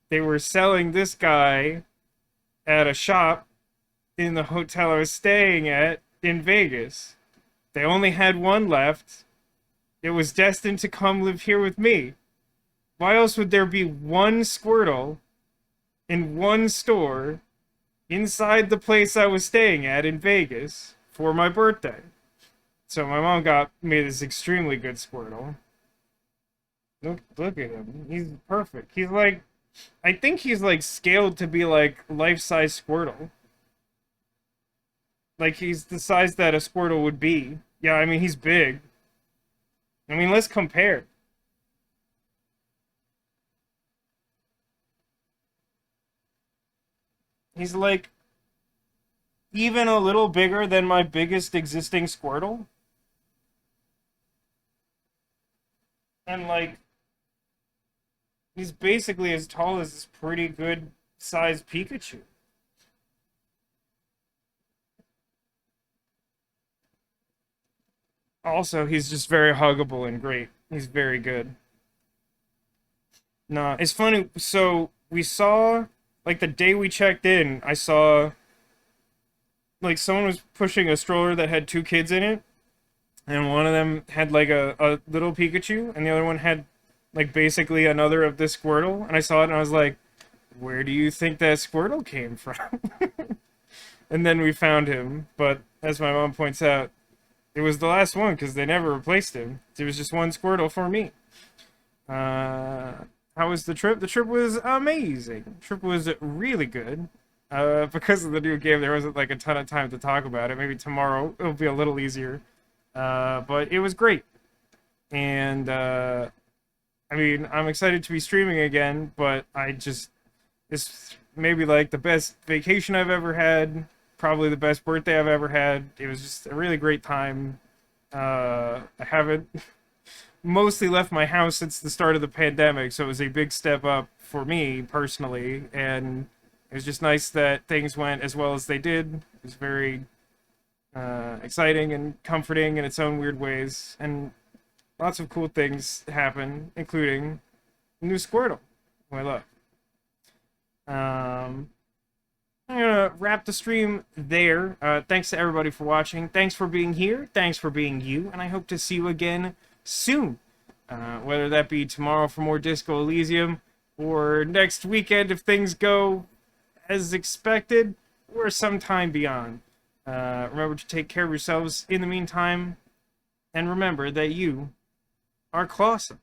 They were selling this guy at a shop in the hotel I was staying at in Vegas. They only had one left. It was destined to come live here with me. Why else would there be one Squirtle in one store inside the place I was staying at in Vegas for my birthday? So my mom got me this extremely good Squirtle. Look at him. He's perfect. He's like, I think he's like scaled to be like life-size Squirtle. Like he's the size that a Squirtle would be. Yeah, I mean he's big. I mean, let's compare. He's like even a little bigger than my biggest existing Squirtle. And like he's basically as tall as this pretty good sized Pikachu. Also, he's just very huggable and great. He's very good. Nah, it's funny. So we saw, like the day we checked in, I saw, like someone was pushing a stroller that had two kids in it. And one of them had like a little Pikachu, and the other one had like basically another of this Squirtle. And I saw it and I was like, where do you think that Squirtle came from? And then we found him. But as my mom points out, it was the last one because they never replaced him. There was just one Squirtle for me. How was the trip? The trip was amazing. The trip was really good. Because of the new game, there wasn't like a ton of time to talk about it. Maybe tomorrow it'll be a little easier. But it was great. And, I mean, I'm excited to be streaming again, but this may be like the best vacation I've ever had. Probably the best birthday I've ever had. It was just a really great time. I haven't mostly left my house since the start of the pandemic, so it was a big step up for me personally, and it was just nice that things went as well as they did. It was very exciting and comforting in its own weird ways, and lots of cool things happen, including new Squirtle, who I love. I'm gonna wrap the stream there. Thanks to everybody for watching. Thanks for being here. Thanks for being you. And I hope to see you again soon. Whether that be tomorrow for more Disco Elysium, or next weekend if things go as expected, or sometime beyond. Remember to take care of yourselves in the meantime. And remember that you are clawsome.